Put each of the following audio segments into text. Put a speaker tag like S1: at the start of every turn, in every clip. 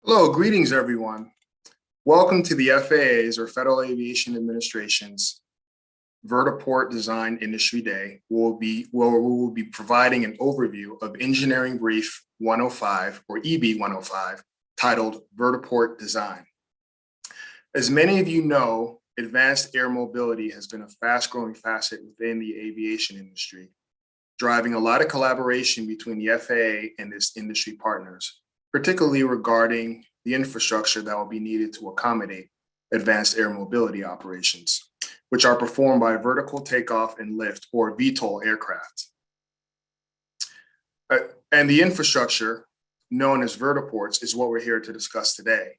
S1: Hello, greetings everyone. Welcome to the FAA's or Federal Aviation Administration's Vertiport Design Industry Day, where we will be providing an overview of Engineering Brief 105 or EB 105 titled Vertiport Design. As many of you know, advanced air mobility has been a fast-growing facet within the aviation industry, driving a lot of collaboration between the FAA and its industry partners, particularly regarding the infrastructure that will be needed to accommodate advanced air mobility operations, which are performed by vertical takeoff and lift or VTOL aircraft. And the infrastructure known as vertiports is what we're here to discuss today,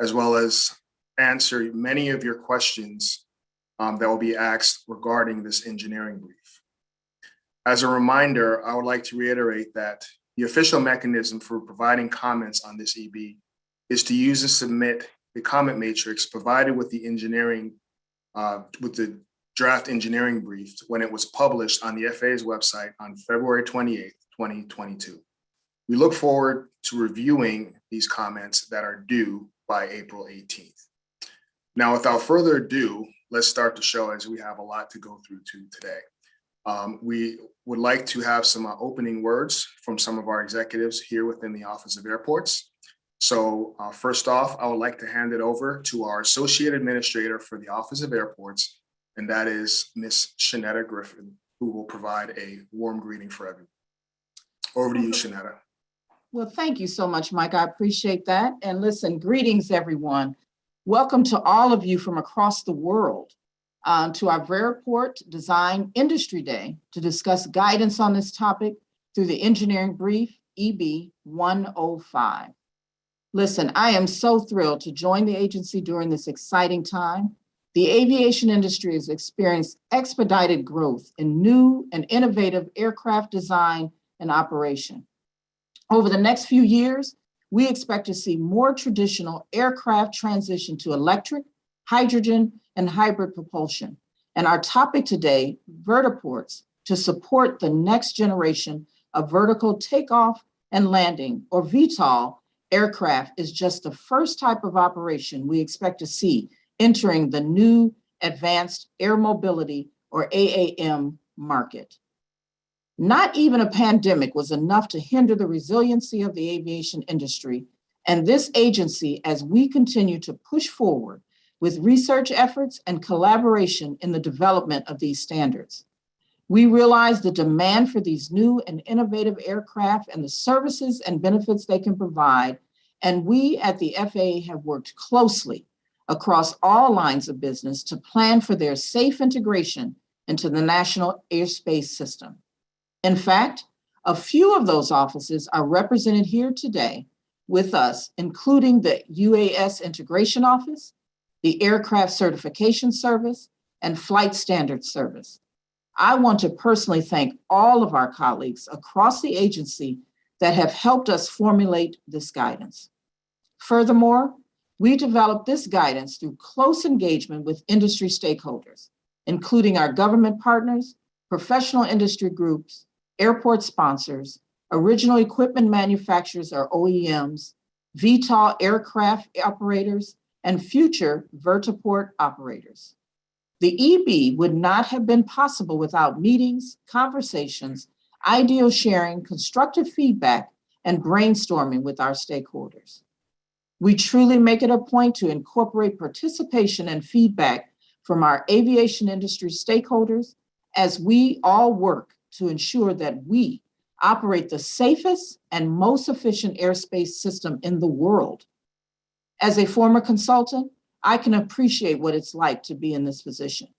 S1: as well as answer many of your questions that will be asked regarding this engineering brief. As a reminder, I would like to reiterate that the official mechanism for providing comments on this EB is to use and submit the comment matrix provided with the draft engineering brief when it was published on the FAA's website on February 28th, 2022. We look forward to reviewing these comments that are due by April 18th. Now, without further ado, let's start the show as we have a lot to go through today. We would like to have some opening words from some of our executives here within the Office of Airports. So first off, I would like to hand it over to our Associate Administrator for the Office of Airports, and that is Ms. Shanetta Griffin, who will provide a warm greeting for everyone. Over to you, Shanetta.
S2: Well, thank you so much, Mike. I appreciate that. And listen, greetings, everyone. Welcome to all of you from across the world to our Vertiport Design Industry Day to discuss guidance on this topic through the Engineering Brief EB 105. Listen, I am so thrilled to join the agency during this exciting time. The aviation industry has experienced expedited growth in new and innovative aircraft design and operation. Over the next few years, we expect to see more traditional aircraft transition to electric, hydrogen, and hybrid propulsion. And our topic today, vertiports, to support the next generation of vertical takeoff and landing, or VTOL, aircraft is just the first type of operation we expect to see entering the new advanced air mobility, or AAM, market. Not even a pandemic was enough to hinder the resiliency of the aviation industry, and this agency, as we continue to push forward with research efforts and collaboration in the development of these standards. We realize the demand for these new and innovative aircraft and the services and benefits they can provide, and we at the FAA have worked closely across all lines of business to plan for their safe integration into the national airspace system. In fact, a few of those offices are represented here today with us, including the UAS Integration Office, the Aircraft Certification Service, and Flight Standards Service. I want to personally thank all of our colleagues across the agency that have helped us formulate this guidance. Furthermore, we developed this guidance through close engagement with industry stakeholders, including our government partners, professional industry groups, airport sponsors, original equipment manufacturers or OEMs, VTOL aircraft operators, and future vertiport operators. The EB would not have been possible without meetings, conversations, ideal sharing, constructive feedback, and brainstorming with our stakeholders. We truly make it a point to incorporate participation and feedback from our aviation industry stakeholders as we all work to ensure that we operate the safest and most efficient airspace system in the world. As a former consultant, I can appreciate what it's like to be in this position.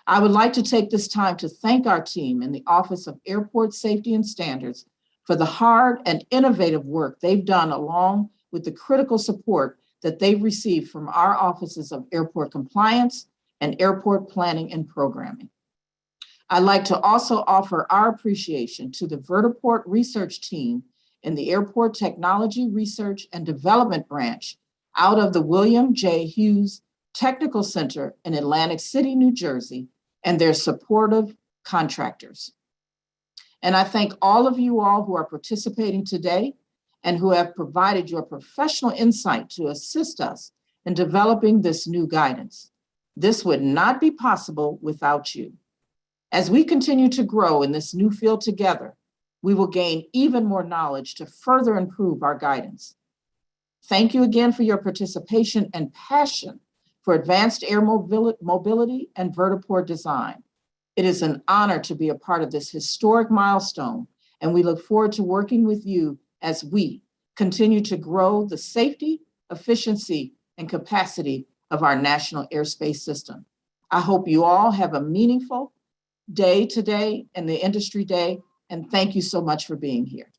S2: I would like to take this time to thank our team in the Office of Airport Safety and Standards for the hard and innovative work they've done along with the critical support that they've received from our offices of airport compliance and airport planning and programming. I'd like to also offer our appreciation to the Vertiport research team in the Airport Technology Research and Development Branch out of the William J. Hughes Technical Center in Atlantic City, New Jersey, and their supportive contractors. And I thank all of you all who are participating today and who have provided your professional insight to assist us in developing this new guidance. This would not be possible without you. As we continue to grow in this new field together, we will gain even more knowledge to further improve our guidance. Thank you again for your participation and passion for advanced air mobility and vertiport design. It is an honor to be a part of this historic milestone, and we look forward to working with you as we continue to grow the safety, efficiency, and capacity of our national airspace system. I hope you all have a meaningful day today and the Industry Day, and thank you so much for being here.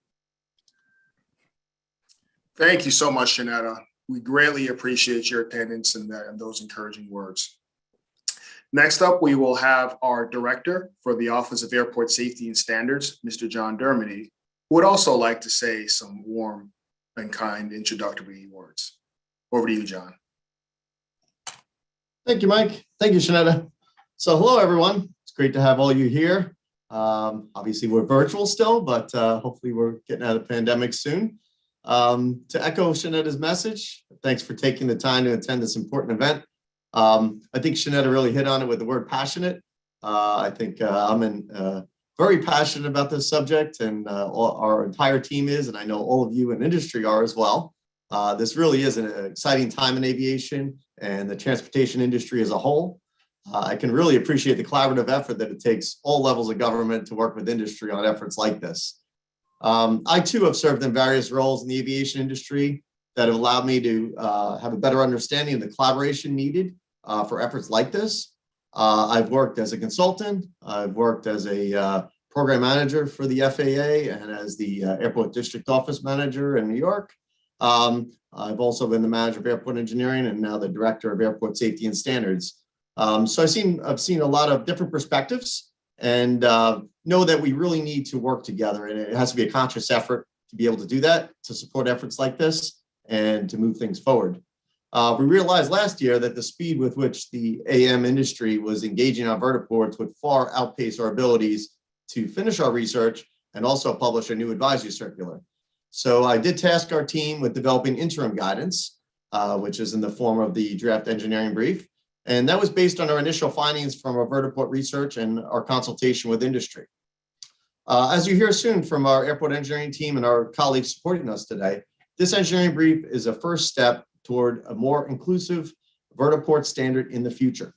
S1: Thank you so much, Shanetta. We greatly appreciate your attendance and those encouraging words. Next up, we will have our Director for the Office of Airport Safety and Standards, Mr. John Dermody, who would also like to say some warm and kind introductory words. Over to you, John.
S3: Thank you, Mike. Thank you, Shanetta. So hello, everyone. It's great to have all you here. Obviously, we're virtual still, but hopefully we're getting out of the pandemic soon. To echo Shanetta's message, thanks for taking the time to attend this important event. I think Shanetta really hit on it with the word passionate. I think I'm very passionate about this subject, and our entire team is, and I know all of you in industry are as well. This really is an exciting time in aviation and the transportation industry as a whole. I can really appreciate the collaborative effort that it takes all levels of government to work with industry on efforts like this. I too have served in various roles in the aviation industry that have allowed me to have a better understanding of the collaboration needed for efforts like this. I've worked as a consultant. I've worked as a program manager for the FAA and as the Airport District Office Manager in New York. I've also been the Manager of Airport Engineering and now the Director of Airport Safety and Standards. So I've seen a lot of different perspectives, and know that we really need to work together, and it has to be a conscious effort to be able to do that, to support efforts like this and to move things forward. We realized last year that the speed with which the AM industry was engaging on vertiports would far outpace our abilities to finish our research and also publish a new advisory circular. So I did task our team with developing interim guidance, which is in the form of the draft engineering brief. And that was based on our initial findings from our vertiport research and our consultation with industry. As you hear soon from our airport engineering team and our colleagues supporting us today, this engineering brief is a first step toward a more inclusive vertiport standard in the future.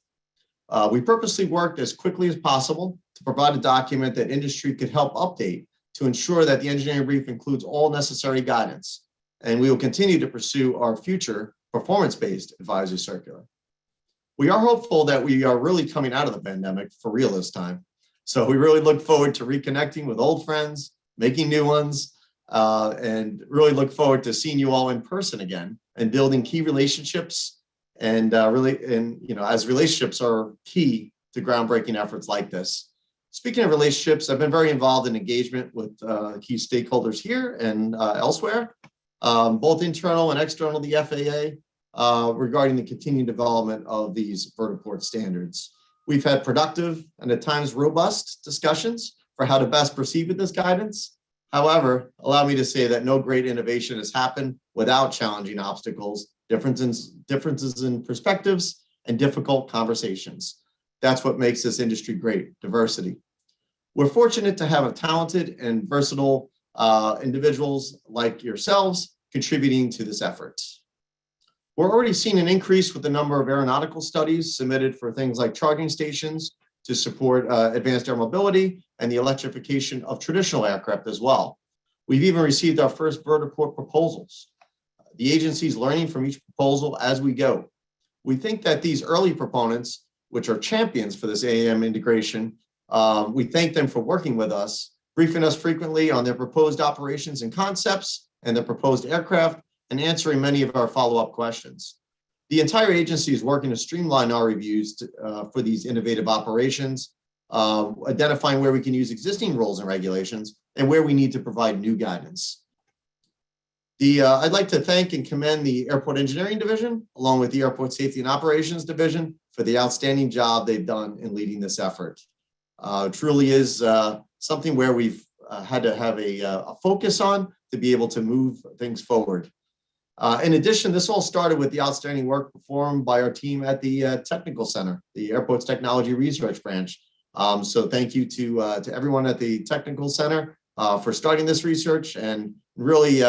S3: We purposely worked as quickly as possible to provide a document that industry could help update to ensure that the engineering brief includes all necessary guidance. And we will continue to pursue our future performance-based advisory circular. We are hopeful that we are really coming out of the pandemic for real this time. So we really look forward to reconnecting with old friends, making new ones, and really look forward to seeing you all in person again and building key relationships. And as relationships are key to groundbreaking efforts like this. Speaking of relationships, I've been very involved in engagement with key stakeholders here and elsewhere, both internal and external to the FAA. Regarding the continued development of these vertiport standards. We've had productive and at times robust discussions for how to best proceed with this guidance. However, allow me to say that no great innovation has happened without challenging obstacles, differences in perspectives, and difficult conversations. That's what makes this industry great, diversity. We're fortunate to have a talented and versatile individuals like yourselves contributing to this effort. We're already seeing an increase with the number of aeronautical studies submitted for things like charging stations to support advanced air mobility and the electrification of traditional aircraft as well. We've even received our first vertiport proposals. The agency is learning from each proposal as we go. We think that these early proponents, which are champions for this AAM integration, we thank them for working with us, briefing us frequently on their proposed operations and concepts and their proposed aircraft, and answering many of our follow-up questions. The entire agency is working to streamline our reviews for these innovative operations, identifying where we can use existing rules and regulations and where we need to provide new guidance. I'd like to thank and commend the Airport Engineering Division, along with the Airport Safety and Operations Division, for the outstanding job they've done in leading this effort. It truly is something where we've had to have a focus on to be able to move things forward. In addition, this all started with the outstanding work performed by our team at the Technical Center, the Airports Technology Research Branch. So thank you to everyone at the Technical Center for starting this research, and really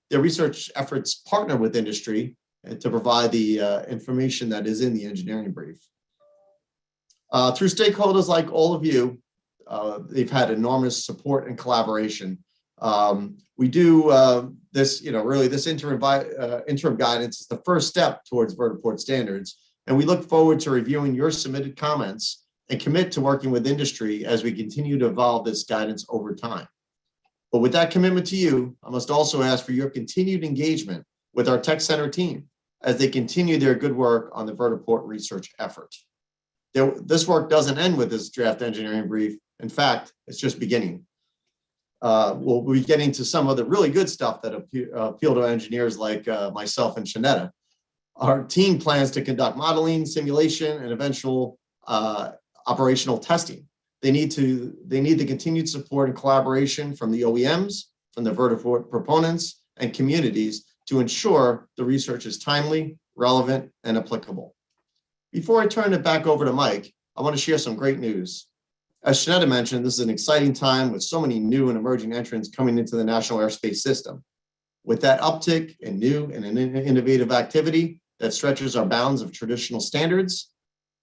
S3: their research efforts partner with industry to provide the information that is in the engineering brief. Through stakeholders like all of you, they've had enormous support and collaboration. We do this, really this interim guidance is the first step towards Vertiport standards, and we look forward to reviewing your submitted comments and commit to working with industry as we continue to evolve this guidance over time. But with that commitment to you, I must also ask for your continued engagement with our Tech Center team as they continue their good work on the Vertiport research effort. This work doesn't end with this draft engineering brief. In fact, it's just beginning. We'll be getting to some of the really good stuff that appeal to engineers like myself and Shanetta. Our team plans to conduct modeling, simulation, and eventual operational testing. They need the continued support and collaboration from the OEMs, from the Vertiport proponents, and communities to ensure the research is timely, relevant, and applicable. Before I turn it back over to Mike, I want to share some great news. As Shanetta mentioned, this is an exciting time with so many new and emerging entrants coming into the national airspace system. With that uptick in new and innovative activity that stretches our bounds of traditional standards,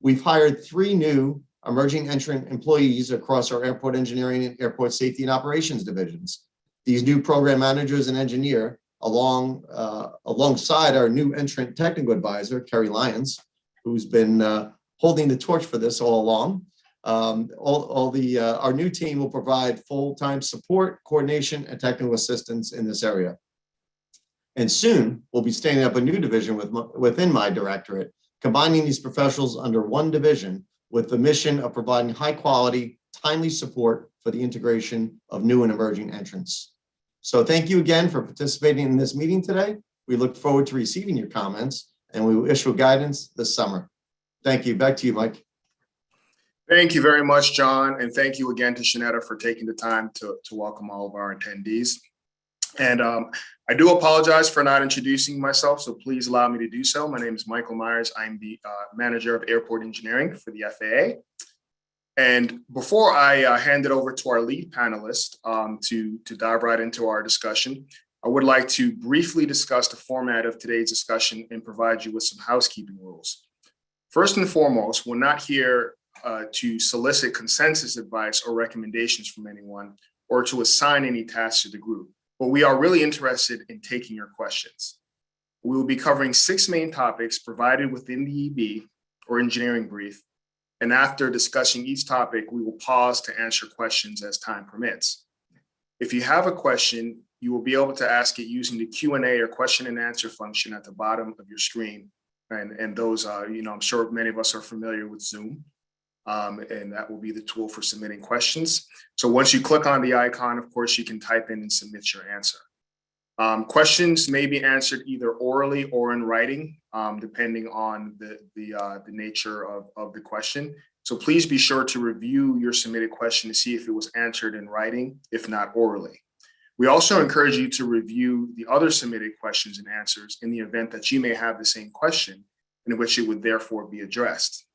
S3: we've hired 3 new emerging entrant employees across our airport engineering and airport safety and operations divisions. These new program managers and engineer, alongside our new entrant technical advisor, Kerry Lyons, who's been holding the torch for this all along. Our new team will provide full-time support, coordination, and technical assistance in this area. And soon, we'll be standing up a new division within my directorate, combining these professionals under one division with the mission of providing high-quality, timely support for the integration of new and emerging entrants. So thank you again for participating in this meeting today. We look forward to receiving your comments, and we will issue guidance this summer. Thank you. Back to you, Mike.
S1: Thank you very much, John. And thank you again to Shanetta for taking the time to welcome all of our attendees. And I do apologize for not introducing myself, so please allow me to do so. My name is Michael Myers. I'm the manager of airport engineering for the FAA. And before I hand it over to our lead panelist to dive right into our discussion, I would like to briefly discuss the format of today's discussion and provide you with some housekeeping rules. First and foremost, we're not here to solicit consensus advice or recommendations from anyone or to assign any tasks to the group, but we are really interested in taking your questions. We will be covering 6 main topics provided within the EB or engineering brief, and after discussing each topic, we will pause to answer questions as time permits. If you have a question, you will be able to ask it using the Q&A or question and answer function at the bottom of your screen. And those are, I'm sure many of us are familiar with Zoom. And that will be the tool for submitting questions. So once you click on the icon, of course, you can type in and submit your answer. Questions may be answered either orally or in writing, depending on the nature of the question. So please be sure to review your submitted question to see if it was answered in writing, if not orally. We also encourage you to review the other submitted questions and answers in the event that you may have the same question, in which it would therefore be addressed.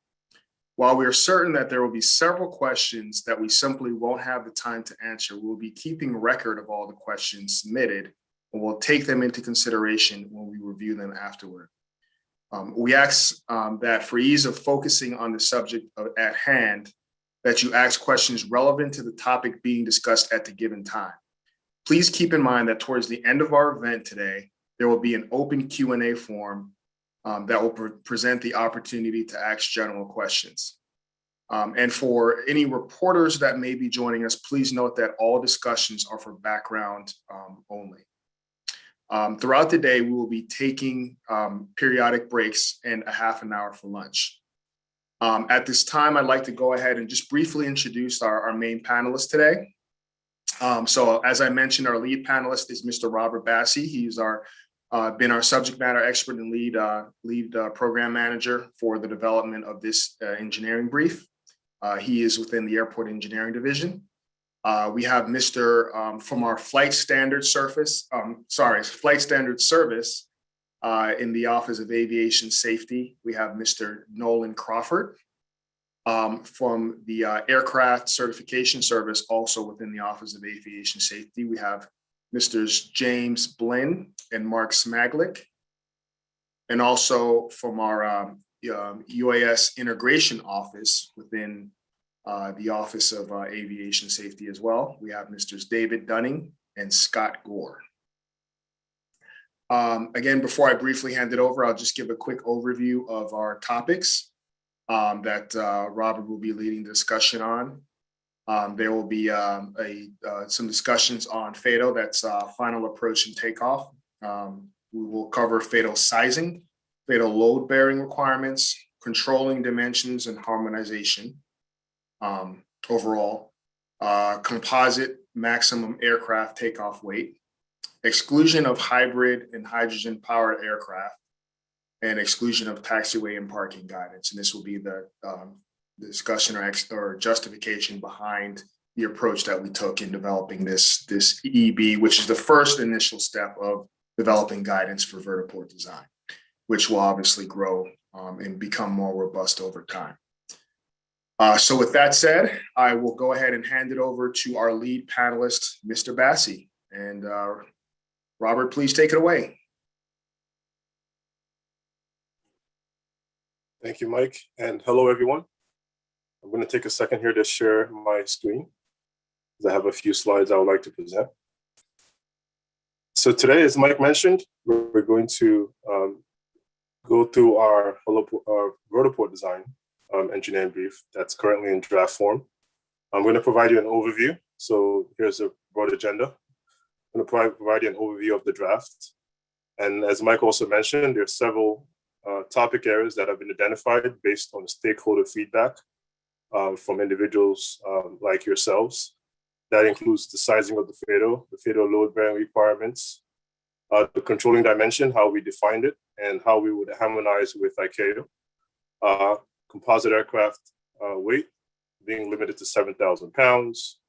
S1: While we are certain that there will be several questions that we simply won't have the time to answer, we'll be keeping record of all the questions submitted, and we'll take them into consideration when we review them afterward. We ask that for ease of focusing on the subject at hand, that you ask questions relevant to the topic being discussed at the given time. Please keep in mind that towards the end of our event today, there will be an open Q&A form that will present the opportunity to ask general questions. And for any reporters that may be joining us, please note that all discussions are for background only. Throughout the day, we will be taking periodic breaks and a half an hour for lunch. At this time, I'd like to go ahead and just briefly introduce our main panelists today. So as I mentioned, our lead panelist is Mr. Robert Bassey. He's been our subject matter expert and lead program manager for the development of this engineering brief. He is within the airport engineering division. We have Mr. From our flight standard service in the Office of Aviation Safety. We have Mr. Nolan Crawford. From the Aircraft Certification Service, also within the Office of Aviation Safety, we have Mr. James Blinn and Mark Smaglick. And also from our UAS Integration Office within the Office of Aviation Safety as well, we have Mr. David Dunning and Scott Gore. Again, before I briefly hand it over, I'll just give a quick overview of our topics that Robert will be leading the discussion on. There will be some discussions on FATO, that's final approach and takeoff. We will cover FATO sizing, FATO load bearing requirements, controlling dimensions and harmonization. Overall, composite maximum aircraft takeoff weight, exclusion of hybrid and hydrogen powered aircraft, and exclusion of taxiway and parking guidance. And this will be the discussion or justification behind the approach that we took in developing this EB, which is the first initial step of developing guidance for vertiport design, which will obviously grow and become more robust over time. So with that said, I will go ahead and hand it over to our lead panelist, Mr. Bassi. And Robert, please take it away.
S4: Thank you, Mike, and hello, everyone. I'm going to take a second here to share my screen, because I have a few slides I would like to present. So today, as Mike mentioned, we're going to go through our vertiport design engineering brief that's currently in draft form. I'm going to provide you an overview. So here's a broad agenda. I'm going to provide you an overview of the draft. And as Mike also mentioned, there's several topic areas that have been identified based on stakeholder feedback from individuals like yourselves. That includes the sizing of the FATO load bearing requirements, the controlling dimension, how we defined it, and how we would harmonize with ICAO. Composite aircraft weight being limited to 7,000 pounds,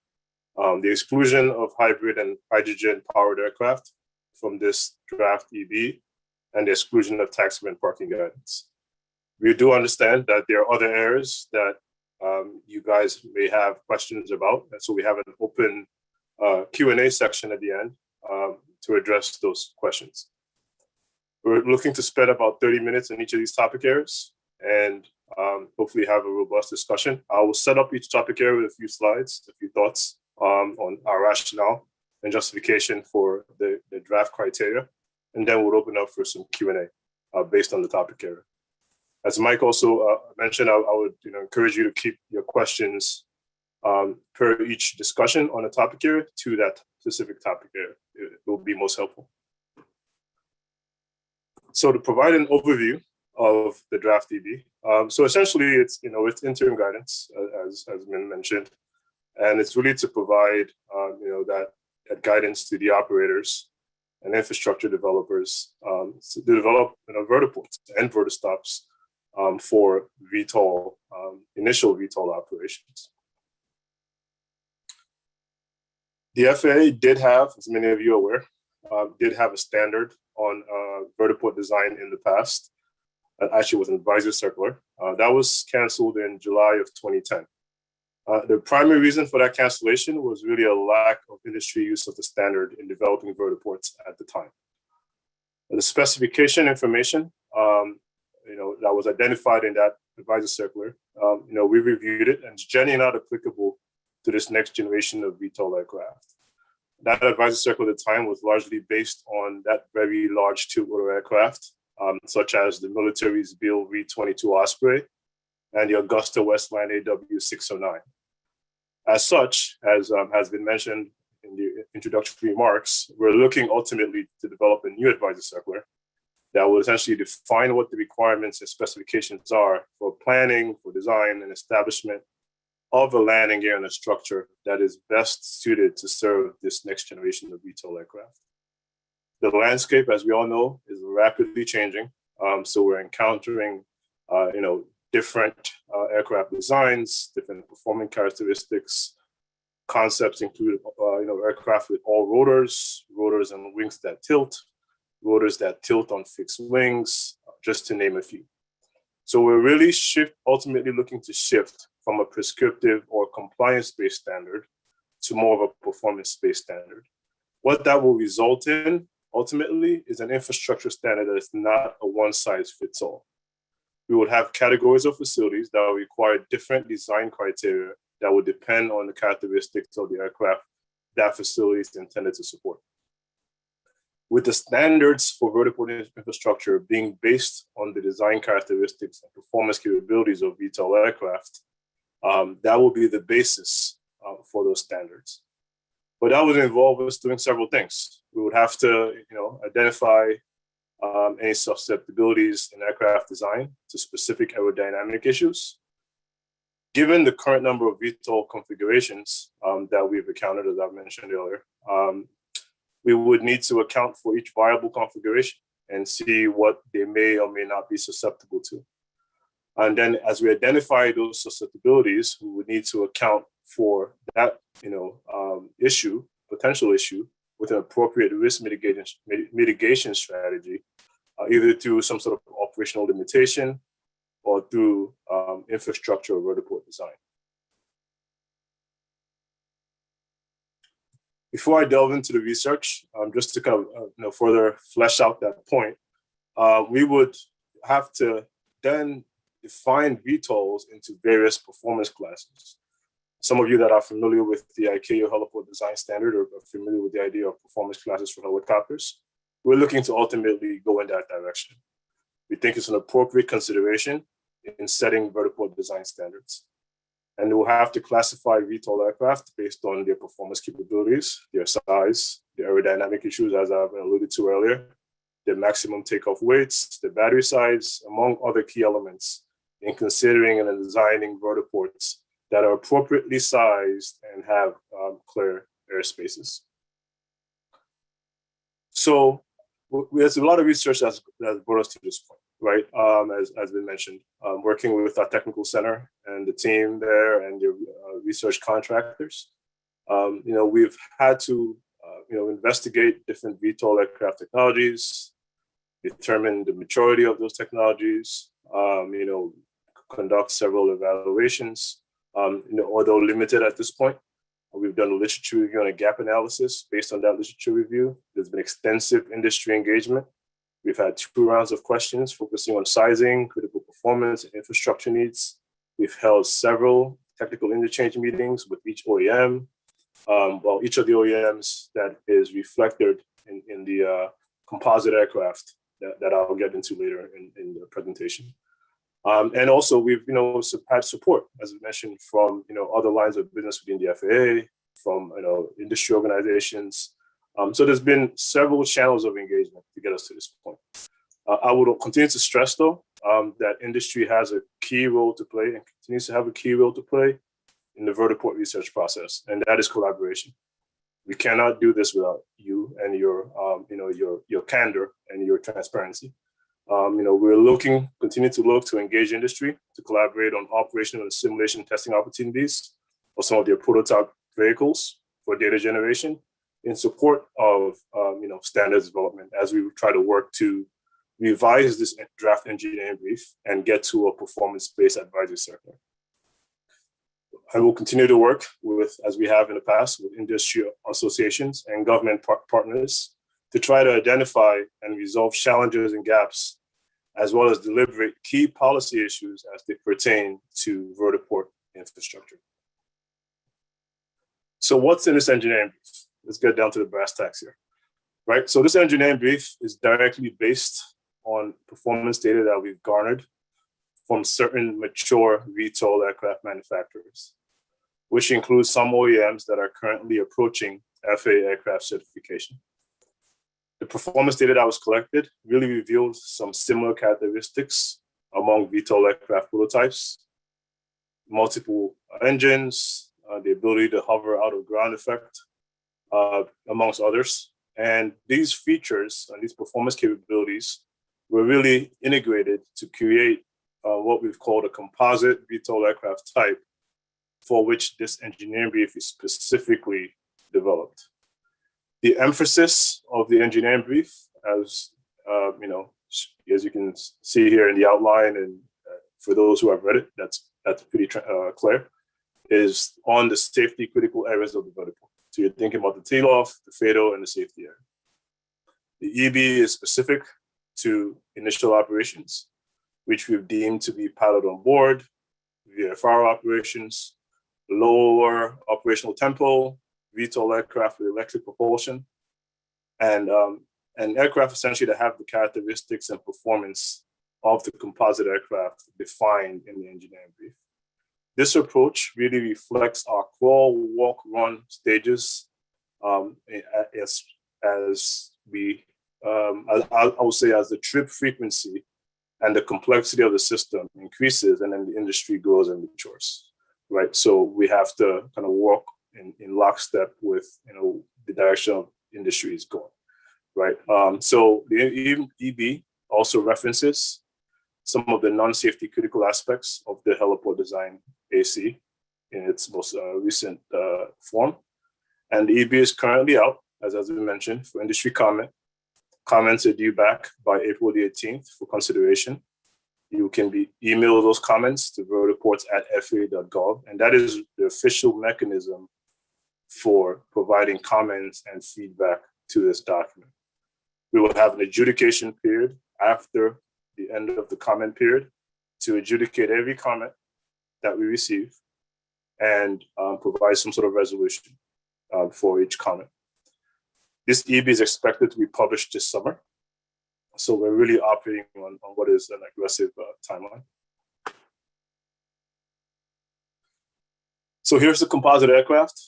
S4: the exclusion of hybrid and hydrogen powered aircraft from this draft EB, and the exclusion of taxiway and parking guidance. We do understand that there are other areas that you guys may have questions about, and so we have an open Q&A section at the end to address those questions. We're looking to spend about 30 minutes in each of these topic areas, and hopefully have a robust discussion. I will set up each topic area with a few slides, a few thoughts on our rationale and justification for the draft criteria, and then we'll open up for some Q&A based on the topic area. As Mike also mentioned, I would encourage you to keep your questions per each discussion on a topic area to that specific topic area. It will be most helpful. So to provide an overview of the draft DB, so essentially it's interim guidance as has been mentioned, and it's really to provide that guidance to the operators and infrastructure developers to develop vertiports and vertistops for VTOL, initial VTOL operations. The FAA did have, as many of you are aware, did have a standard on vertiport design in the past. That actually was an advisory circular. That was canceled in July of 2010. The primary reason for that cancellation was really a lack of industry use of the standard in developing vertiports at the time. The specification information, that was identified in that advisory circular, we reviewed it, and it's generally not applicable to this next generation of VTOL aircraft. That advisory circular at the time was largely based on that very large two-rotor aircraft, such as the military's Beale V-22 Osprey and the Augusta Westline AW609. As such, as has been mentioned in the introductory remarks, we're looking ultimately to develop a new advisory circular that will essentially define what the requirements and specifications are for planning, for design, and establishment of a landing gear and a structure that is best suited to serve this next generation of VTOL aircraft. The landscape, as we all know, is rapidly changing. So we're encountering, different aircraft designs, different performance characteristics, Concepts include, aircraft with all rotors, rotors and wings that tilt, rotors that tilt on fixed wings, just to name a few. So we're really ultimately looking to shift from a prescriptive or compliance-based standard to more of a performance-based standard. What that will result in ultimately is an infrastructure standard that is not a one-size-fits-all. We would have categories of facilities that will require different design criteria that would depend on the characteristics of the aircraft that facility is intended to support. With the standards for vertiport infrastructure being based on the design characteristics and performance capabilities of VTOL aircraft, that will be the basis for those standards. But that would involve us doing several things. We would have to, identify any susceptibilities in aircraft design to specific aerodynamic issues. Given the current number of VTOL configurations that we've encountered, as I've mentioned earlier, we would need to account for each viable configuration and see what they may or may not be susceptible to. And then as we identify those susceptibilities, we would need to account for that, potential issue with an appropriate risk mitigation strategy, either through some sort of operational limitation or through infrastructure or vertiport design. Before I delve into the research, just to kind of further flesh out that point, we would have to then define VTOLs into various performance classes. Some of you that are familiar with the ICAO heliport design standard or are familiar with the idea of performance classes for helicopters, we're looking to ultimately go in that direction. We think it's an appropriate consideration in setting vertiport design standards. And we'll have to classify VTOL aircraft based on their performance capabilities, their size, the aerodynamic issues, as I've alluded to earlier, their maximum takeoff weights, the battery size, among other key elements in considering and designing vertiports that are appropriately sized and have clear airspaces. So there's a lot of research that's brought us to this point, right? As been mentioned, working with our technical center and the team there and the research contractors, we've had to, investigate different VTOL aircraft technologies, determine the maturity of those technologies, conduct several evaluations, although limited at this point. We've done a literature review and a gap analysis. Based on that literature review, there's been extensive industry engagement. We've had 2 rounds of questions focusing on sizing, critical performance, and infrastructure needs. We've held several technical interchange meetings with each OEM. Each of the OEMs that is reflected in the composite aircraft that I'll get into later in the presentation. And also we've, had support, as I mentioned, from, other lines of business within the FAA, from, industry organizations. So there's been several channels of engagement to get us to this point. I would continue to stress, though, that industry has a key role to play and continues to have a key role to play in the vertiport research process, and that is collaboration. We cannot do this without you and your candor and your transparency. We're continue to look to engage industry to collaborate on operational and simulation testing opportunities of some of their prototype vehicles for data generation in support of, standards development as we try to work to revise this draft engineering brief and get to a performance-based advisory circular. I will continue to work with, as we have in the past, with industry associations and government partners to try to identify and resolve challenges and gaps, as well as deliberate key policy issues as they pertain to vertiport infrastructure. So what's in this engineering brief? Let's get down to the brass tacks here, right? So this engineering brief is directly based on performance data that we've garnered from certain mature VTOL aircraft manufacturers, which includes some OEMs that are currently approaching FAA aircraft certification. The performance data that was collected really revealed some similar characteristics among VTOL aircraft prototypes: multiple engines, the ability to hover out of ground effect, amongst others. And these features and these performance capabilities were really integrated to create what we've called a composite VTOL aircraft type for which this engineering brief is specifically developed. The emphasis of the engineering brief, as as you can see here in the outline, and for those who have read it, that's pretty clear, is on the safety critical areas of the vertiport. So you're thinking about the takeoff, the fatal, and the safety area. The EB is specific to initial operations, which we've deemed to be pilot on board, VFR operations, lower operational tempo, VTOL aircraft with electric propulsion, and aircraft essentially that have the characteristics and performance of the composite aircraft defined in the engineering brief. This approach really reflects our crawl, walk, run stages as we, I would say, as the trip frequency and the complexity of the system increases, and then the industry grows and matures, right? So we have to kind of walk in lockstep with the direction of industry is going, right? So the EB also references some of the non-safety critical aspects of the heliport design AC in its most recent form. And the EB is currently out, as we mentioned, for industry comment. Comments are due back by April the 18th for consideration. You can email those comments to vertiports@faa.gov, and that is the official mechanism for providing comments and feedback to this document. We will have an adjudication period after the end of the comment period to adjudicate every comment that we receive and provide some sort of resolution for each comment. This EB is expected to be published this summer. So we're really operating on what is an aggressive timeline. So here's the composite aircraft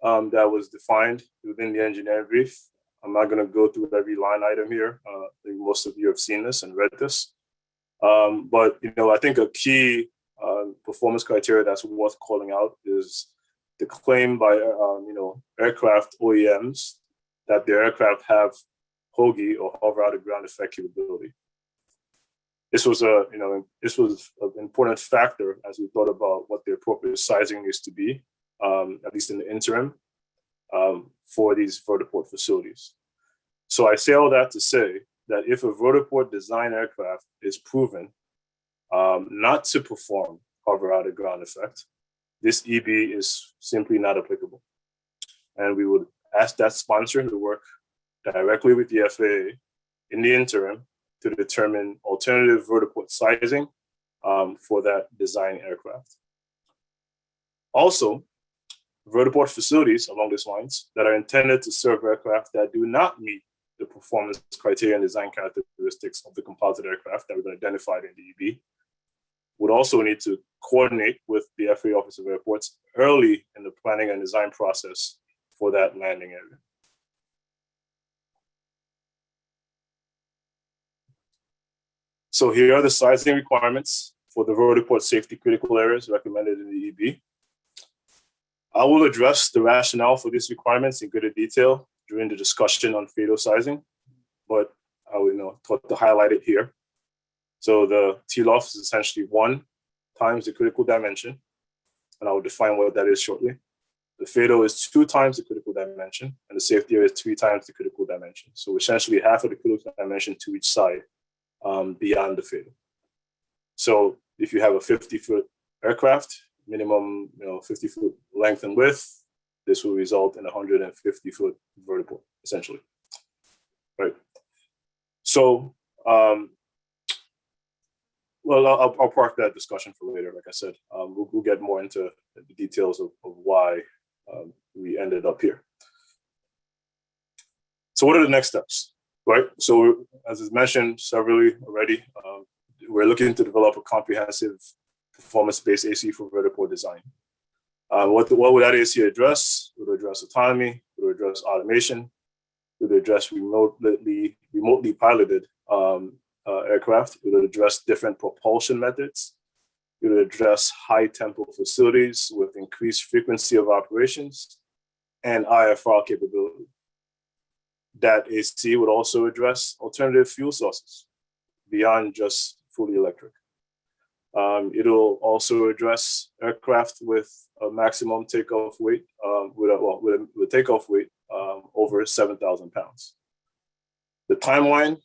S4: that was defined within the engineering brief. I'm not going to go through every line item here. I think most of you have seen this and read this. But I think a key performance criteria that's worth calling out is the claim by aircraft OEMs that their aircraft have HOGE or hover out of ground effect capability. This was an important factor as we thought about what the appropriate sizing needs to be, at least in the interim, for these vertiport facilities. So I say all that to say that if a vertiport design aircraft is proven not to perform hover out of ground effect, this EB is simply not applicable. And we would ask that sponsor to work directly with the FAA in the interim to determine alternative vertiport sizing for that design aircraft. Also, vertiport facilities along these lines that are intended to serve aircraft that do not meet the performance criteria and design characteristics of the composite aircraft that we've identified in the EB would also need to coordinate with the FAA Office of Airports early in the planning and design process for that landing area. So here are the sizing requirements for the vertiport safety critical areas recommended in the EB. I will address the rationale for these requirements in greater detail during the discussion on FADO sizing, but I will thought to highlight it here. So the TLOF is essentially 1 times the critical dimension, and I will define what that is shortly. The FADO is 2 times the critical dimension, and the safety area is 3 times the critical dimension. So essentially half of the critical dimension to each side beyond the FADO. So if you have a 50-foot aircraft, minimum 50-foot length and width, this will result in a 150-foot vertiport, essentially, right? So, well, I'll park that discussion for later. Like I said, we'll get more into the details of why we ended up here. So what are the next steps, right? So as is mentioned severally already, we're looking to develop a comprehensive performance-based AC for vertiport design. What would that AC address? It would address autonomy, it would address automation, it would address remotely piloted aircraft, it would address different propulsion methods, it would address high tempo facilities with increased frequency of operations and IFR capability. That AC would also address alternative fuel sources beyond just fully electric. It'll also address aircraft with a maximum takeoff weight, with takeoff weight over 7,000 pounds. The timeline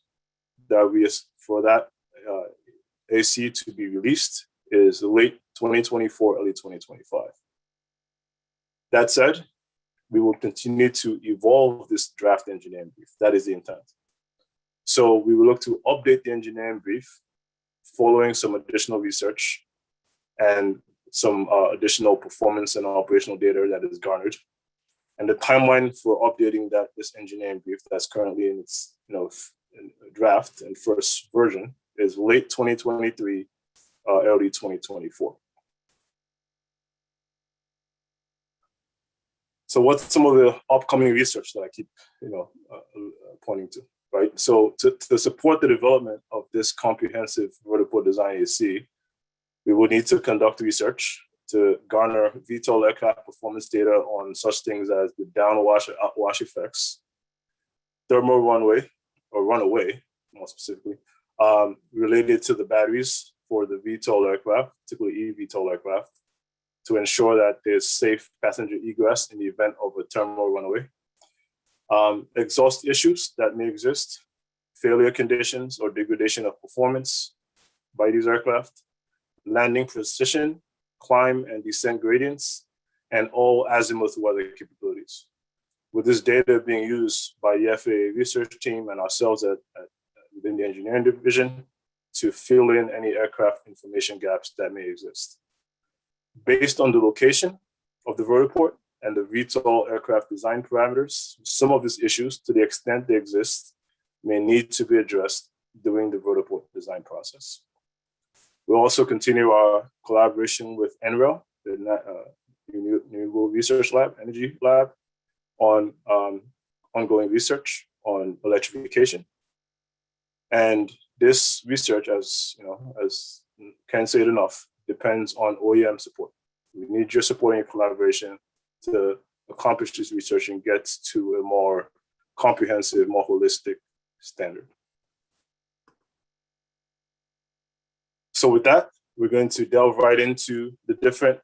S4: that for that AC to be released is late 2024, early 2025. That said, we will continue to evolve this draft engineering brief. That is the intent. So we will look to update the engineering brief following some additional research and some additional performance and operational data that is garnered. And the timeline for updating this engineering brief that's currently in its draft and first version is late 2023, early 2024. So what's some of the upcoming research that I keep pointing to, right? So to support the development of this comprehensive vertiport design AC, we will need to conduct research to garner VTOL aircraft performance data on such things as the downwash or outwash effects, thermal runaway, more specifically, related to the batteries for the VTOL aircraft, particularly eVTOL aircraft, to ensure that there's safe passenger egress in the event of a thermal runaway. Exhaust issues that may exist, failure conditions or degradation of performance by these aircraft, landing precision, climb and descent gradients, and all azimuth weather capabilities. With this data being used by the FAA research team and ourselves within the engineering division to fill in any aircraft information gaps that may exist. Based on the location of the vertiport and the VTOL aircraft design parameters, some of these issues, to the extent they exist, may need to be addressed during the vertiport design process. We'll also continue our collaboration with NREL, the Renewable Research Lab, Energy Lab, on ongoing research on electrification. And this research, as can't say it enough, depends on OEM support. We need your support and collaboration to accomplish this research and get to a more comprehensive, more holistic standard. So with that, we're going to delve right into the different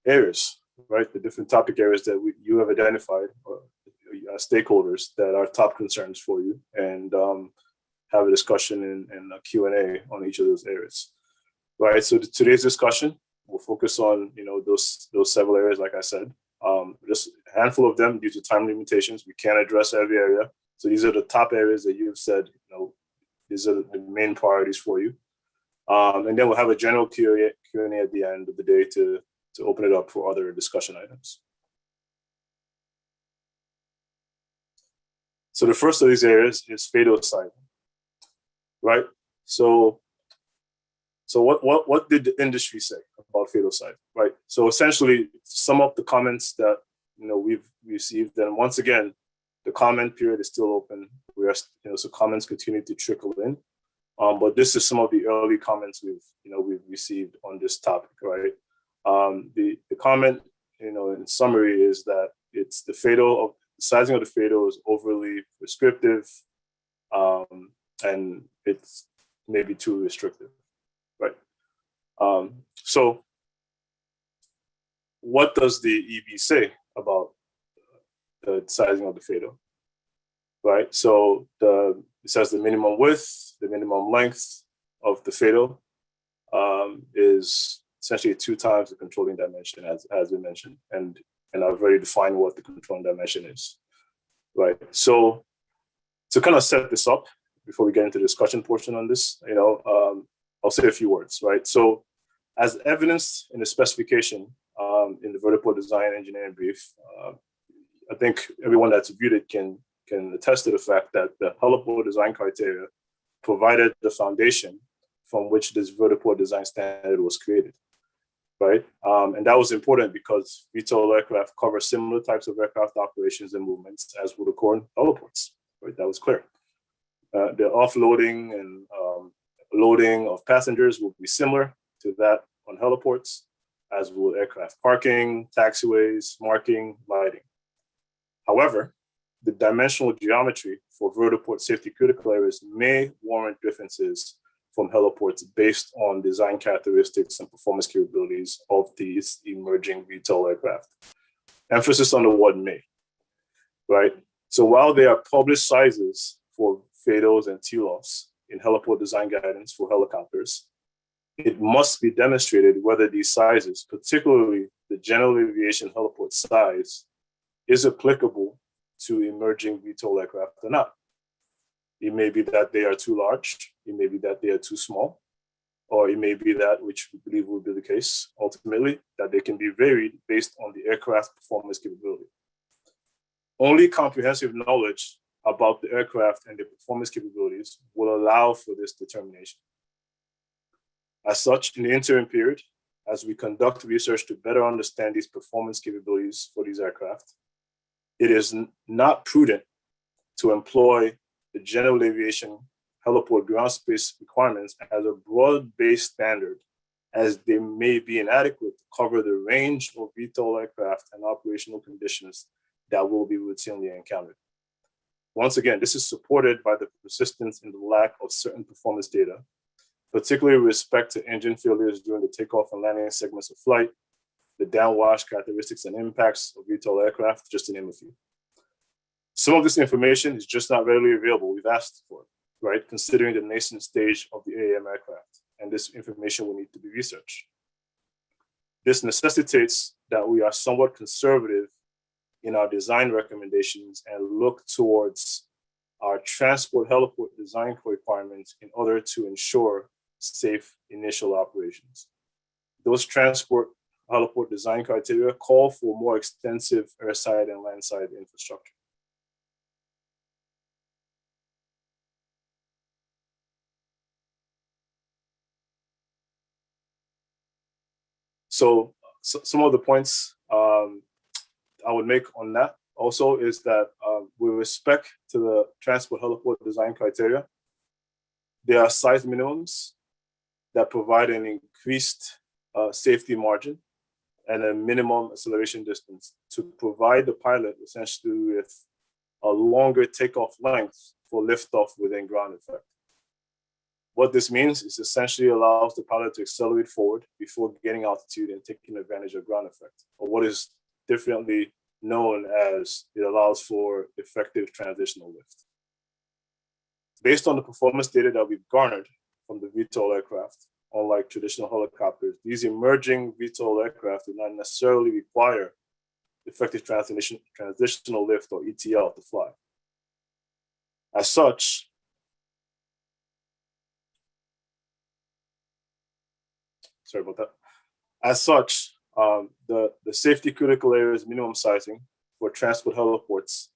S4: areas, right? The different topic areas that you have identified, or stakeholders that are top concerns for you, and have a discussion and a Q&A on each of those areas. Right, so today's discussion will focus on those several areas, like I said. Just a handful of them due to time limitations. We can't address every area. So these are the top areas that you've said, these are the main priorities for you. And then we'll have a general Q&A at the end of the day to open it up for other discussion items. So the first of these areas is FATO side, right? So what did the industry say about FATO side, right? So essentially, to sum up the comments that we've received, and once again, the comment period is still open. We are, so comments continue to trickle in. But this is some of the early comments we've received on this topic, right? The comment, in summary, is that it's the sizing of the FATO is overly prescriptive, and it's maybe too restrictive, right? So what does the EB say about the sizing of the FATO, right? So it says the minimum width, the minimum length of the FATO is essentially 2 times the controlling dimension, as we mentioned, and I've already defined what the controlling dimension is, right? So to kind of set this up before we get into the discussion portion on this, I'll say a few words, right? So as evidenced in the specification in the Vertiport Design Engineering Brief, I think everyone that's viewed it can attest to the fact that the heliport design criteria provided the foundation from which this Vertiport design standard was created, right? And that was important because VTOL aircraft cover similar types of aircraft operations and movements as would occur in heliports, right? That was clear. The offloading and loading of passengers will be similar to that on heliports, as will aircraft parking, taxiways, marking, lighting. However, the dimensional geometry for vertiport safety critical areas may warrant differences from heliports based on design characteristics and performance capabilities of these emerging VTOL aircraft. Emphasis on the word may, right? So while there are published sizes for FADOs and TLOFs in heliport design guidance for helicopters, it must be demonstrated whether these sizes, particularly the general aviation heliport size, is applicable to emerging VTOL aircraft or not. It may be that they are too large, it may be that they are too small, or it may be that, which we believe will be the case ultimately, that they can be varied based on the aircraft performance capability. Only comprehensive knowledge about the aircraft and their performance capabilities will allow for this determination. As such, in the interim period, as we conduct research to better understand these performance capabilities for these aircraft, it is not prudent to employ the general aviation heliport ground space requirements as a broad-based standard, as they may be inadequate to cover the range of VTOL aircraft and operational conditions that will be routinely encountered. Once again, this is supported by the persistence in the lack of certain performance data, particularly with respect to engine failures during the takeoff and landing segments of flight, the downwash characteristics and impacts of VTOL aircraft, just to name a few. Some of this information is just not readily available. We've asked for it, right? Considering the nascent stage of the AAM aircraft, and this information will need to be researched. This necessitates that we are somewhat conservative in our design recommendations and look towards our transport heliport design requirements in order to ensure safe initial operations. Those transport heliport design criteria call for more extensive airside and landside infrastructure. So some of the points I would make on that also is that with respect to the transport heliport design criteria, there are size minimums that provide an increased safety margin and a minimum acceleration distance to provide the pilot essentially with a longer takeoff length for liftoff within ground effect. What this means is essentially allows the pilot to accelerate forward before gaining altitude and taking advantage of ground effect, or what is differently known as it allows for effective transitional lift. Based on the performance data that we've garnered from the VTOL aircraft, unlike traditional helicopters, these emerging VTOL aircraft do not necessarily require effective transitional lift or ETL to fly. As such, sorry about that. As such, the safety critical areas minimum sizing for transport heliports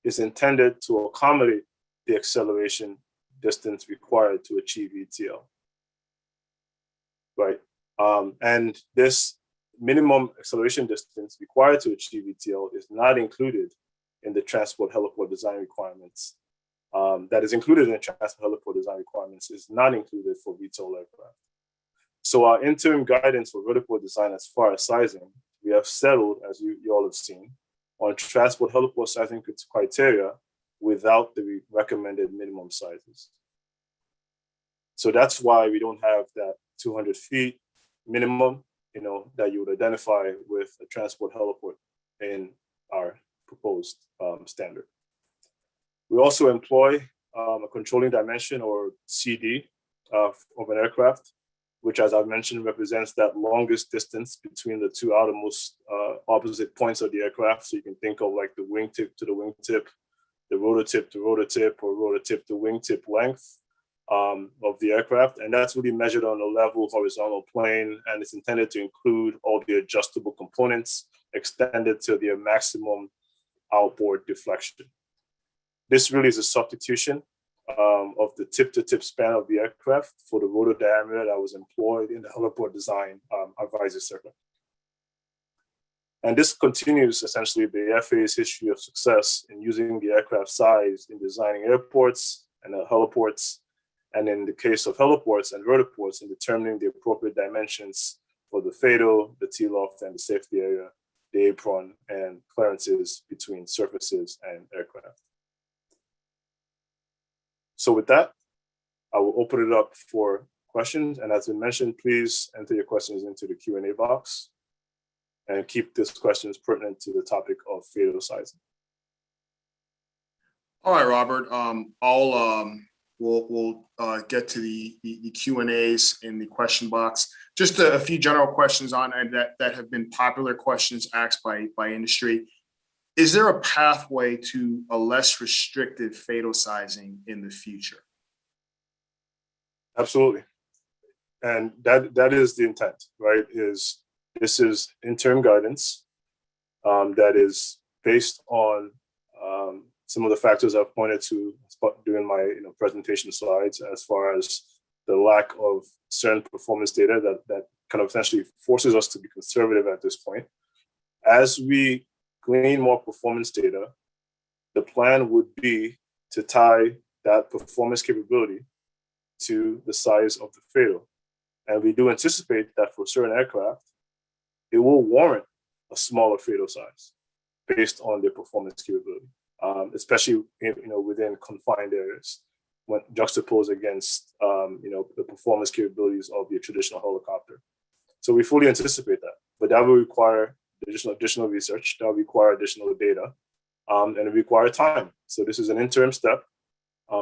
S4: is intended to accommodate the acceleration distance required to achieve ETL, right? And this minimum acceleration distance required to achieve ETL is not included in the transport heliport design requirements. That is included in the transport heliport design requirements is not included for VTOL aircraft. So our interim guidance for vertiport design as far as sizing, we have settled, as you all have seen, on transport heliport sizing criteria without the recommended minimum sizes. So that's why we don't have that 200 feet minimum, that you would identify with a transport heliport in our proposed standard. We also employ a controlling dimension, or CD, of an aircraft, which, as I've mentioned, represents that longest distance between the two outermost opposite points of the aircraft. So you can think of like the wingtip to the wingtip, the rotor tip to rotor tip, or rotor tip to wingtip length of the aircraft. And that's really measured on a level horizontal plane, and it's intended to include all the adjustable components extended to their maximum outboard deflection. This really is a substitution of the tip-to-tip span of the aircraft for the rotor diameter that was employed in the heliport design advisory circuit. And this continues essentially the FAA's history of success in using the aircraft size in designing airports and heliports, and in the case of heliports and vertiports, in determining the appropriate dimensions for the FADO, the TLOF, and the safety area, the apron, and clearances between surfaces and aircraft. So with that, I will open it up for questions. And as I mentioned, please enter your questions into the Q&A box and keep these questions pertinent to the topic of fatal sizing.
S1: All right, Robert. We'll get to the Q&As in the question box. Just a few general questions on that have been popular questions asked by industry. Is there a pathway to a less restrictive fatal sizing in the future?
S4: Absolutely. And that is the intent, right? This is interim guidance that is based on some of the factors I've pointed to during my presentation slides, as far as the lack of certain performance data that kind of essentially forces us to be conservative at this point. As we glean more performance data, the plan would be to tie that performance capability to the size of the fatal. And we do anticipate that for certain aircraft, it will warrant a smaller fatal size based on their performance capability, especially within confined areas when juxtaposed against the performance capabilities of your traditional helicopter. So we fully anticipate that, but that will require additional research, that will require additional data, and it require time. So this is an interim step,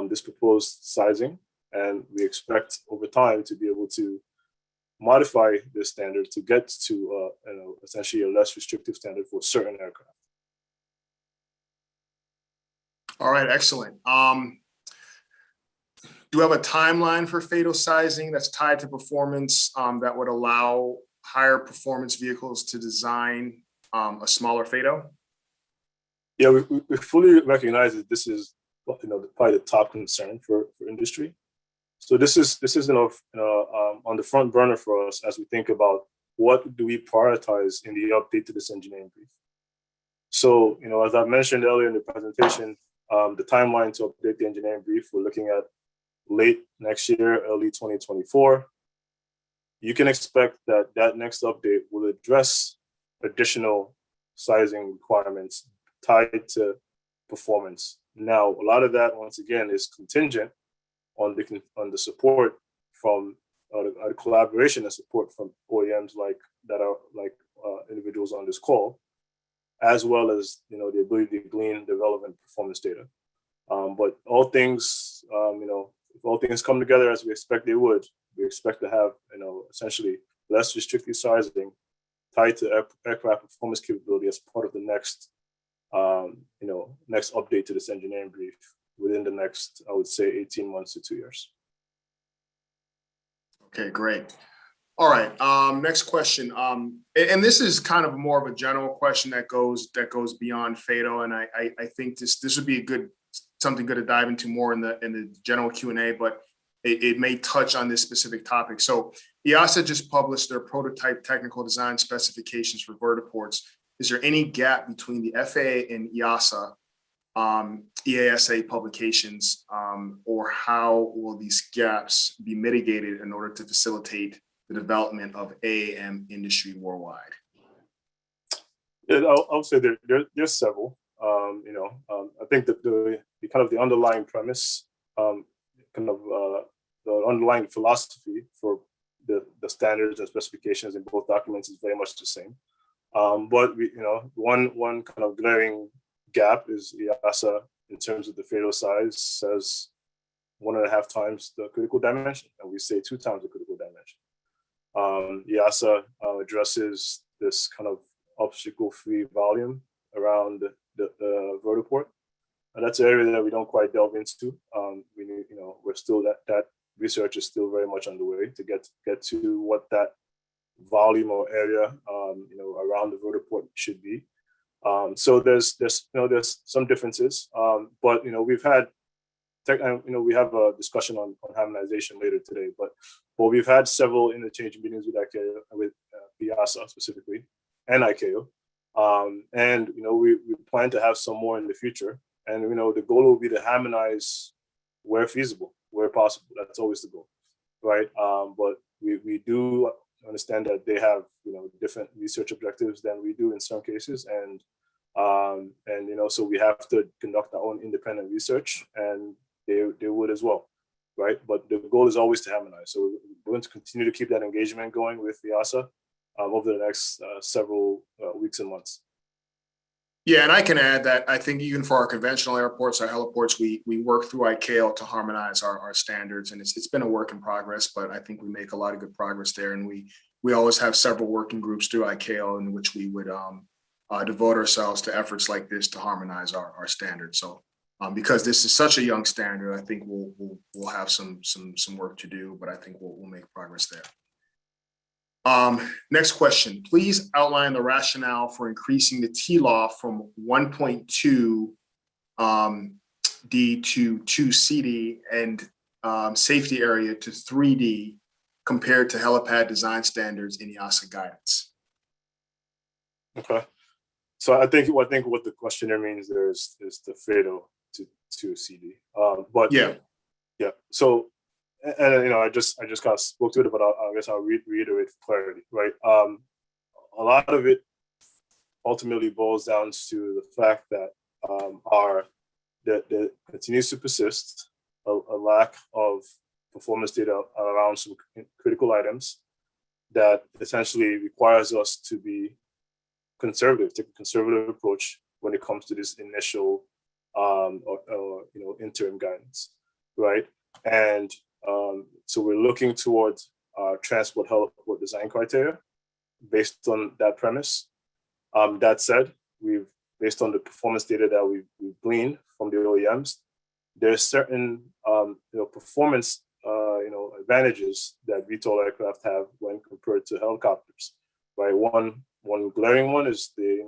S4: this proposed sizing, and we expect over time to be able to modify this standard to get to essentially a less restrictive standard for certain aircraft.
S1: All right, excellent. Do we have a timeline for fatal sizing that's tied to performance that would allow higher performance vehicles to design a smaller fatal?
S4: Yeah, we fully recognize that this is probably the top concern for industry. So this is on the front burner for us as we think about what do we prioritize in the update to this engineering brief. So as I mentioned earlier in the presentation, the timeline to update the engineering brief, we're looking at late next year, early 2024. You can expect that next update will address additional sizing requirements tied to performance. Now, a lot of that, once again, is contingent on the support from the collaboration and support from OEMs like individuals on this call, as well as the ability to glean the relevant performance data. But all things, if all things come together as we expect they would, we expect to have essentially less restrictive sizing tied to aircraft performance capability as part of the next next update to this engineering brief within the next, I would say, 18 months to 2 years.
S1: Okay, great. All right, next question. And this is kind of more of a general question that goes beyond fatal, and I think this would be something good to dive into more in the general Q&A, but it may touch on this specific topic. So EASA just published their prototype technical design specifications for vertiports. Is there any gap between the FAA and EASA EASA publications, or how will these gaps be mitigated in order to facilitate the development of AAM industry worldwide?
S4: Yeah, I'll say there's several. I think that the underlying premise, the underlying philosophy for the standards and specifications in both documents is very much the same. But one kind of glaring gap is EASA in terms of the fatal size says 1.5 times the critical dimension, and we say 2 times the critical dimension. EASA addresses this kind of obstacle-free volume around the vertiport, and that's an area that we don't quite delve into. We're still that research is still very much underway to get to what that volume or area around the vertiport should be. So there's some differences, but we've had we have a discussion on harmonization later today, but we've had several interchange meetings with EASA specifically and ICAO, and we plan to have some more in the future, and the goal will be to harmonize where feasible, where possible. That's always the goal, right? But we do understand that they have different research objectives than we do in some cases, and so we have to conduct our own independent research, and they would as well. right? But the goal is always to harmonize. So we're going to continue to keep that engagement going with EASA over the next several weeks and months.
S1: Yeah, and I can add that I think even for our conventional airports, our heliports, we work through ICAO to harmonize our standards, and it's been a work in progress, but I think we make a lot of good progress there. And we always have several working groups through ICAO in which we would devote ourselves to efforts like this to harmonize our standards. So because this is such a young standard, I think we'll have some work to do, but I think we'll make progress there. Next question, please outline the rationale for increasing the TLOF from 1.2 D to 2 CD and safety area to 3D compared to helipad design standards in EASA guidance.
S4: Okay, so I think what the questioner means there is the FADO to CD. But yeah. So. And I just kind of spoke to it, but I guess I'll reiterate for clarity, right? A lot of it ultimately boils down to the fact that that continues to persist a lack of performance data around some critical items that essentially requires us to be conservative, take a conservative approach when it comes to this initial interim guidance, right? And so we're looking towards transport heliport design criteria based on that premise. That said, based on the performance data that we've gleaned from the OEMs, there's certain performance advantages that VTOL aircraft have when compared to helicopters. Right, one glaring one is the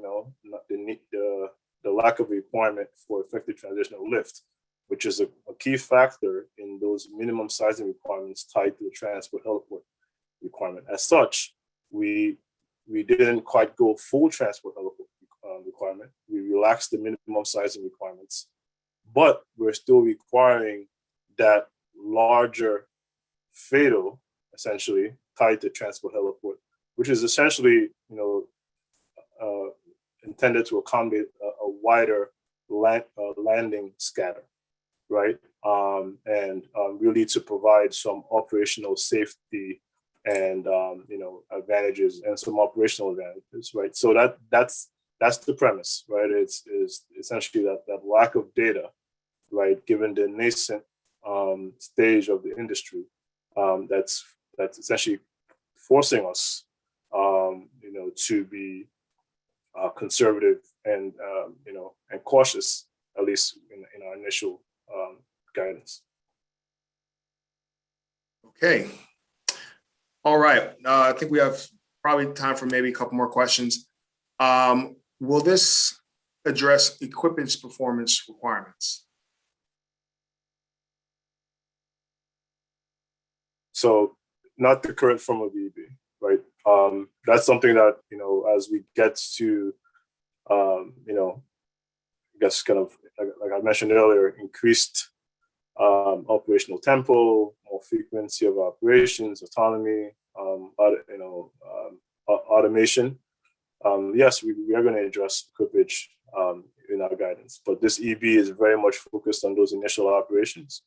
S4: lack of requirement for effective transitional lift, which is a key factor in those minimum sizing requirements tied to the transport heliport requirement. As such, we didn't quite go full transport heliport requirement. We relaxed the minimum sizing requirements, but we're still requiring that larger FADO, essentially tied to transport heliport, which is essentially intended to accommodate a wider landing scatter. Right, and really to provide some operational safety and advantages and some operational advantages, right? So that's the premise, right? It's essentially that lack of data, right? Given the nascent stage of the industry, that's essentially forcing us, to be conservative and and cautious, at least in our initial guidance.
S1: Okay. All right. I think we have probably time for maybe a couple more questions. Will this address equipment's performance requirements? So not the current form of EB, right? That's something that, as we get to, I guess kind of like I mentioned earlier, increased operational tempo, more frequency of operations, autonomy, automation. Yes, we are going to address equipage in our guidance, but this EB is very much focused on those initial operations.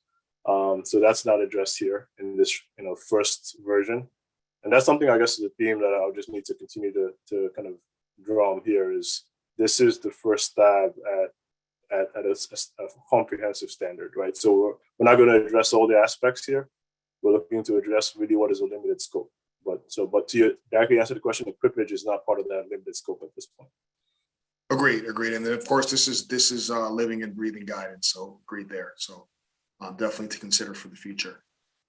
S1: So that's not addressed here in this first version. And that's something, I guess, is a theme that I'll just need to continue to kind of draw on here is this is the first stab at a comprehensive standard, right? So we're not going to address all the aspects here. We're looking to address really what is a limited scope. But to directly answer the question, equipage is not part of that limited scope at this point. Agreed. And then of course this is living and breathing guidance. So agreed there. So definitely to consider for the future.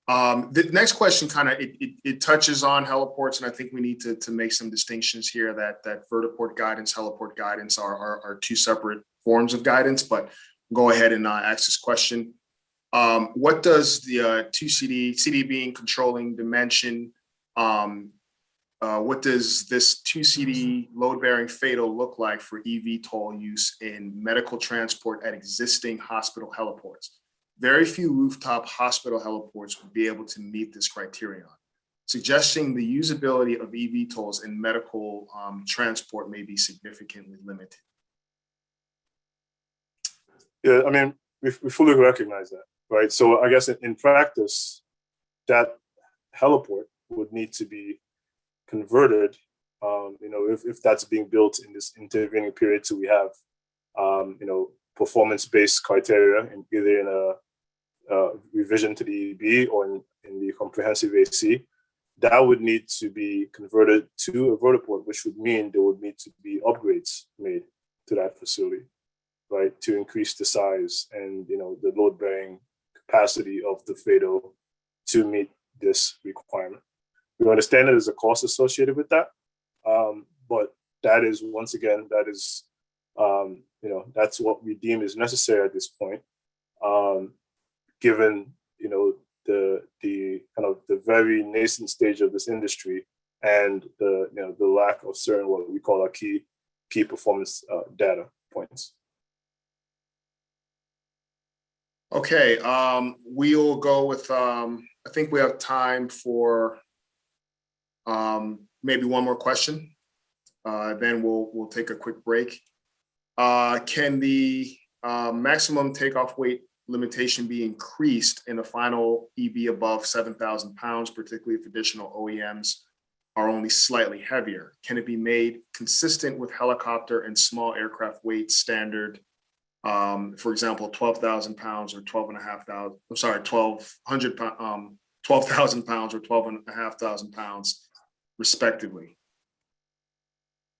S1: The next question kind of it touches on heliports, and I think we need to make some distinctions here that vertiport guidance, heliport guidance are two separate forms of guidance. But go ahead and ask this question. What does the 2CD, CD being controlling dimension, what does this 2CD load-bearing FADO look like for eVTOL use in medical transport at existing hospital heliports? Very few rooftop hospital heliports would be able to meet this criterion, suggesting the usability of eVTOLs in medical transport may be significantly limited.
S4: Yeah, I mean, we fully recognize that, right? So I guess in practice, that heliport would need to be converted, if that's being built in this intervening period. So we have, performance-based criteria, and either in a revision to the EB or in the comprehensive AC, that would need to be converted to a vertiport, which would mean there would need to be upgrades made to that facility, right, to increase the size and the load-bearing capacity of the FADO to meet this requirement. We understand that there's a cost associated with that, but that is, once again, that is, that's what we deem is necessary at this point, given the kind of the very nascent stage of this industry and the lack of certain what we call our key performance data points.
S1: Okay, we'll go with, I think we have time for maybe one more question. Then we'll take a quick break. Can the maximum takeoff weight limitation be increased in the final EB above 7,000 pounds, particularly if additional OEMs are only slightly heavier? Can it be made consistent with helicopter and small aircraft weight standard? For example, 12,000 pounds or 12,500, I'm sorry, 12,000 pounds or 12,500 pounds, respectively.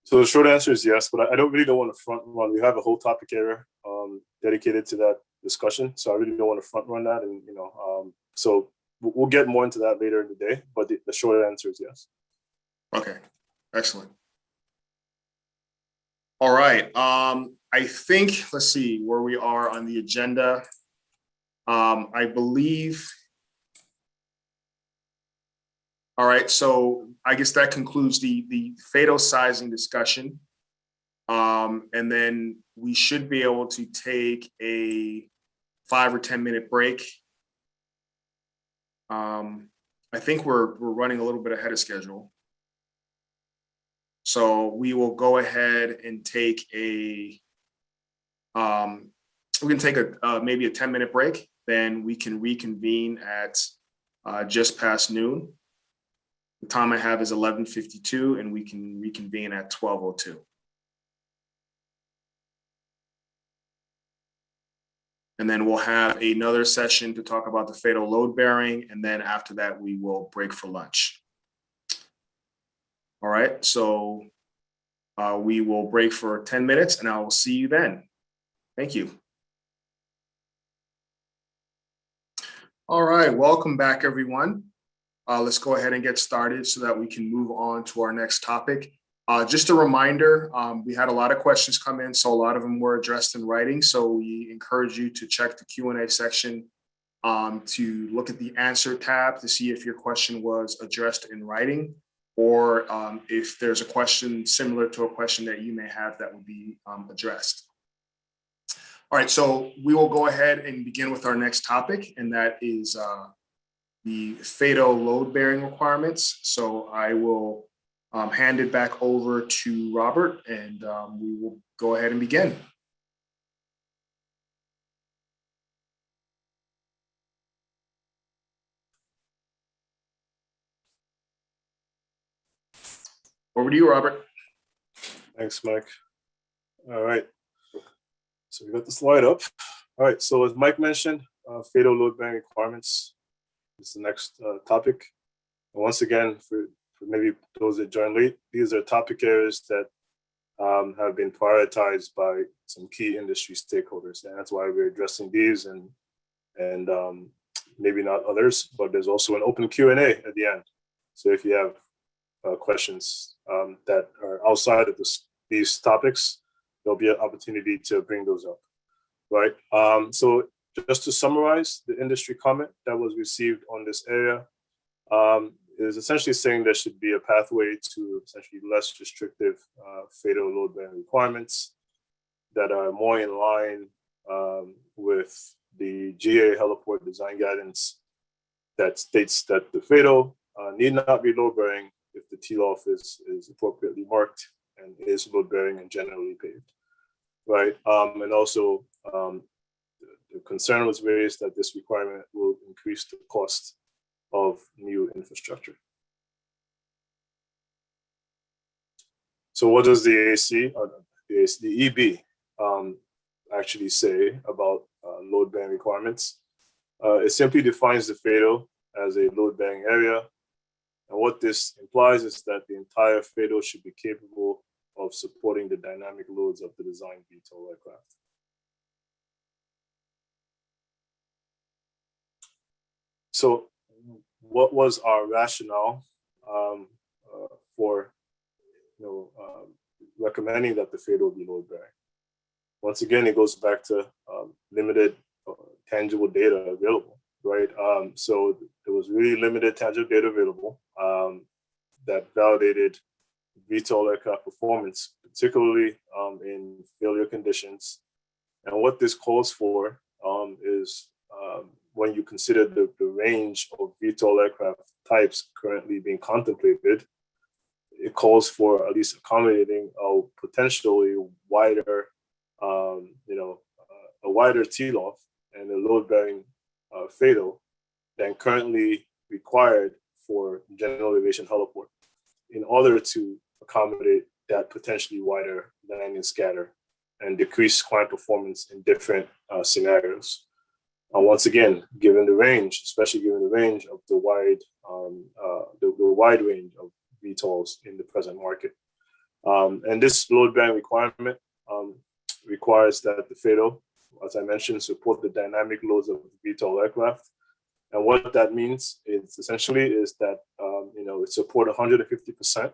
S4: So the short answer is yes, but I don't really want to front run. We have a whole topic area dedicated to that discussion, so I really don't want to front run that, and so we'll get more into that later in the day. But the short answer is yes.
S1: Okay, excellent. All right. I think, let's see where we are on the agenda. I believe. All right, so I guess that concludes the FADO sizing discussion. And then we should be able to take a 5 or 10 minute break. I think we're running a little bit ahead of schedule. So we will go ahead and take we can take maybe a 10-minute break. Then we can reconvene at just past noon. The time I have is 11:52, and we can reconvene at 12:02. And then we'll have another session to talk about the FADO load bearing. And then after that, we will break for lunch. All right, so we will break for 10 minutes, and I will see you then. Thank you. All right, welcome back, everyone. Let's go ahead and get started so that we can move on to our next topic. Just a reminder, we had a lot of questions come in, so a lot of them were addressed in writing. So we encourage you to check the Q&A section to look at the answer tab to see if your question was addressed in writing, or if there's a question similar to a question that you may have that would be addressed. All right, so we will go ahead and begin with our next topic, and that is the FADO load bearing requirements. So I will hand it back over to Robert, and we will go ahead and begin. Over to you, Robert.
S4: Thanks, Mike. All right. So we got the slide up. All right. So as Mike mentioned, FADO load bearing requirements is the next topic. And once again, for maybe those that join late, these are topic areas that have been prioritized by some key industry stakeholders, and that's why we're addressing these and maybe not others. But there's also an open Q&A at the end. So if you have questions that are outside of these topics, there'll be an opportunity to bring those up, right? So just to summarize, the industry comment that was received on this area is essentially saying there should be a pathway to essentially less restrictive FADO load bearing requirements that are more in line with the GA heliport design guidance that states that the FADO need not be load bearing if the TLOF is appropriately marked and is load bearing and generally paved, right? And also the concern was raised that this requirement will increase the cost of new infrastructure. So what does the AC, or the EB, actually say about load-bearing requirements? It simply defines the FADO as a load-bearing area. And what this implies is that the entire FADO should be capable of supporting the dynamic loads of the designed VTOL aircraft. So what was our rationale for recommending that the FADO be load-bearing? Once again, it goes back to limited tangible data available, right? So there was really limited tangible data available that validated VTOL aircraft performance, particularly in failure conditions. And what this calls for is when you consider the range of VTOL aircraft types currently being contemplated, it calls for at least accommodating a potentially wider, a wider TLOF and a load-bearing FADO than currently required for general aviation heliport in order to accommodate that potentially wider landing scatter and decrease climb performance in different scenarios. Once again, given the range, especially given the range of the wide range of VTOLs in the present market. And this load-bearing requirement requires that the FADO, as I mentioned, support the dynamic loads of the VTOL aircraft. And what that means is essentially is that it support 150%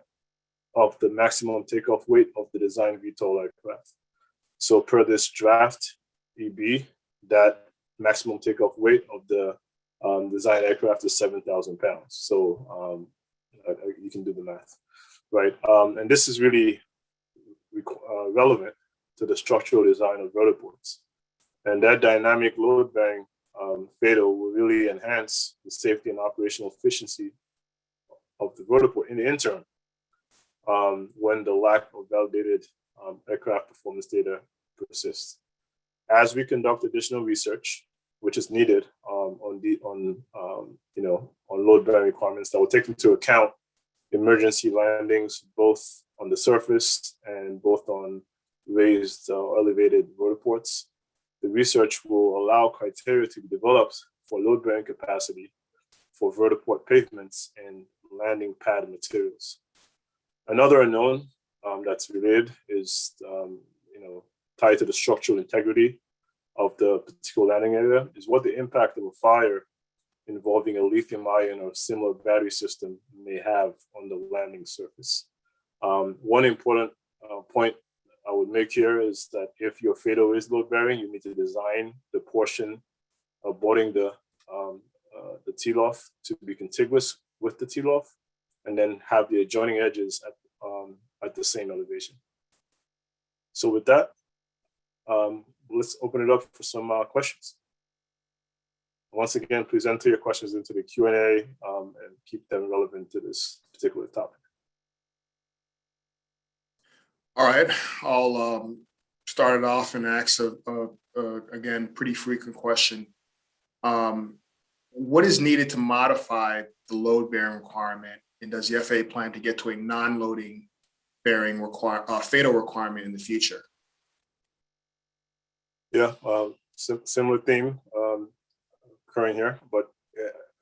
S4: of the maximum takeoff weight of the designed VTOL aircraft. So per this DraftDB, that maximum takeoff weight of the design aircraft is 7,000 pounds. So you can do the math, right? And this is really relevant to the structural design of vertiports. And that dynamic load-bearing FADO will really enhance the safety and operational efficiency of the vertiport in the interim when the lack of validated aircraft performance data persists. As we conduct additional research, which is needed on load-bearing requirements that will take into account emergency landings, both on the surface and both on raised or elevated vertiports. The research will allow criteria to be developed for load-bearing capacity for vertiport pavements and landing pad materials. Another unknown that's related is tied to the structural integrity of the particular landing area is what the impact of a fire involving a lithium-ion or similar battery system may have on the landing surface. One important point I would make here is that if your FADO is load-bearing, you need to design the portion of boarding the TLOF to be contiguous with the TLOF, and then have the adjoining edges at the same elevation. So with that, let's open it up for some questions. Once again, please enter your questions into the Q&A and keep them relevant to this particular topic.
S1: All right, I'll start it off and ask again, pretty frequent question. What is needed to modify the load-bearing requirement, and does the FAA plan to get to a non-loading bearing FADO requirement in the future?
S4: Yeah, similar theme occurring here, but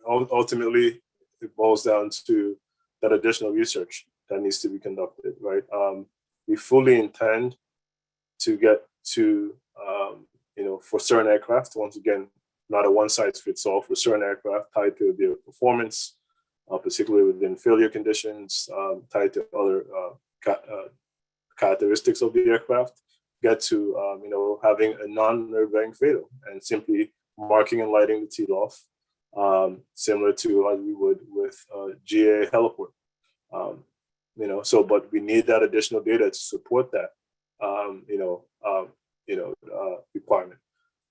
S4: ultimately it boils down to that additional research that needs to be conducted, right? We fully intend to get to, for certain aircraft, once again, not a one-size-fits-all, for certain aircraft tied to their performance, particularly within failure conditions, tied to other characteristics of the aircraft, get to having a non-load-bearing FADO and simply marking and lighting the TLOF, similar to as we would with GA heliport. But we need that additional data to support that, requirement.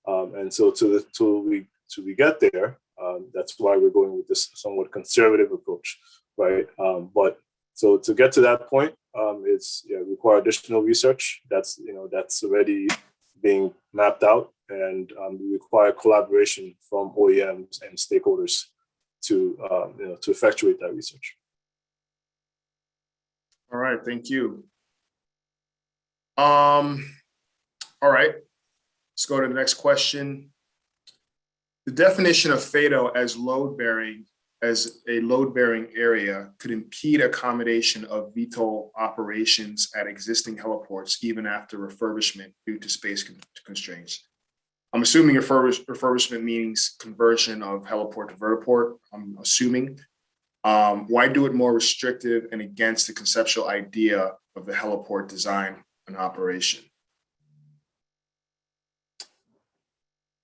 S4: And so till we get there, that's why we're going with this somewhat conservative approach, right? But so to get to that point, require additional research that's already being mapped out, and we require collaboration from OEMs and stakeholders to to effectuate that research.
S1: All right, thank you. All right, let's go to the next question. The definition of FATO as a load-bearing area could impede accommodation of VTOL operations at existing heliports even after refurbishment due to space constraints. I'm assuming refurbishment means conversion of heliport to vertiport. I'm assuming. Why do it more restrictive and against the conceptual idea of the heliport design and operation?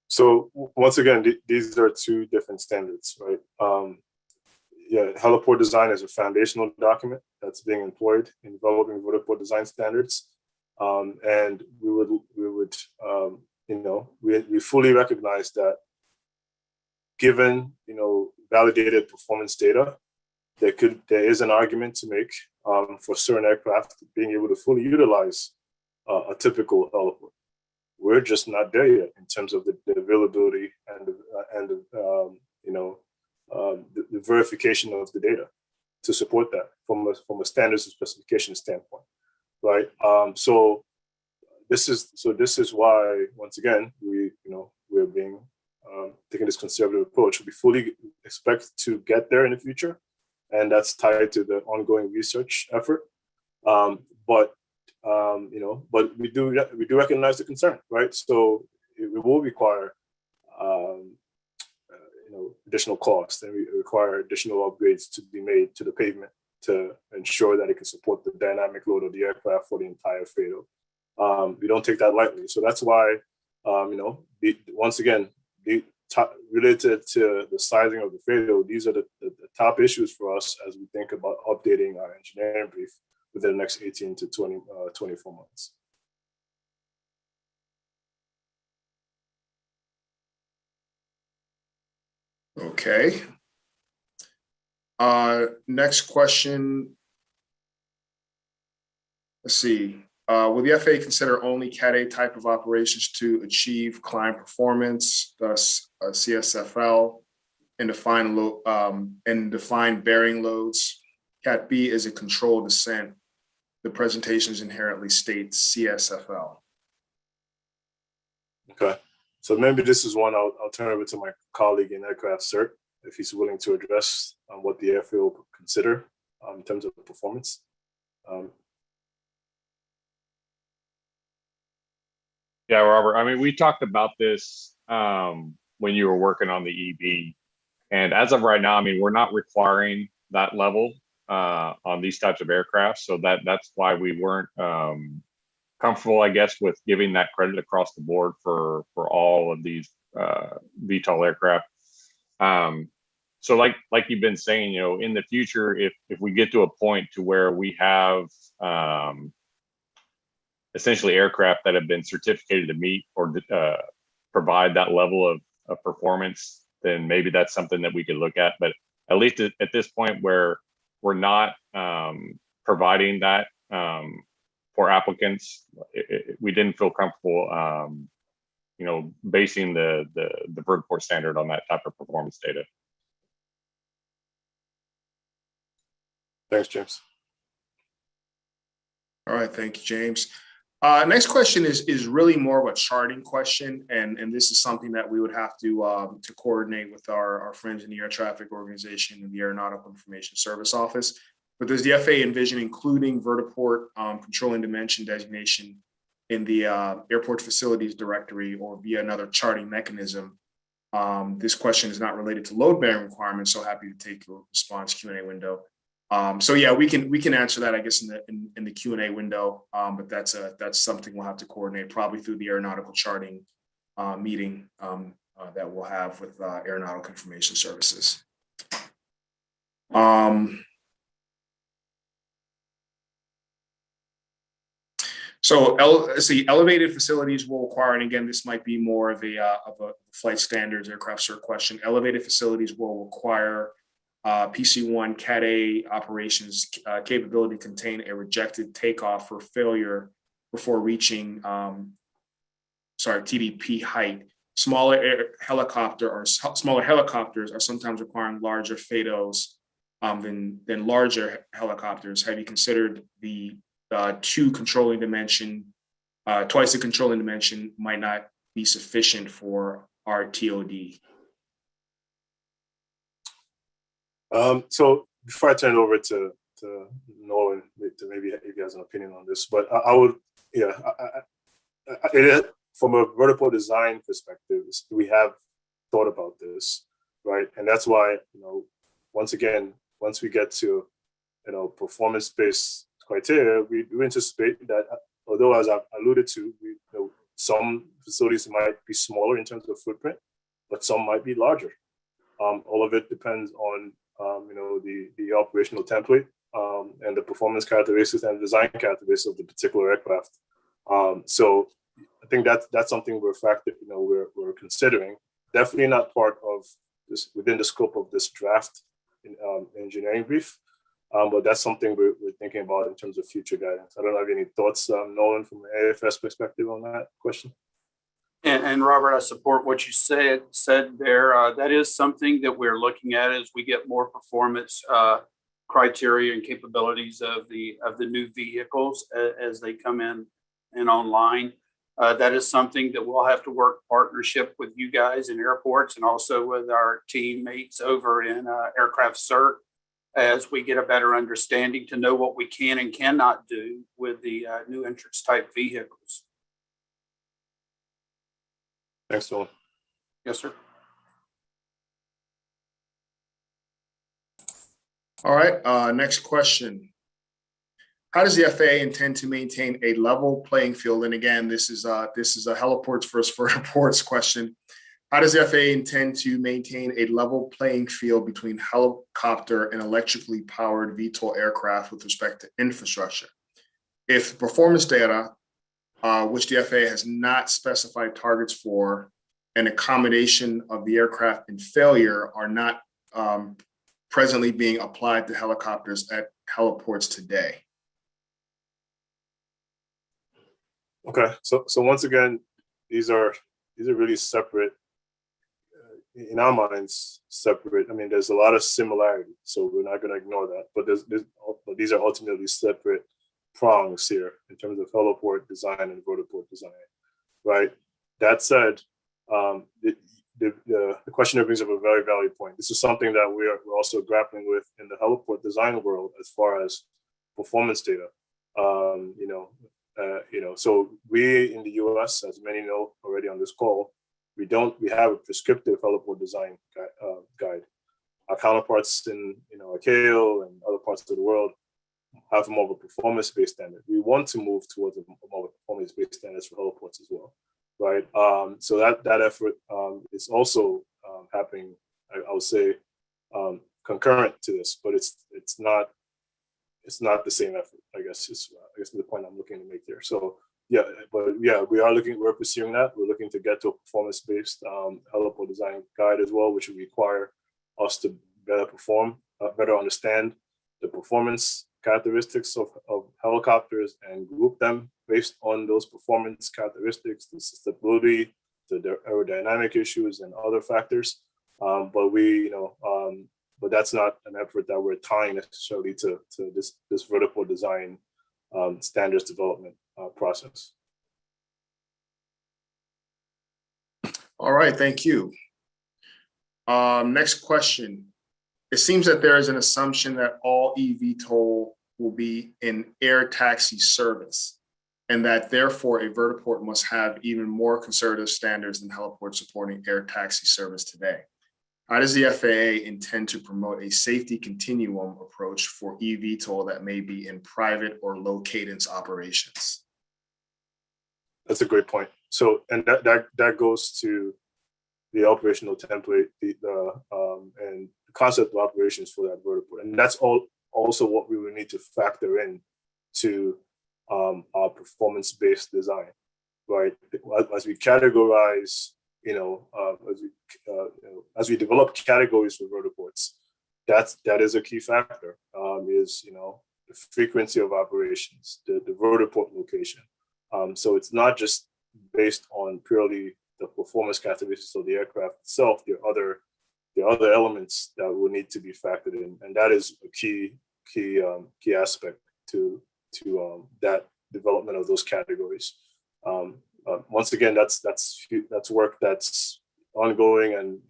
S4: So once again, these are two different standards, right? Heliport design is a foundational document that's being employed in developing vertiport design standards, and we fully recognize that, given validated performance data, there is an argument to make for certain aircraft being able to fully utilize a typical heliport. We're just not there yet in terms of the availability and the verification of the data to support that from a standards and specification standpoint, right? So this is why, once again, we're taking this conservative approach. We fully expect to get there in the future, and that's tied to the ongoing research effort. But we do recognize the concern, right? So it will require additional costs, and we require additional upgrades to be made to the pavement to ensure that it can support the dynamic load of the aircraft for the entire FATO. We don't take that lightly, so that's why once again, related to the sizing of the FATO, these are the top issues for us as we think about updating our engineering brief within the next 18 to 24 months.
S1: Okay. Next question. Let's see. Will the FAA consider only Cat A type of operations to achieve climb performance, thus CSFL, and define bearing loads? Cat B is a controlled descent. The presentations inherently state CSFL. Okay.
S4: So maybe this is one I'll turn over to my colleague in aircraft cert, if he's willing to address what the FAA will consider in terms of performance.
S5: Yeah, Robert, I mean, we talked about this when you were working on the EB. And as of right now, I mean, we're not requiring that level on these types of aircraft. So that's why we weren't comfortable, I guess, with giving that credit across the board for all of these VTOL aircraft. So like you've been saying, in the future, if we get to a point to where we have essentially aircraft that have been certificated to meet or provide that level of performance, then maybe that's something that we could look at. But at least at this point where we're not providing that for applicants, we didn't feel comfortable, basing the Vertiport standard on that type of performance data.
S4: Thanks, James.
S1: All right, thank you, James. Next question is really more of a charting question, and this is something that we would have to coordinate with our friends in the Air Traffic Organization and the Aeronautical Information Service Office. But does the FAA envision including vertiport control and dimension designation in the airport facilities directory or via another charting mechanism? This question is not related to load bearing requirements, so happy to take your response Q&A window. So yeah, we can answer that, I guess, in the Q&A window, but that's something we'll have to coordinate probably through the aeronautical charting meeting that we'll have with Aeronautical Information Services. So let's see, elevated facilities will require, and again, this might be more of a flight standards aircraft cert question. Elevated facilities will require PC-1 Cat A operations capability contain a rejected takeoff for failure before reaching TDP height, smaller helicopters are sometimes requiring larger FADOs than larger helicopters. Have you considered the twice the controlling dimension might not be sufficient for our TOD?
S4: So before I turn it over to Nolan, to maybe he has an opinion on this, but I would, it is, from a vertical design perspective, we have thought about this, right? And that's why, once again, once we get to, performance-based criteria, we do anticipate that, although as I've alluded to, some facilities might be smaller in terms of footprint, but some might be larger. All of it depends on, the operational template and the performance characteristics and design characteristics of the particular aircraft. So I think that's something we're considering. Definitely not part of this within the scope of this draft engineering brief, but that's something we're thinking about in terms of future guidance. I don't have any thoughts, Nolan, from an AFS perspective on that question.
S6: And Robert, I support what you said there. That is something that we're looking at as we get more performance criteria and capabilities of the new vehicles as they come in and online. That is something that we'll have to work partnership with you guys in airports and also with our teammates over in aircraft cert as we get a better understanding to know what we can and cannot do with the new entrance type vehicles.
S4: Thanks, Nolan.
S6: Yes, sir.
S1: All right, next question. How does the FAA intend to maintain a level playing field? And again, this is a heliports versus vertiports question. How does the FAA intend to maintain a level playing field between helicopter and electrically powered VTOL aircraft with respect to infrastructure? If performance data, which the FAA has not specified targets for, and accommodation of the aircraft in failure are not presently being applied to helicopters at heliports today.
S4: Okay, so once again, these are really separate, in our minds, separate. I mean, there's a lot of similarity, so we're not going to ignore that. But these are ultimately separate prongs here in terms of heliport design and vertiport design, right? That said, the questioner brings up a very valid point. This is something that we're also grappling with in the heliport design world as far as performance data. So we in the US, as many know already on this call, we have a prescriptive heliport design guide. Our counterparts in ICAO and other parts of the world have more of a performance-based standard. We want to move towards a more performance-based standards for heliports as well, right? So that effort is also happening, I would say, concurrent to this, but it's not the same effort, I guess is the point I'm looking to make here. So we're pursuing that. We're looking to get to a performance-based heliport design guide as well, which would require us to better understand the performance characteristics of helicopters and group them based on those performance characteristics, the stability, the aerodynamic issues, and other factors. But that's not an effort that we're tying necessarily to this vertical design standards development process.
S1: All right, thank you. Next question. It seems that there is an assumption that all eVTOL will be in air taxi service, and that therefore a vertiport must have even more conservative standards than heliports supporting air taxi service today. How does the FAA intend to promote a safety continuum approach for eVTOL that may be in private or low cadence operations?
S4: That's a great point. So, and that goes to the operational template, and the concept of operations for that vertiport, and that's also what we would need to factor in to our performance-based design, right? As we categorize, as we develop categories for vertiports, that is a key factor. Is the frequency of operations, the vertiport location. So it's not just based on purely the performance characteristics of the aircraft itself. There are other elements that will need to be factored in, and that is a key aspect to that development of those categories. Once again, that's work that's ongoing, and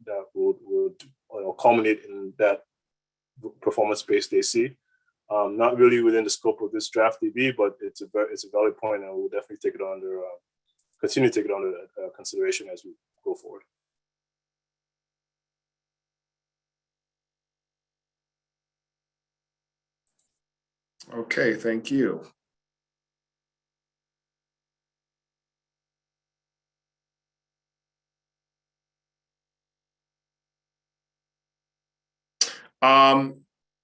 S4: that will culminate in that performance-based AC. Not really within the scope of this DraftDB, but it's a valid point, and we'll definitely take it under continue to take it under consideration as we go forward.
S1: Okay, thank you.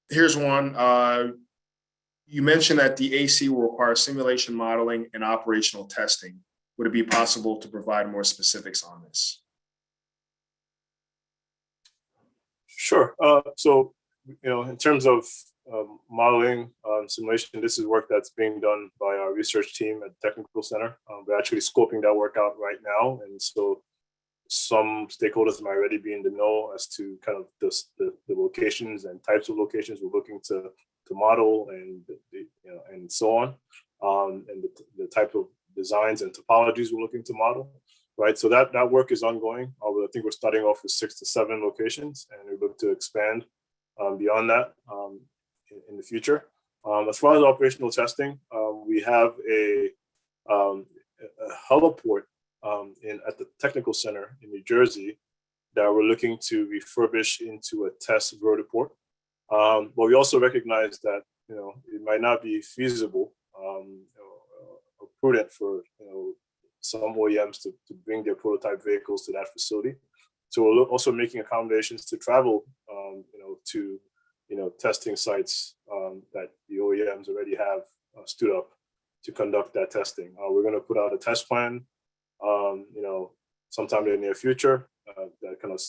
S1: Here's one. You mentioned that the AC will require simulation modeling and operational testing. Would it be possible to provide more specifics on this?
S4: Sure. So, in terms of modeling, simulation, this is work that's being done by our research team at the Technical Center. We're actually scoping that work out right now, and so some stakeholders might already be in the know as to kind of the locations and types of locations we're looking to model, and and so on, and the type of designs and topologies we're looking to model, right? So that work is ongoing. I think we're starting off with 6 to 7 locations, and we look to expand beyond that in the future. As far as operational testing, we have a heliport at the Technical Center in New Jersey that we're looking to refurbish into a test vertiport. But we also recognize that it might not be feasible or prudent for some OEMs to bring their prototype vehicles to that facility. So we're also making accommodations to travel to testing sites that the OEMs already have stood up to conduct that testing. We're going to put out a test plan sometime in the near future that kind of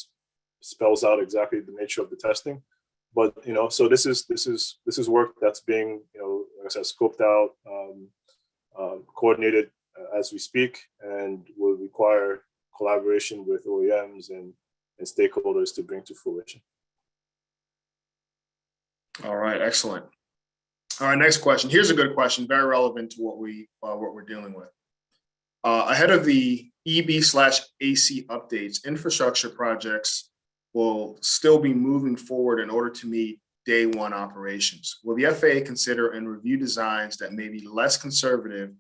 S4: spells out exactly the nature of the testing. But so this is work that's being like I said, scoped out, coordinated as we speak, and will require collaboration with OEMs and stakeholders to bring to fruition.
S1: All right, excellent. All right, next question. Here's a good question, very relevant to what we're dealing with. Ahead of the EB/AC updates, infrastructure projects will still be moving forward in order to meet day one operations. Will the FAA consider and review designs that may be less conservative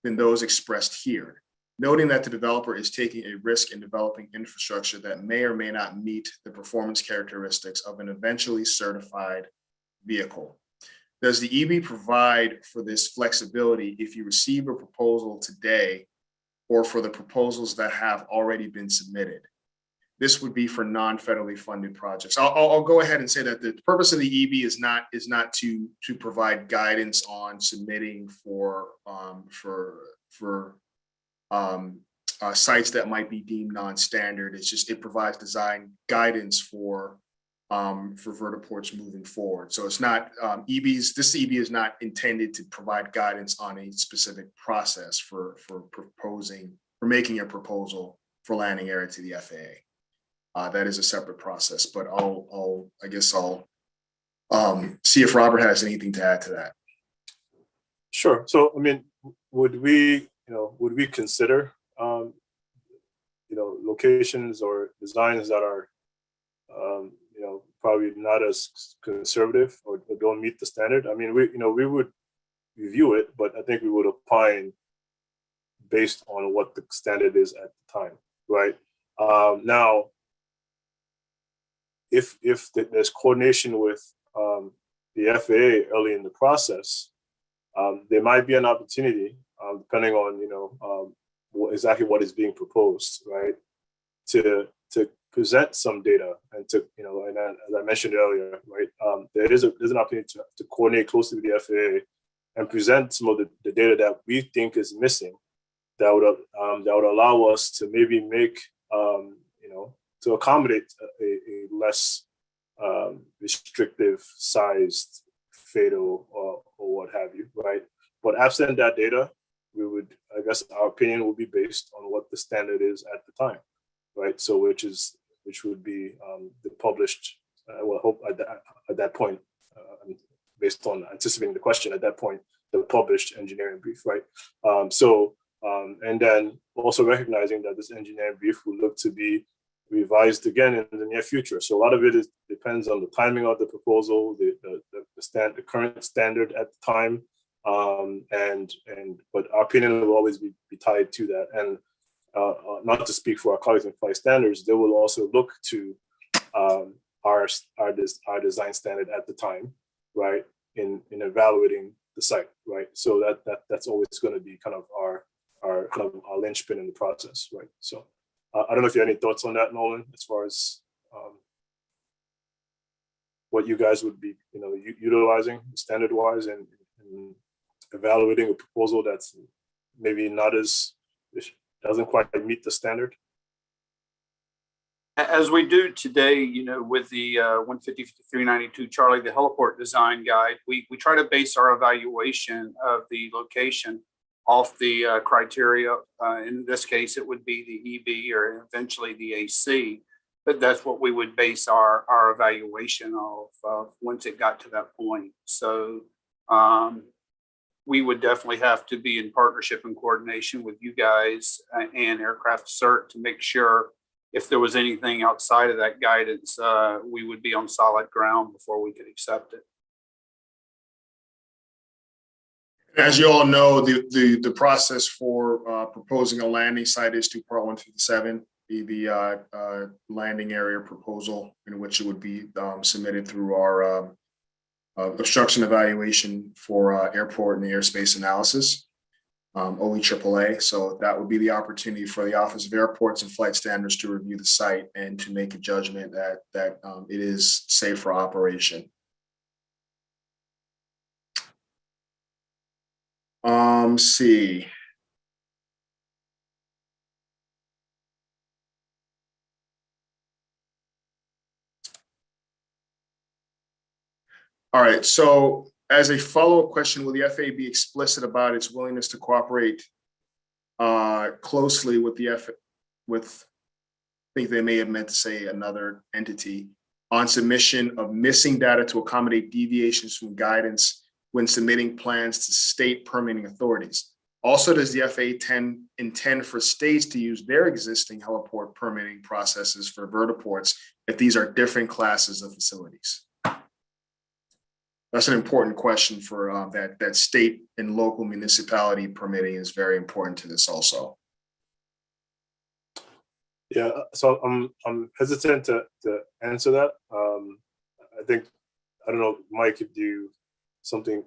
S1: than those expressed here, noting that the developer is taking a risk in developing infrastructure that may or may not meet the performance characteristics of an eventually certified vehicle? Does the EB provide for this flexibility if you receive a proposal today or for the proposals that have already been submitted? This would be for non-federally funded projects. I'll go ahead and say that the purpose of the EB is not to provide guidance on submitting for sites that might be deemed non-standard. It's just it provides design guidance for vertiports moving forward. So it's not this EB is not intended to provide guidance on a specific process for making a proposal for landing area to the FAA. That is a separate process, but I'll see if Robert has anything to add to that.
S4: Sure. So, I mean, would we consider, locations or designs that are, probably not as conservative or don't meet the standard? I mean, we would review it, but I think we would opine based on what the standard is at the time, right? Now, if there's coordination with the FAA early in the process, there might be an opportunity, depending on exactly what is being proposed, right, to present some data and to and as I mentioned earlier, right, there's an opportunity to coordinate closely with the FAA and present some of the data that we think is missing that would allow us to maybe make to accommodate a less restrictive sized FADO or what have you, right? But absent that data, we would I guess our opinion will be based on what the standard is at the time, right? So which would be the published. Well, I hope at that point, based on anticipating the question at that point, the published engineering brief, right? And then also recognizing that this engineering brief will look to be revised again in the near future. So a lot of it depends on the timing of the proposal, the current standard at the time, but our opinion will always be tied to that. And not to speak for our colleagues in flight standards, they will also look to our design standard at the time, right, in evaluating the site, right. So that's always going to be kind of our linchpin in the process, right. So I don't know if you have any thoughts on that, Nolan, as far as what you guys would be, utilizing standard-wise and evaluating a proposal that's maybe not doesn't quite meet the standard.
S6: As we do today, with the 150-392 Charlie, the heliport design guide, we try to base our evaluation of the location off the criteria. In this case, it would be the EB or eventually the AC, but that's what we would base our evaluation of once it got to that point. So we would definitely have to be in partnership and coordination with you guys and Aircraft Cert to make sure if there was anything outside of that guidance, we would be on solid ground before we could accept it.
S1: As you all know, the process for proposing a landing site is through Part 157, the landing area proposal, in which it would be submitted through our obstruction evaluation for airport and airspace analysis, OEAAA. So that would be the opportunity for the Office of Airports and Flight Standards to review the site and to make a judgment that it is safe for operation. See. All right, so as a follow-up question, will the FAA be explicit about its willingness to cooperate closely with I think they may have meant to say another entity, on submission of missing data to accommodate deviations from guidance when submitting plans to state permitting authorities? Also, does the FAA intend for states to use their existing heliport permitting processes for vertiports if these are different classes of facilities? That's an important question for that state and local municipality permitting is very important to this also.
S4: Yeah, so I'm hesitant to answer that. I think, I don't know, Mike, if you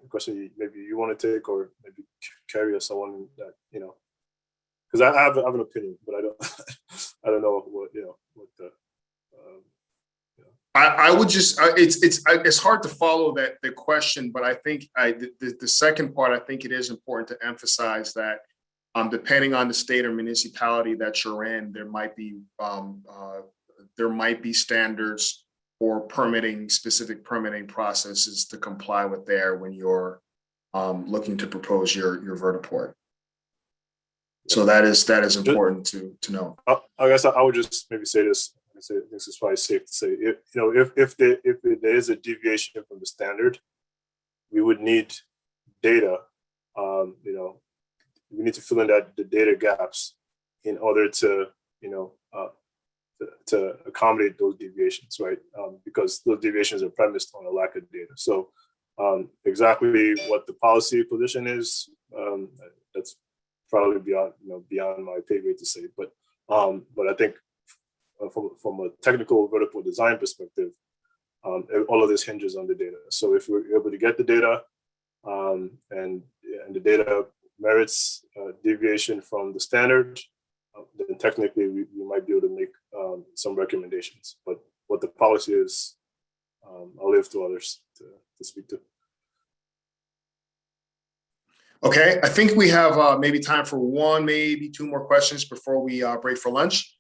S4: question maybe you want to take, or maybe Carrie or someone that, because I have an opinion, but I don't know what the.
S1: I would just it's hard to follow the question, but I think the second part, I think it is important to emphasize that depending on the state or municipality that you're in, there might be standards or specific permitting processes to comply with there when you're looking to propose your vertiport. So that is important to know.
S4: I guess I would just maybe say this. This is probably safe to say. If there is a deviation from the standard, we would need data. We need to fill in the data gaps in order to to accommodate those deviations, right? Because those deviations are premised on a lack of data. So exactly what the policy position is, that's probably beyond my pay grade to say. But I think from a technical vertiport design perspective, all of this hinges on the data. So if we're able to get the data, and the data merits deviation from the standard, then technically we might be able to make some recommendations. But what the policy is, I'll leave to others to speak to.
S1: Okay, I think we have maybe time for one, maybe two more questions before we break for lunch.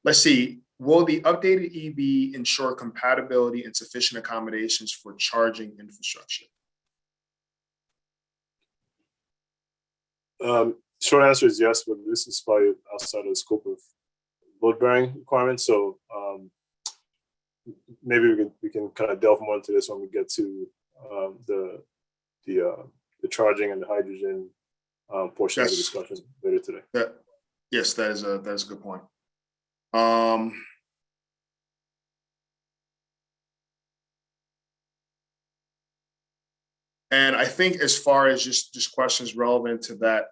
S1: Let's see. Will the updated EB ensure compatibility and sufficient accommodations for charging infrastructure?
S4: Short answer is yes, but this is probably outside of the scope of load bearing requirements. So maybe we can kind of delve more into this when we get to the charging and the hydrogen portion of the discussion later today.
S1: Yes, that is a good point. And I think as far as just questions relevant to that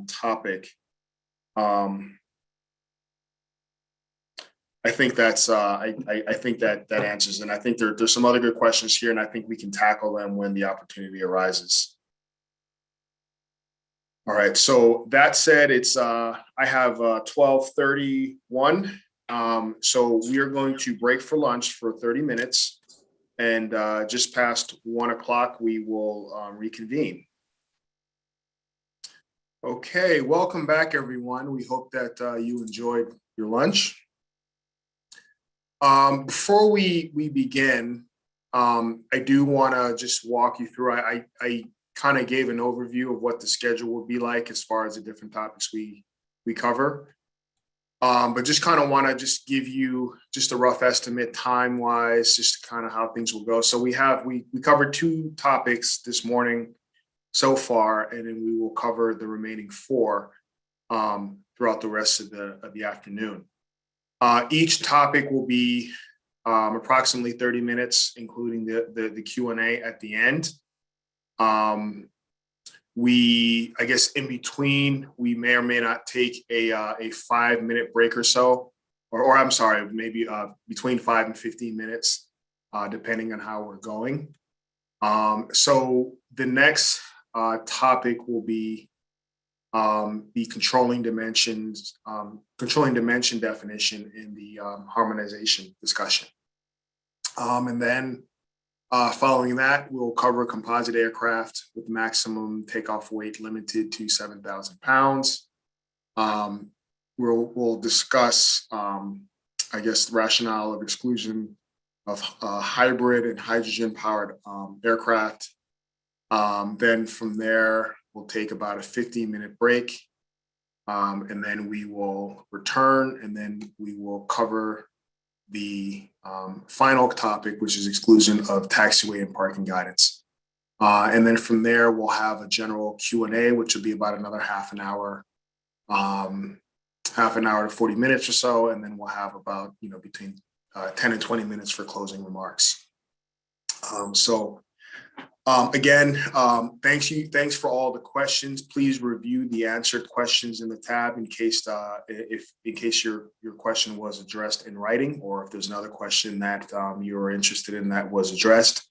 S1: topic, I think that's I think that answers, and I think there's some other good questions here, and I think we can tackle them when the opportunity arises. All right. So that said, it's I have 12:31. So we are going to break for lunch for 30 minutes, and just past 1 o'clock we will reconvene. Okay. Welcome back, everyone. We hope that you enjoyed your lunch. Before we begin, I do want to just walk you through. I kind of gave an overview of what the schedule will be like as far as the different topics we cover. But just kind of want to just give you just a rough estimate time-wise, just kind of how things will go. So we covered 2 topics this morning so far, and then we will cover the remaining 4 throughout the rest of the afternoon. Each topic will be approximately 30 minutes, including the Q&A at the end. I guess in between, we may or may not take a 5-minute break or so, or I'm sorry, maybe between 5 and 15 minutes, depending on how we're going. So the next topic will be the controlling dimension definition in the harmonization discussion. And then following that, we'll cover composite aircraft with maximum takeoff weight limited to 7,000 pounds. We'll discuss, I guess, the rationale of exclusion of hybrid and hydrogen powered aircraft. Then from there, we'll take about a 15-minute break, and then we will return, and then we will cover the final topic, which is exclusion of taxiway and parking guidance. And then from there, we'll have a general Q&A, which will be about another half an hour to 40 minutes or so, and then we'll have about between 10 and 20 minutes for closing remarks. Again, thanks for all the questions. Please review the answered questions in the tab in case your question was addressed in writing, or if there's another question that you're interested in that was addressed.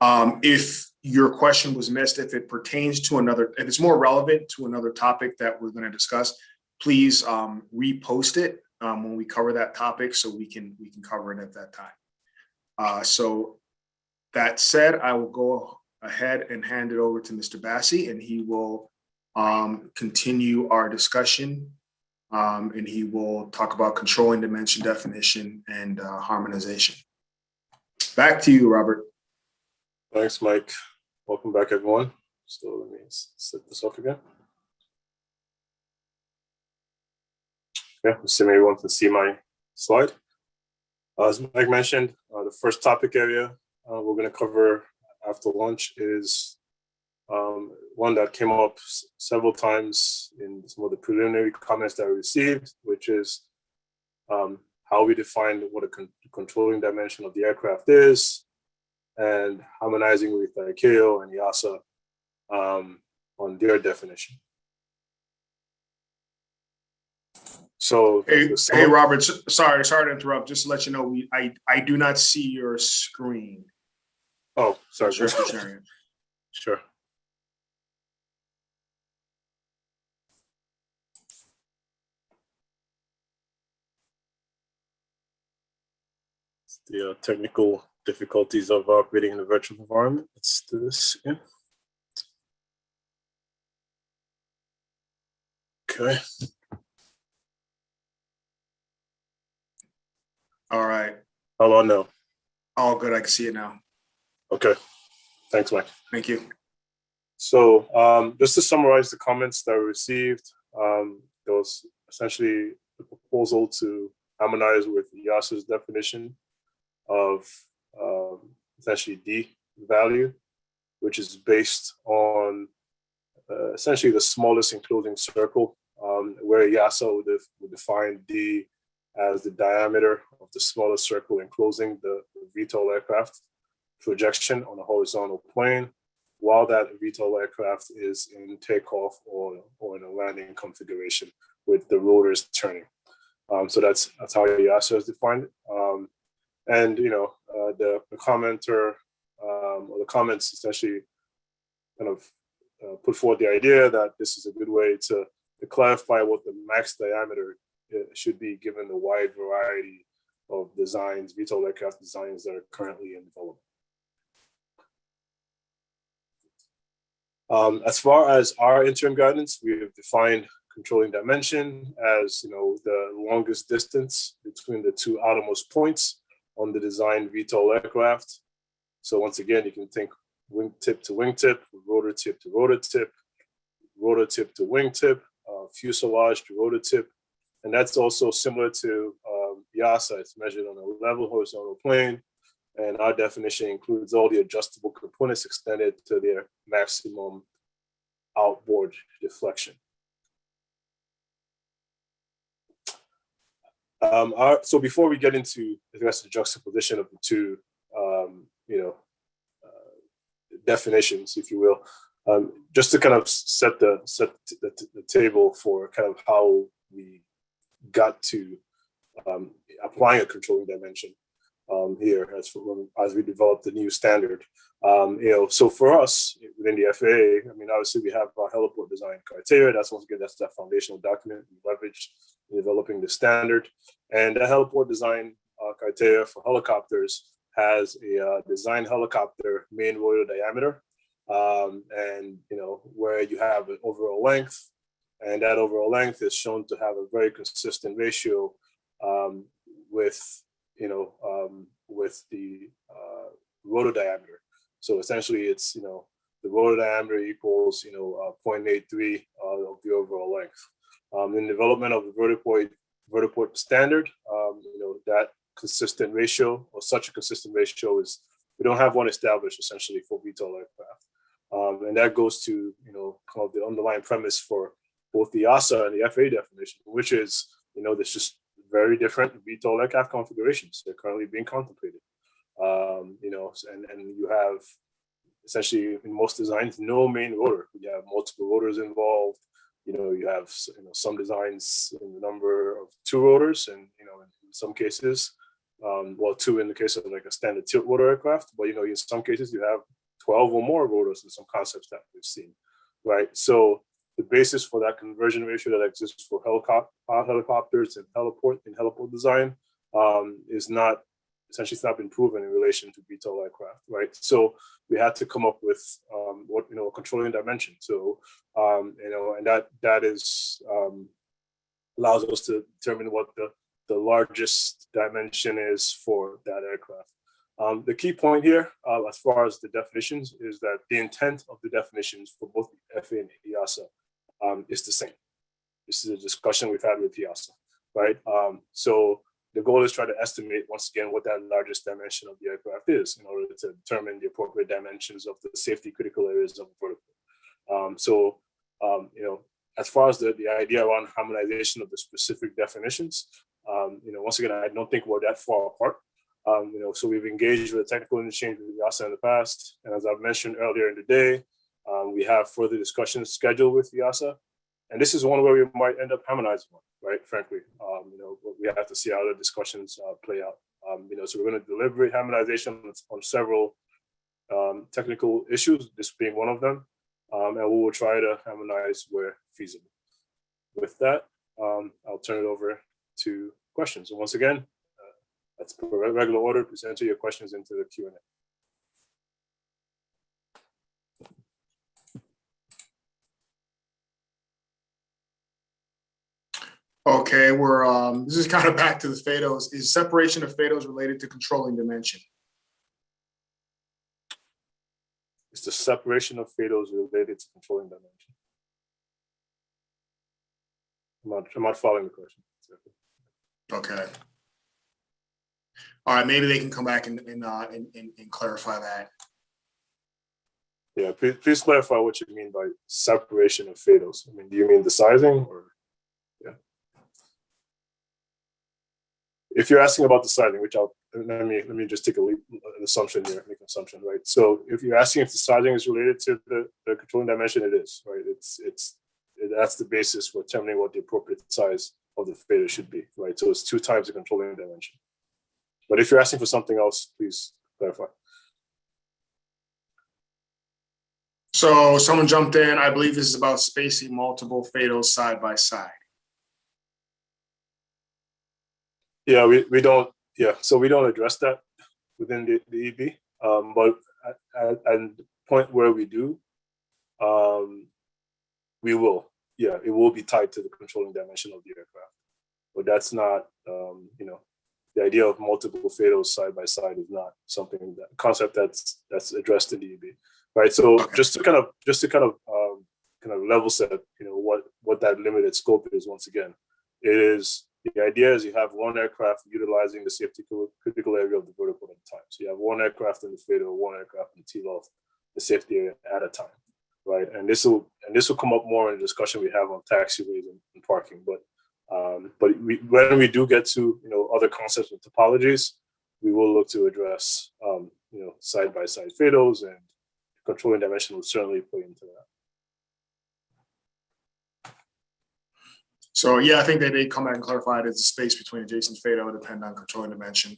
S1: If your question was missed, if it pertains to if it's more relevant to another topic that we're going to discuss, please repost it when we cover that topic so we can cover it at that time. So that said, I will go ahead and hand it over to Mr. Bassi, and he will continue our discussion, and he will talk about controlling dimension definition and harmonization. Back to you, Robert.
S4: Thanks, Mike. Welcome back, everyone. So let me set this up again. Yeah, assuming everyone can see my slide. As Mike mentioned, the first topic area we're going to cover after lunch is one that came up several times in some of the preliminary comments that we received, which is how we define what a controlling dimension of the aircraft is, and harmonizing with ICAO and EASA on their definition. So,
S1: hey Robert, sorry to interrupt. Just to let you know, I do not see your screen.
S4: Oh, sorry. Sure. It's the technical difficulties of operating in a virtual environment. Let's do this again. Okay.
S1: All right.
S4: Hello, no.
S1: All good. I can see it now.
S4: Okay. Thanks, Mike.
S1: Thank you.
S4: So just to summarize the comments that we received, there was essentially the proposal to harmonize with EASA's definition of essentially D value, which is based on essentially the smallest enclosing circle, where EASA would define D as the diameter of the smallest circle enclosing the VTOL aircraft projection on a horizontal plane, while that VTOL aircraft is in takeoff or in a landing configuration with the rotors turning. So that's how EASA has defined it. And the commenter or the comments essentially kind of put forward the idea that this is a good way to clarify what the max diameter should be, given the wide variety of designs, VTOL aircraft designs that are currently in development. As far as our interim guidance, we have defined controlling dimension as the longest distance between the two outermost points on the designed VTOL aircraft. So once again, you can think wingtip to wingtip, rotor tip to rotor tip to wingtip, fuselage to rotor tip. And that's also similar to EASA. It's measured on a level horizontal plane. And our definition includes all the adjustable components extended to their maximum outboard deflection. So before we get into the rest of the juxtaposition of the two, definitions, if you will, just to kind of set the table for kind of how we got to applying a controlling dimension here as we develop the new standard. So for us within the FAA, obviously we have our heliport design criteria. That's that foundational document we leveraged in developing the standard. And the heliport design criteria for helicopters has a design helicopter main rotor diameter, and where you have an overall length, and that overall length is shown to have a very consistent ratio with the rotor diameter. So essentially, it's the rotor diameter equals 0.83 of the overall length. In development of the vertiport standard, that consistent ratio, or such a consistent ratio, is we don't have one established essentially for VTOL aircraft, and that goes to kind of the underlying premise for both the EASA and the FAA definition, which is there's just very different VTOL aircraft configurations. They're currently being contemplated, and you have essentially in most designs no main rotor. You have multiple rotors involved. You have some designs in the number of 2 rotors, and in some cases, 2 in the case of like a standard tilt rotor aircraft, but in some cases you have 12 or more rotors in some concepts that we've seen, right? So the basis for that conversion ratio that exists for helicopters and heliport design is not essentially, it's not been proven in relation to VTOL aircraft, right? So we had to come up with a controlling dimension. So and that is allows us to determine what the largest dimension is for that aircraft. The key point here, as far as the definitions, is that the intent of the definitions for both the FAA and EASA is the same. This is a discussion we've had with EASA, right? So the goal is try to estimate, once again, what that largest dimension of the aircraft is in order to determine the appropriate dimensions of the safety critical areas of the vertiport. As far as the idea around harmonization of the specific definitions, once again, I don't think we're that far apart. So we've engaged with a technical interchange with EASA in the past, and as I've mentioned earlier in the day, we have further discussions scheduled with EASA, and this is one where we might end up harmonizing one, right? Frankly, we have to see how the discussions play out. So we're going to deliberate harmonization on several technical issues, this being one of them, and we will try to harmonize where feasible. With that, I'll turn it over to questions. And once again, that's per regular order. Please enter your questions into the Q&A.
S1: Okay, this is kind of back to the FATOs. Is separation of FATOs related to controlling dimension?
S4: It's the separation of fados related to controlling dimension. I'm not following the question.
S1: Okay. All right, maybe they can come back and clarify that.
S4: Yeah, please clarify what you mean by separation of fados. I mean, do you mean the sizing or? Yeah. If you're asking about the sizing, which let me just take an assumption here, make an assumption, right? So if you're asking if the sizing is related to the controlling dimension, it is, right? That's the basis for determining what the appropriate size of the fader should be, right? So it's 2 times the controlling dimension. But if you're asking for something else, please clarify.
S1: So someone jumped in. I believe this is about spacing multiple fados side by side.
S4: Yeah, we don't. Yeah, so we don't address that within the EB. But at the point where we do, we will. Yeah, it will be tied to the controlling dimension of the aircraft. But that's not, the idea of multiple fados side by side is not something that concept that's addressed in the EB, right? So just to kind of level set, what that limited scope is. Once again, the idea is you have one aircraft utilizing the safety critical area of the vertiport at a time. So you have one aircraft in the fader, one aircraft in the TLOF, the safety area at a time, right? And this will come up more in the discussion we have on taxiways and parking. But when we do get to other concepts and topologies, we will look to address side by side fados, and controlling dimension will certainly play into that.
S1: So yeah, I think they did come back and clarify that the space between adjacent fado would depend on controlling dimension.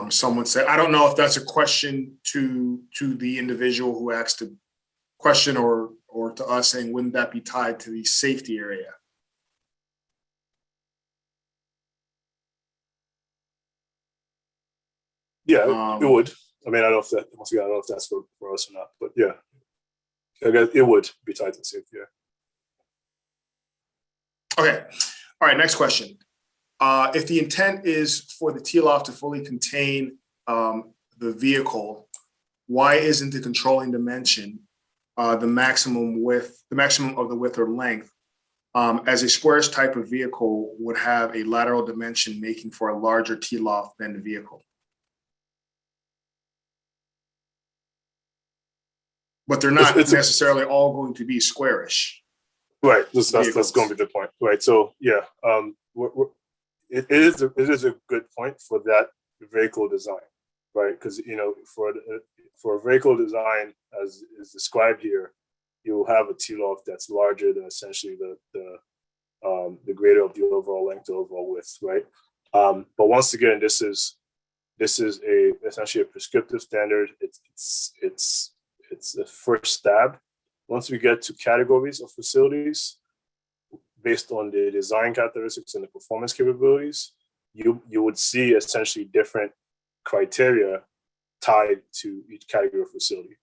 S1: Someone said, I don't know if that's a question to the individual who asked the question or to us, saying, wouldn't that be tied to the safety area?
S4: Yeah, it would. I mean, I don't know if that's for us or not, but yeah, I guess it would be tied to safety. Yeah.
S1: Okay. All right. Next question. If the intent is for the TLOF to fully contain the vehicle, why isn't the controlling dimension the maximum of the width or length, as a squarish type of vehicle would have a lateral dimension making for a larger TLOF than the vehicle? But they're not necessarily all going to be squarish.
S4: Right, that's going to be the point, right? So yeah, it is a good point for that vehicle design, right? Because for a vehicle design as is described here, you will have a TLOF that's larger than essentially the greater of the overall length to overall width, right? But once again, this is essentially a prescriptive standard. It's the first stab. Once we get to categories of facilities based on the design characteristics and the performance capabilities, you would see essentially different criteria tied to each category of facility.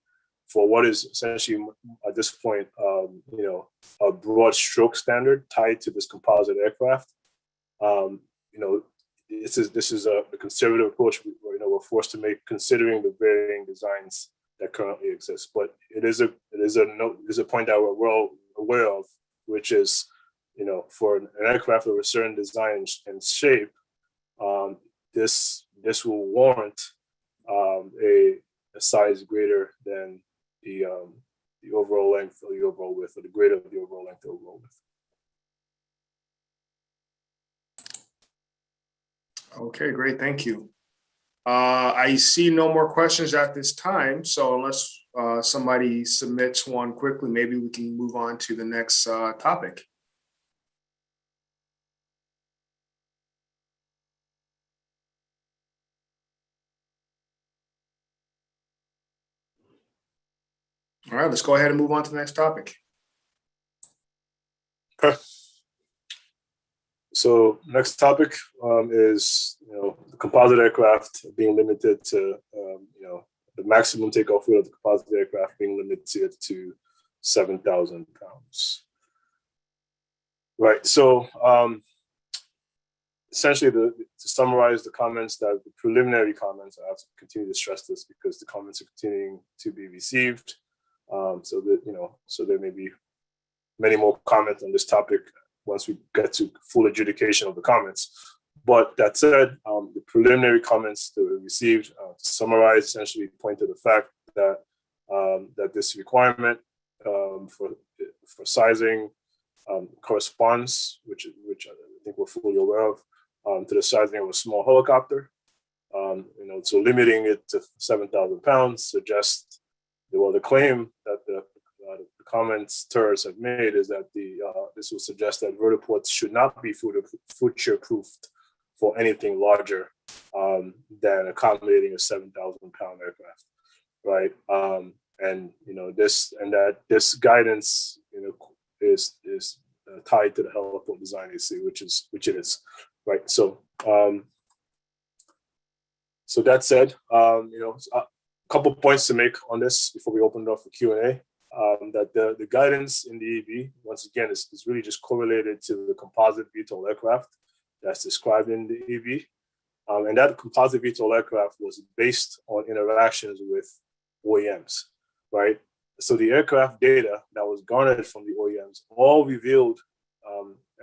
S4: For what is essentially at this point, a broad stroke standard tied to this composite aircraft. This is a conservative approach. We're forced to make, considering the varying designs that currently exist. But it is a point that we're well aware of, which is, for an aircraft of a certain design and shape, this will warrant a size greater than the overall length or the overall width, or the greater of the overall length or overall width.
S1: Okay, great, thank you. I see no more questions at this time, so unless somebody submits one quickly, maybe we can move on to the next topic. All right, let's go ahead and move on to the next topic.
S4: Okay. So next topic is the composite aircraft being limited to the maximum takeoff weight of the composite aircraft being limited to 7,000 pounds. Right. So essentially, to summarize the comments, that the preliminary comments, I have to continue to stress this because the comments are continuing to be received. So that, so there may be many more comments on this topic once we get to full adjudication of the comments. But that said, the preliminary comments that were received, to summarize, essentially point to the fact that that this requirement for sizing corresponds, which I think we're fully aware of, to the sizing of a small helicopter. So limiting it to 7,000 pounds suggests, well, the claim that the commenters have made is that this will suggest that vertiports should not be future-proofed for anything larger than accommodating a 7,000 pound aircraft, right? This guidance, is tied to the heliport design AC, which it is, right? So, so that said, a couple points to make on this before we open it up for Q&A. That the guidance in the EB, once again, is really just correlated to the composite VTOL aircraft that's described in the EB. And that composite VTOL aircraft was based on interactions with OEMs, right? So the aircraft data that was garnered from the OEMs all revealed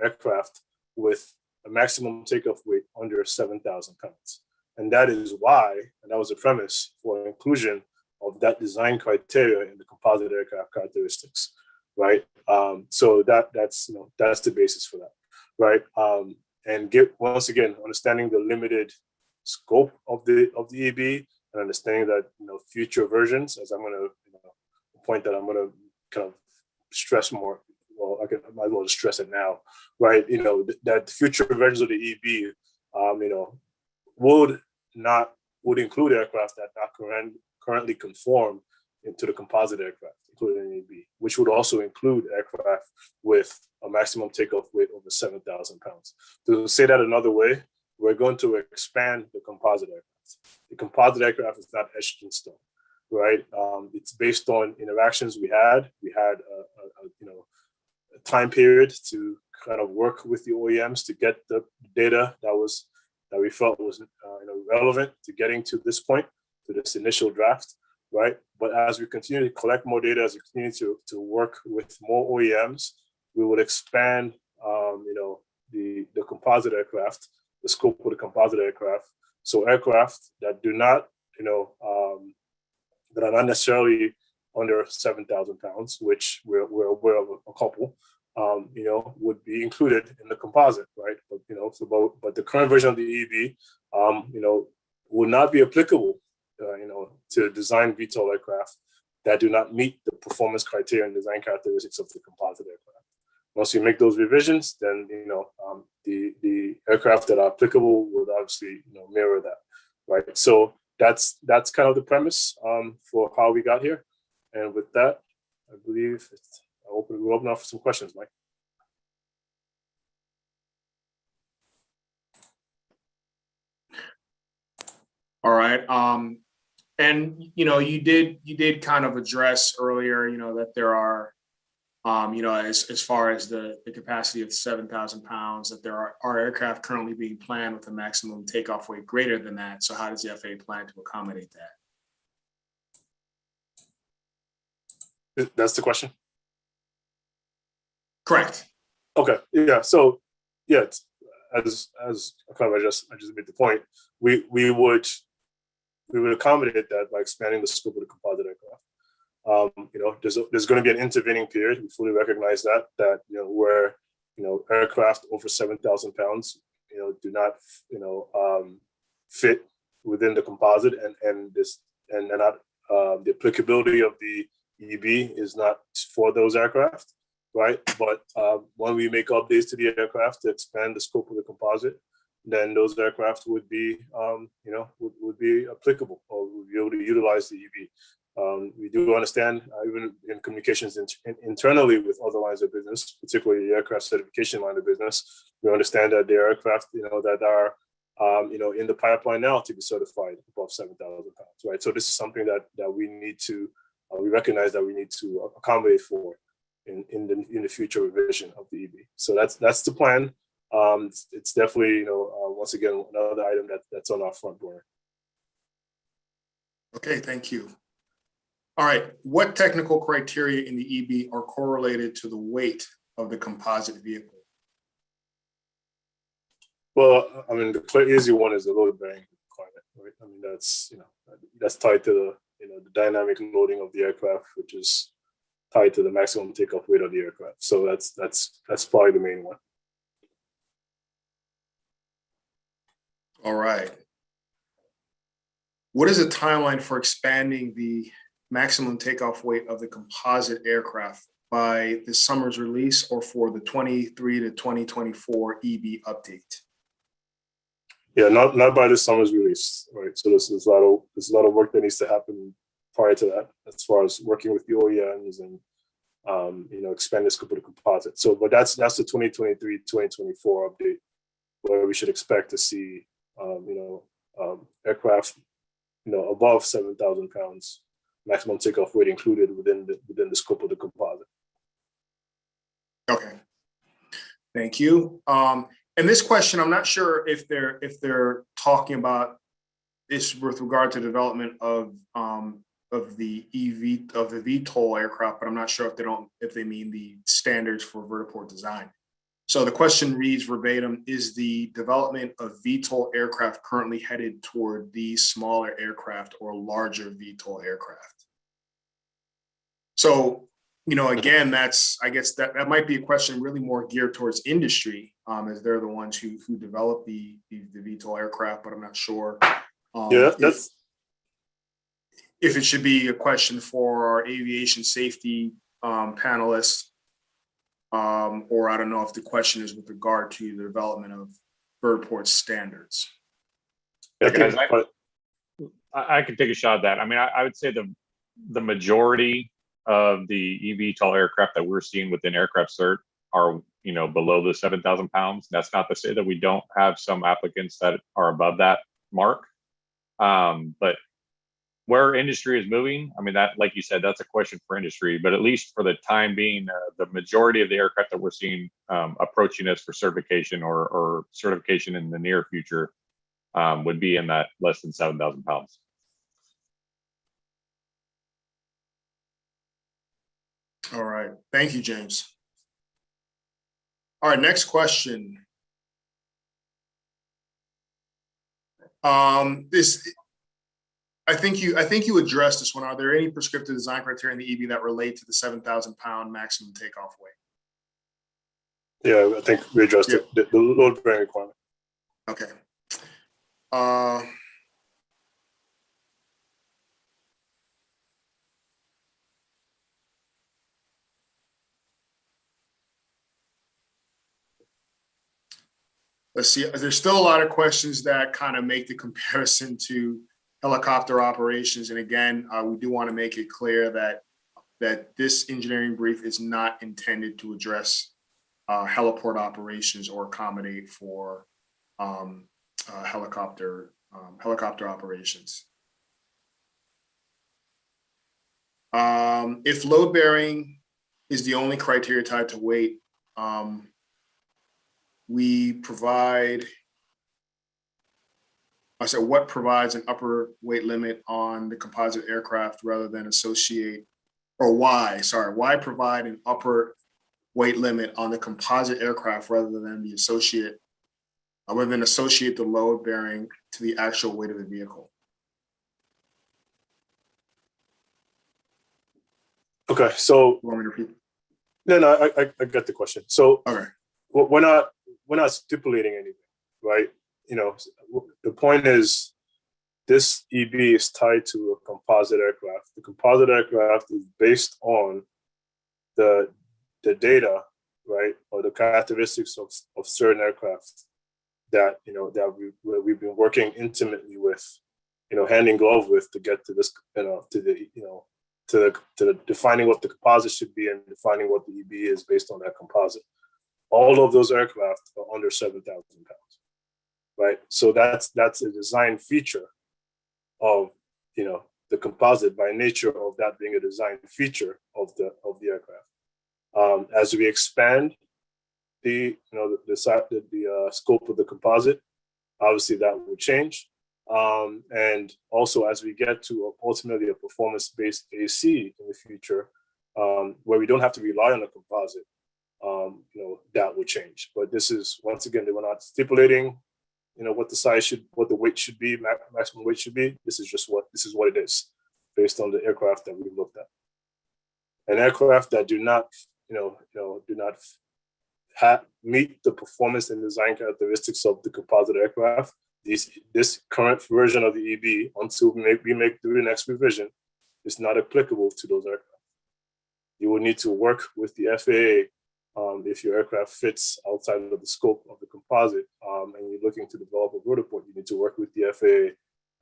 S4: aircraft with a maximum takeoff weight under 7,000 pounds. And that is why, and that was the premise for inclusion of that design criteria in the composite aircraft characteristics, right? So that's the basis for that, right? And once again, understanding the limited scope of the EB, and understanding that future versions, as I'm going to point that I'm going to kind of stress more. Well, I might as well just stress it now, right? That future versions of the EB, would include aircraft that not currently conform into the composite aircraft, including the EB, which would also include aircraft with a maximum takeoff weight over 7,000 pounds. To say that another way, we're going to expand the composite aircraft. The composite aircraft is not etched in stone, right? It's based on interactions we had. We had a time period to kind of work with the OEMs to get the data that we felt was relevant to getting to this point, to this initial draft, right? But as we continue to collect more data, as we continue to work with more OEMs, we would expand, the composite aircraft, the scope of the composite aircraft. So aircraft that do not, that are not necessarily under 7,000 pounds, which we're aware of a couple, would be included in the composite, right? But but the current version of the EB, would not be applicable, to design VTOL aircraft that do not meet the performance criteria and design characteristics of the composite aircraft. Once you make those revisions, then the aircraft that are applicable would obviously mirror that, right? So that's kind of the premise for how we got here. And with that, I believe we'll open up for some questions, Mike.
S1: All right. And you did kind of address earlier, that there are, as far as the capacity of 7,000 pounds, that there are aircraft currently being planned with a maximum takeoff weight greater than that. So how does the FAA plan to accommodate that?
S4: That's the question?
S1: Correct.
S4: Okay. Yeah. So yeah, as kind of I just made the point, we would accommodate that by expanding the scope of the composite aircraft. There's going to be an intervening period. We fully recognize that where aircraft over 7,000 pounds do not fit within the composite, and they're not the applicability of the EB is not for those aircraft, right? But when we make updates to the aircraft to expand the scope of the composite, then those aircraft would be, would be applicable, or would be able to utilize the EB. We do understand, even in communications internally with other lines of business, particularly the aircraft certification line of business, we understand that there are aircraft, that are, in the pipeline now to be certified above 7,000 pounds, right? So this is something that we need to, we recognize that we need to accommodate for in the future revision of the EB. So that's the plan. it's definitely, once again, another item that's on our front burner.
S1: Okay, thank you. All right, what technical criteria in the EB are correlated to the weight of the composite vehicle?
S4: Well, I mean, the clear easy one is the load bearing requirement, right? I mean, that's tied to the dynamic loading of the aircraft, which is tied to the maximum takeoff weight of the aircraft. So that's probably the main one.
S1: All right. What is the timeline for expanding the maximum takeoff weight of the composite aircraft by this summer's release or for the 23 to 2024 EB update?
S4: Yeah, not by this summer's release, right? So there's a lot of work that needs to happen prior to that, as far as working with the OEMs and expand the scope of the composite. So, but that's the 2023-2024 update, where we should expect to see aircraft above 7,000 pounds maximum takeoff weight included within the scope of the composite.
S1: Okay, thank you. And this question, I'm not sure if they're talking about this with regard to development of the VTOL aircraft, but I'm not sure if they mean the standards for vertiport design. So the question reads verbatim: is the development of VTOL aircraft currently headed toward these smaller aircraft or larger VTOL aircraft? So, again, I guess that might be a question really more geared towards industry, as they're the ones who develop the VTOL aircraft, but I'm not sure if it should be a question for our aviation safety panelists, or I don't know if the question is with regard to the development of vertiport standards.
S5: Yeah, guys, I could take a shot at that. I mean, I would say the majority of the eVTOL aircraft that we're seeing within aircraft cert are, below the 7,000 pounds. That's not to say that we don't have some applicants that are above that mark. But where industry is moving, I mean, that, like you said, that's a question for industry, but at least for the time being, the majority of the aircraft that we're seeing approaching us for certification or certification in the near future would be in that less than 7,000 pounds.
S1: All right, thank you, James. All right, next question. I think you addressed this one. Are there any prescriptive design criteria in the EB that relate to the 7,000 pound maximum takeoff weight?
S4: Yeah, I think we addressed it, the load bearing requirement.
S1: Okay. Let's see, there's still a lot of questions that kind of make the comparison to helicopter operations. And again, we do want to make it clear that this engineering brief is not intended to address heliport operations or accommodate for helicopter operations. If load bearing is the only criteria tied to weight, we provide, what provides an upper weight limit on the composite aircraft rather than why provide an upper weight limit on the composite aircraft rather than associate the load bearing to the actual weight of the vehicle?
S4: Okay, so
S1: You want me to repeat?
S4: No, I got the question. So
S1: Okay.
S4: We're not stipulating anything, right? The point is, this EB is tied to a composite aircraft. The composite aircraft is based on the data, right, or the characteristics of certain aircraft that we've been working intimately with, hand in glove with, to get to this, to the defining what the composite should be and defining what the EB is based on that composite. All of those aircraft are under 7,000 pounds, right? So that's a design feature of the composite, by nature of that being a design feature of the aircraft. As we expand the scope of the composite, obviously that will change. And also as we get to ultimately a performance-based AC in the future, where we don't have to rely on the composite, that will change. But this is, once again, they were not stipulating, what the size should, what the weight should be, maximum weight should be. This is what it is based on the aircraft that we looked at. And aircraft that do not meet the performance and design characteristics of the composite aircraft, this current version of the EB, until we make through the next revision, is not applicable to those aircraft. You will need to work with the FAA if your aircraft fits outside of the scope of the composite, and you're looking to develop a vertiport. You need to work with the FAA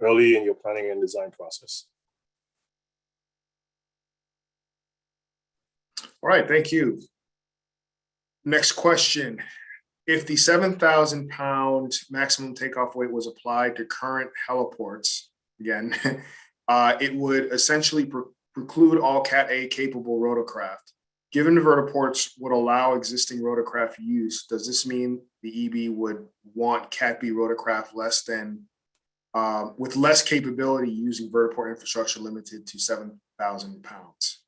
S4: early in your planning and design process.
S1: All right, thank you. Next question. If the 7,000 pound maximum takeoff weight was applied to current heliports, again, it would essentially preclude all Cat A capable rotorcraft. Given the vertiports would allow existing rotorcraft use, does this mean the EB would want Cat B rotorcraft with less capability using vertiport infrastructure limited to 7,000 pounds?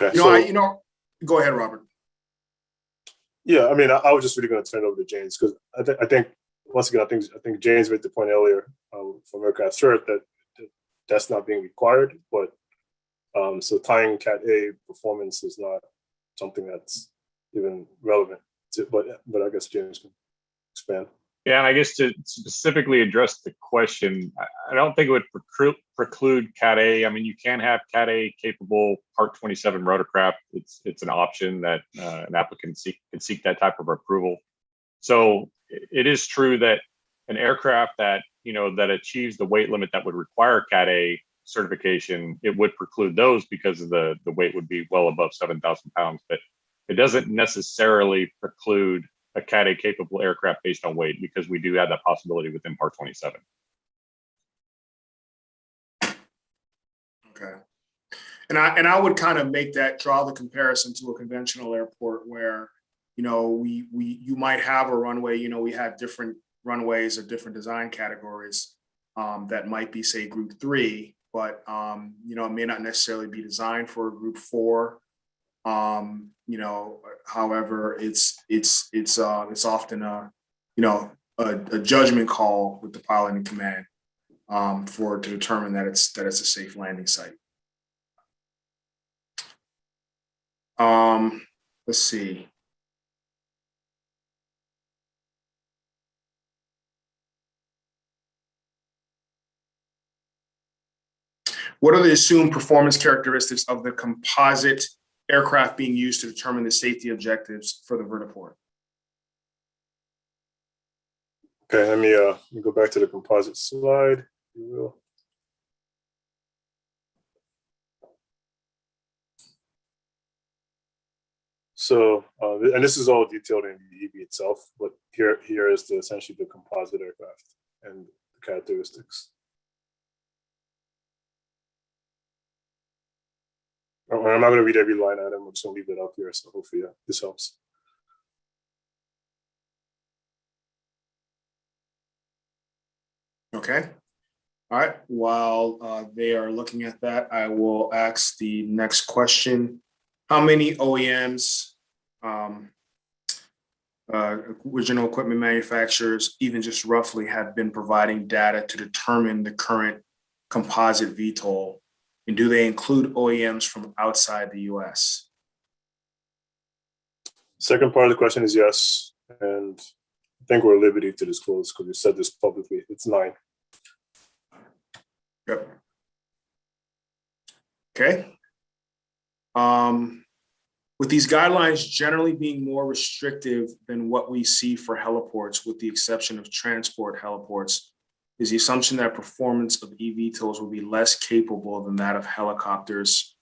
S4: Okay,
S1: Go ahead, Robert.
S4: Yeah, I mean, I was just really going to turn it over to James, because I think once again, I think James made the point earlier from Aircraft Cert that that's not being required, but so tying Cat A performance is not something that's even relevant to, but I guess James can expand.
S5: Yeah, and I guess to specifically address the question, I don't think it would preclude Cat A. I mean, you can have Cat A capable Part 27 rotorcraft. It's an option that an applicant can seek that type of approval. So it is true that an aircraft that that achieves the weight limit that would require Cat A certification, it would preclude those because of the weight would be well above 7,000 pounds. But it doesn't necessarily preclude a Cat A capable aircraft based on weight, because we do have that possibility within Part 27.
S1: Okay. And I would kind of draw the comparison to a conventional airport where, you might have a runway, we have different runways of different design categories that might be, say, Group 3, but, it may not necessarily be designed for a Group 4. However, it's often a judgment call with the pilot in command to determine that it's a safe landing site. Let's see. What are the assumed performance characteristics of the composite aircraft being used to determine the safety objectives for the vertiport?
S4: Okay, let me go back to the composite slide, if you will. So, and this is all detailed in the EB itself, but here is essentially the composite aircraft and the characteristics. I'm not going to read every line item. I'm just going to leave it up here. So hopefully this helps.
S1: Okay. All right. While they are looking at that, I will ask the next question. How many OEMs, original equipment manufacturers, even just roughly, have been providing data to determine the current composite VTOL? And do they include OEMs from outside the US?
S4: Second part of the question is yes. And I think we're at liberty to disclose because we said this publicly. It's 9.
S1: Yep. Okay. With these guidelines generally being more restrictive than what we see for heliports, with the exception of transport heliports, is the assumption that performance of eVTOLs will be less capable than that of helicopters'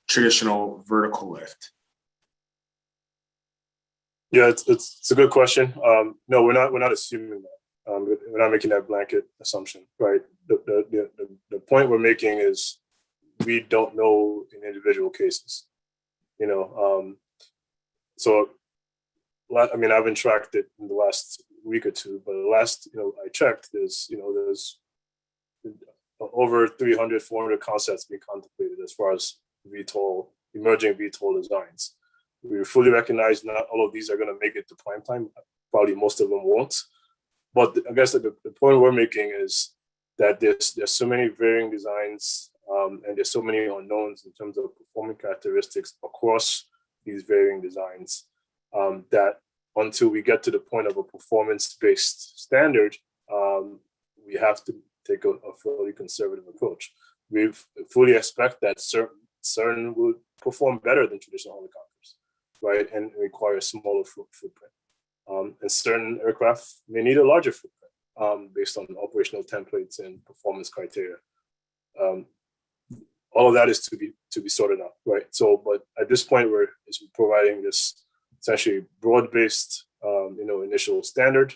S1: traditional vertical lift?
S4: Yeah, it's a good question. No, we're not assuming that. We're not making that blanket assumption, right? The point we're making is we don't know in individual cases. So So, I mean, I haven't tracked it in the last week or two, but the last, I checked, there's over 300, 400 concepts being contemplated as far as VTOL, emerging VTOL designs. We fully recognize not all of these are going to make it to prime time. Probably most of them won't. But I guess the point we're making is that there's so many varying designs and there's so many unknowns in terms of performance characteristics across these varying designs that until we get to the point of a performance-based standard, we have to take a fully conservative approach. We fully expect that certain will perform better than traditional helicopters, right, and require a smaller footprint. And certain aircraft may need a larger footprint based on operational templates and performance criteria. All of that is to be sorted out, right? So, but at this point, we're providing this essentially broad-based, initial standard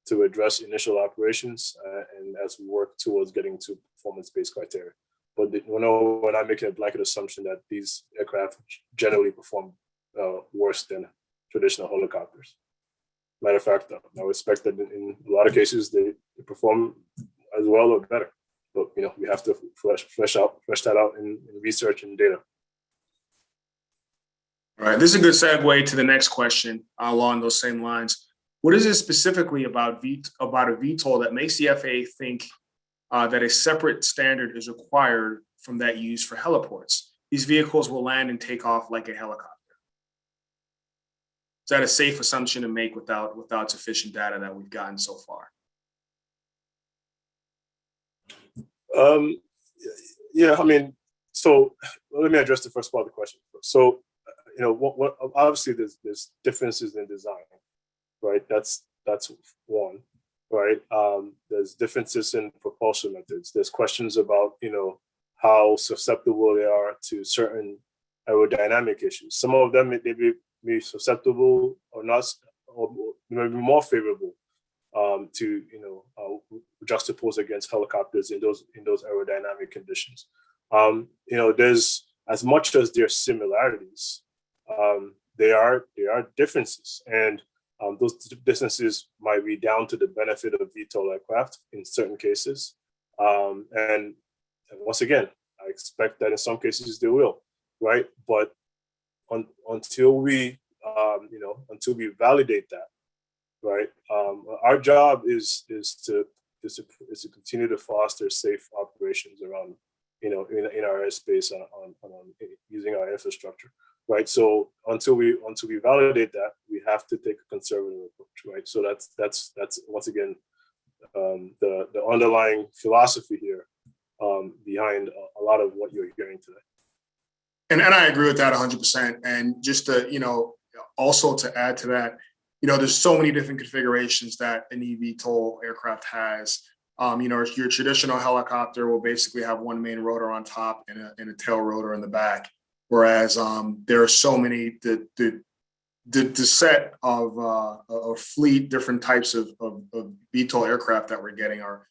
S4: to address initial operations, and as we work towards getting to performance-based criteria. But we're not making a blanket assumption that these aircraft generally perform worse than traditional helicopters. Matter of fact, I would expect that in a lot of cases they perform as well or better. But we have to flesh that out in research and data.
S1: All right, this is a good segue to the next question along those same lines. What is it specifically about a VTOL that makes the FAA think that a separate standard is required from that used for heliports? These vehicles will land and take off like a helicopter. Is that a safe assumption to make without sufficient data that we've gotten so far?
S4: Yeah, I mean, so let me address the first part of the question first. So, what obviously there's differences in design, right? That's one, right? There's differences in propulsion methods. There's questions about, how susceptible they are to certain aerodynamic issues. Some of them may be susceptible or not, or maybe more favorable to juxtapose against helicopters in those aerodynamic conditions. There's, as much as there are similarities, there are differences, and those differences might be down to the benefit of VTOL aircraft in certain cases. And once again, I expect that in some cases they will, right? But until we validate that, right? Our job is to continue to foster safe operations around, in our airspace and on using our infrastructure, right? So until we validate that, we have to take a conservative approach, right? So that's once again the underlying philosophy here behind a lot of what you're hearing today.
S1: And I agree with that 100%. And just to, also to add to that, there's so many different configurations that an eVTOL aircraft has. Your traditional helicopter will basically have one main rotor on top and a tail rotor in the back. Whereas there are so many, the set of fleet, different types of VTOL aircraft that we're getting are,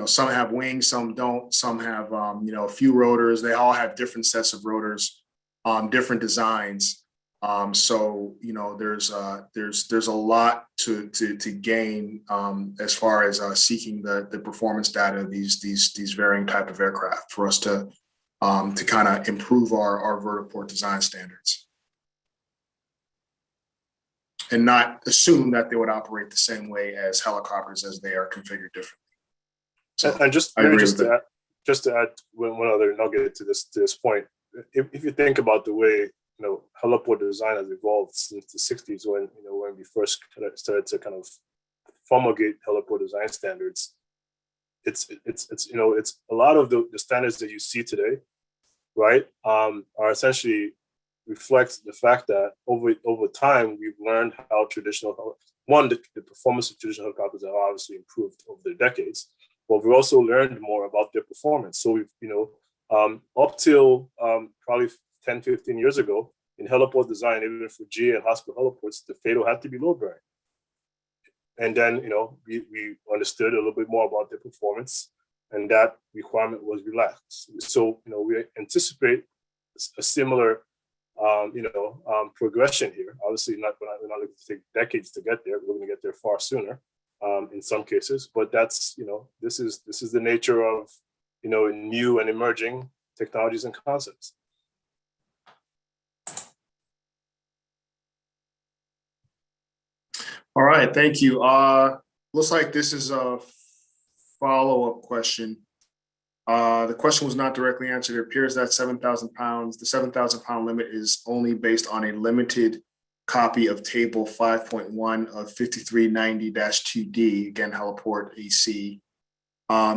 S1: some have wings, some don't, some have, a few rotors. They all have different sets of rotors, different designs. So there's a lot to gain as far as seeking the performance data of these varying type of aircraft for us to kind of improve our vertiport design standards, and not assume that they would operate the same way as helicopters as they are configured differently. So
S4: and just to add one other nugget to this point, if you think about the way heliport design has evolved since the 60s, when we first started to kind of promulgate heliport design standards, it's a lot of the standards that you see today, right, are essentially reflect the fact that over time we've learned how the performance of traditional helicopters have obviously improved over the decades, but we've also learned more about their performance. So we've up till probably 10, 15 years ago, in heliport design, even for GA and hospital heliports, the FADO had to be load bearing. And then, we understood a little bit more about their performance, and that requirement was relaxed. So, we anticipate a similar progression here. Obviously, we're not looking to take decades to get there. We're going to get there far sooner, in some cases. But that's, this is the nature of, new and emerging technologies and concepts.
S1: All right, thank you. Looks like this is a follow-up question. The question was not directly answered. It appears that 7,000 pounds, the 7,000 pound limit is only based on a limited copy of table 5.1 of 5390-2D, again, heliport AC,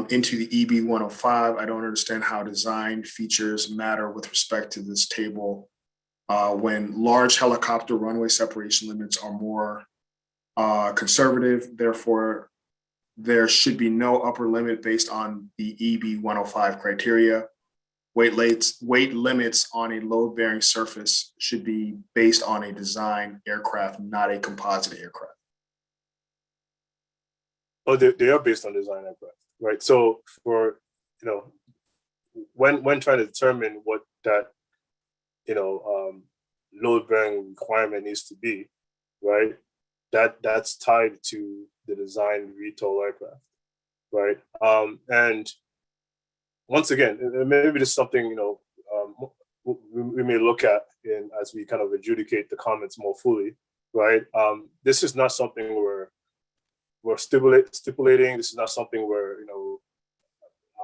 S1: into the EB 105. I don't understand how design features matter with respect to this table when large helicopter runway separation limits are more conservative. Therefore, there should be no upper limit based on the EB 105 criteria. Weight limits on a load-bearing surface should be based on a design aircraft, not a composite aircraft.
S4: Oh, they are based on design aircraft, right? So for, when trying to determine what that, load-bearing requirement needs to be, right? That's tied to the design VTOL aircraft, right? And once again, maybe this is something we may look at as we kind of adjudicate the comments more fully, right? This is not something we're stipulating. This is not something where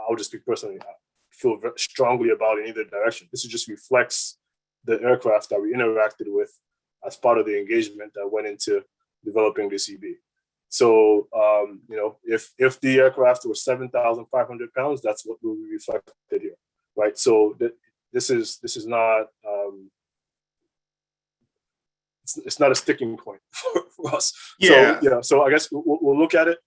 S4: I'll just speak personally. I feel very strongly about in either direction. This just reflects the aircraft that we interacted with as part of the engagement that went into developing this EB. So, if the aircraft was 7,500 pounds, that's what will be reflected here, right? So this is not it's not a sticking point for us.
S1: Yeah.
S4: So so I guess we'll look at it.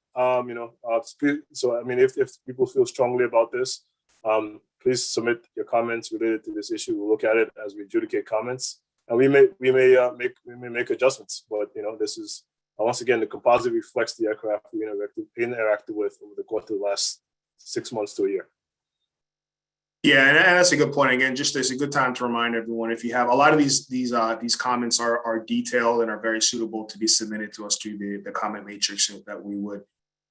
S4: So I mean, if people feel strongly about this, please submit your comments related to this issue. We'll look at it as we adjudicate comments, and we may make adjustments. But this is. Once again, the composite reflects the aircraft we interacted with over the course of the last 6 months to a year.
S1: Yeah, and that's a good point. Again, just it's a good time to remind everyone, if you have a lot of these comments are detailed and are very suitable to be submitted to us through the comment matrix that we would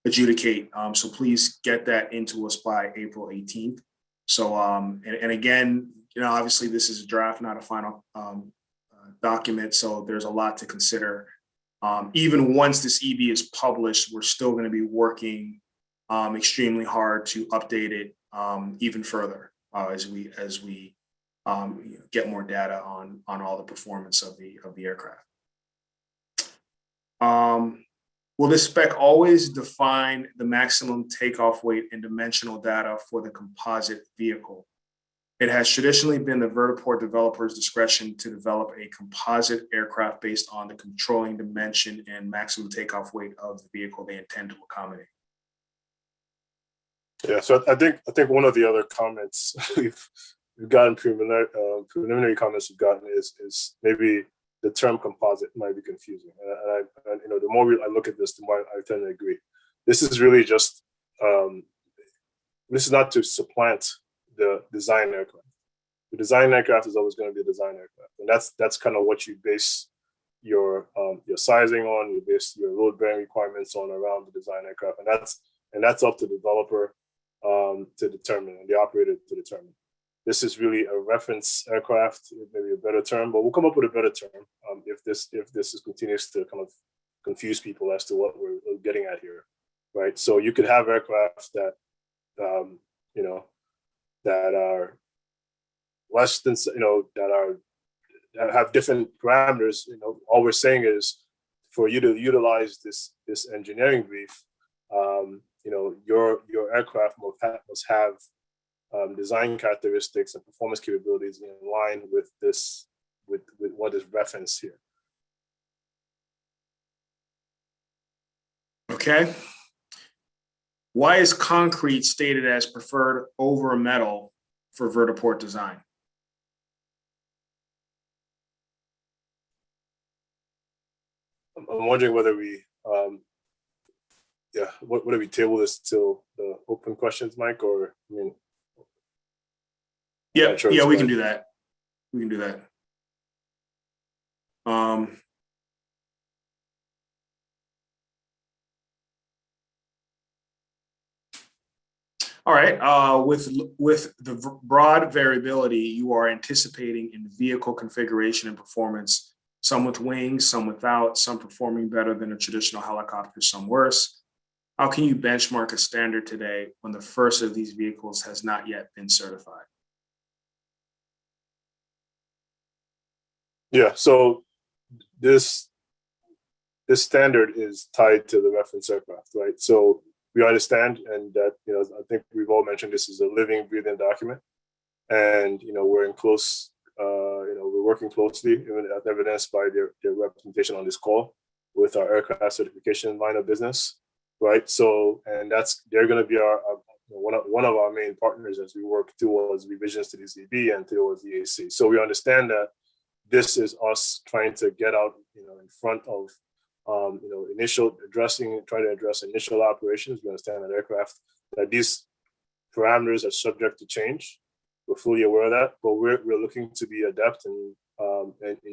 S1: adjudicate. So please get that into us by April 18th. So and again, obviously this is a draft, not a final document. So there's a lot to consider. Even once this EB is published, we're still going to be working extremely hard to update it even further as we get more data on all the performance of the aircraft. Will this spec always define the maximum takeoff weight and dimensional data for the composite vehicle? It has traditionally been the Vertiport developer's discretion to develop a composite aircraft based on the controlling dimension and maximum takeoff weight of the vehicle they intend to accommodate.
S4: Yeah, so I think one of the other comments we've gotten preliminary comments we've gotten is maybe the term composite might be confusing. And the more I look at this, the more I tend to agree. This is really just this is not to supplant the design aircraft. The design aircraft is always going to be a design aircraft, and that's kind of what you base your sizing on, you base your load bearing requirements on around the design aircraft, and that's up to the developer to determine and the operator to determine. This is really a reference aircraft, maybe a better term, but we'll come up with a better term if this continues to kind of confuse people as to what we're getting at here, right? So you could have aircraft that that are less than, that have different parameters. All we're saying is for you to utilize this engineering brief, your aircraft must have design characteristics and performance capabilities in line with this, with what is referenced here.
S1: Okay. Why is concrete stated as preferred over metal for Vertiport design?
S4: I'm wondering whether we, whether we table this till the open questions, Mike, or I mean.
S1: Yeah, we can do that. We can do that. Um, all right, with the broad variability you are anticipating in vehicle configuration and performance, some with wings, some without, some performing better than a traditional helicopter, some worse. How can you benchmark a standard today when the first of these vehicles has not yet been certified?
S4: Yeah, so this standard is tied to the reference aircraft, right? So we understand, and that, I think we've all mentioned this is a living, breathing document, and we're in close, we're working closely, even as evidenced by their representation on this call with our aircraft certification line of business, right? So, and they're going to be our one of our main partners as we work towards revisions to the ZB and towards the AC. So we understand that this is us trying to get out, in front of, trying to address initial operations. We understand that these parameters are subject to change. We're fully aware of that, but we're looking to be adept in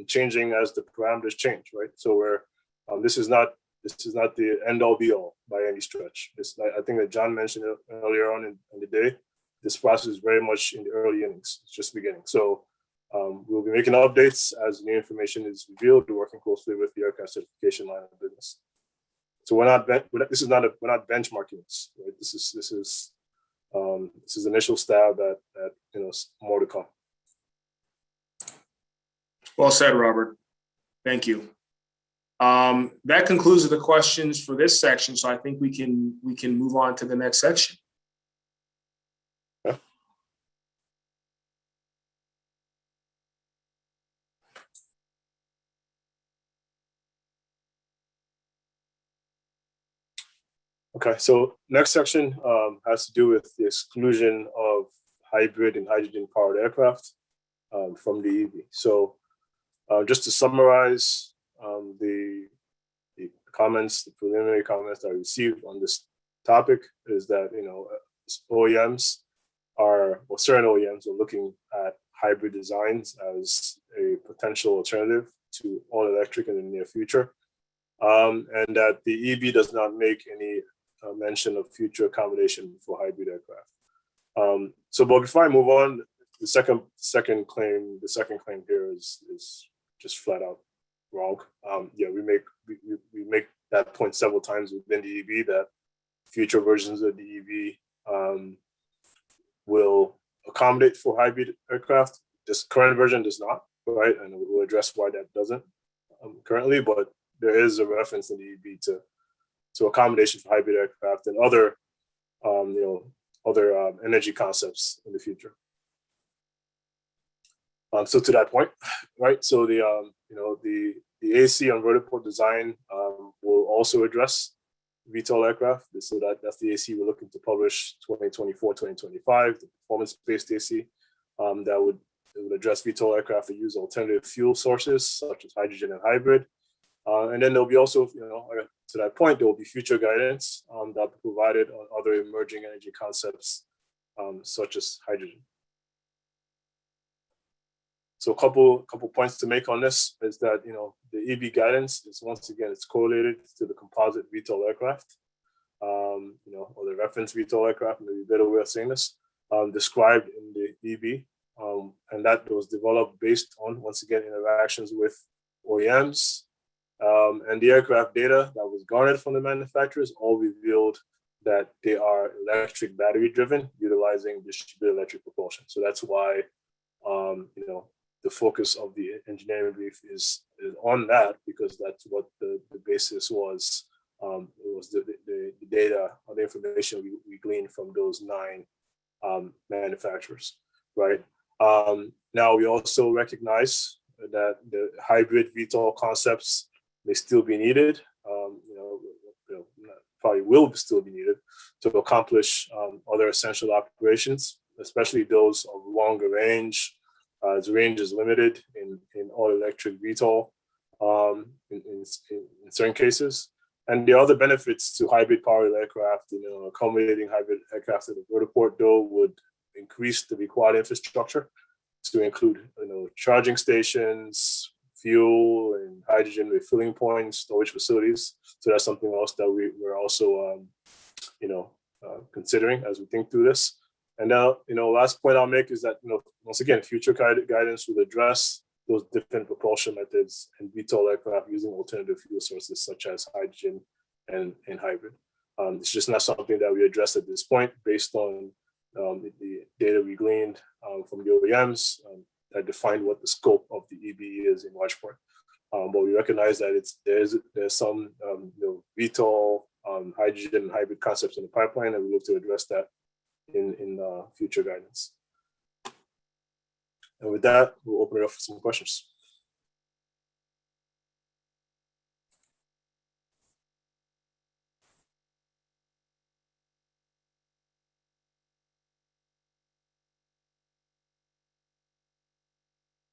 S4: changing as the parameters change, right? So this is not the end all be all by any stretch. I think that John mentioned it earlier on in the day. This process is very much in the early innings. It's just beginning. So we'll be making updates as new information is revealed. We're working closely with the aircraft certification line of business. So we're not benchmarking this, right? This is initial stab at more to come.
S1: Well said, Robert. Thank you. That concludes the questions for this section. So I think we can move on to the next section.
S4: Okay, so next section has to do with the exclusion of hybrid and hydrogen-powered aircraft from the EV. So just to summarize the comments, the preliminary comments that I received on this topic is that, certain OEMs are looking at hybrid designs as a potential alternative to all electric in the near future. And that the EB does not make any mention of future accommodation for hybrid aircraft. But before I move on, the second claim here is just flat out wrong. We make that point several times within the EB that future versions of the EB will accommodate for hybrid aircraft. This current version does not, right? And we'll address why that doesn't currently, but there is a reference in the EB to accommodation for hybrid aircraft and other energy concepts in the future. So to that point, right? So the AC on Vertiport Design will also address VTOL aircraft. So that's the AC we're looking to publish 2024, 2025, the performance-based AC that would address VTOL aircraft that use alternative fuel sources such as hydrogen and hybrid. And then there'll be also, to that point, there will be future guidance that will be provided on other emerging energy concepts such as hydrogen. So a couple points to make on this is that, the EB guidance is, once again, it's correlated to the composite VTOL aircraft, or the reference VTOL aircraft, maybe a better way of saying this, described in the EB. And that was developed based on, once again, interactions with OEMs. And the aircraft data that was garnered from the manufacturers all revealed that they are electric battery driven, utilizing distributed electric propulsion. So that's why, the focus of the engineering brief is on that, because that's what the basis was. It was the data or the information we gleaned from those 9 manufacturers, right? Now we also recognize that the hybrid VTOL concepts may still be needed, probably will still be needed to accomplish other essential operations, especially those of longer range, as range is limited in all electric VTOL in certain cases. And the other benefits to hybrid powered aircraft, accommodating hybrid aircraft at the vertiport though would increase the required infrastructure to include, charging stations, fuel and hydrogen refueling points, storage facilities. So that's something else that we're also, considering as we think through this. And now, last point I'll make is that, once again, future guidance will address those different propulsion methods and VTOL aircraft using alternative fuel sources such as hydrogen and hybrid. It's just not something that we address at this point based on the data we gleaned from the OEMs that defined what the scope of the EB is in large part. But we recognize that there's some VTOL, hydrogen and hybrid concepts in the pipeline, and we look to address that in future guidance. And with that, we'll open it up for some questions.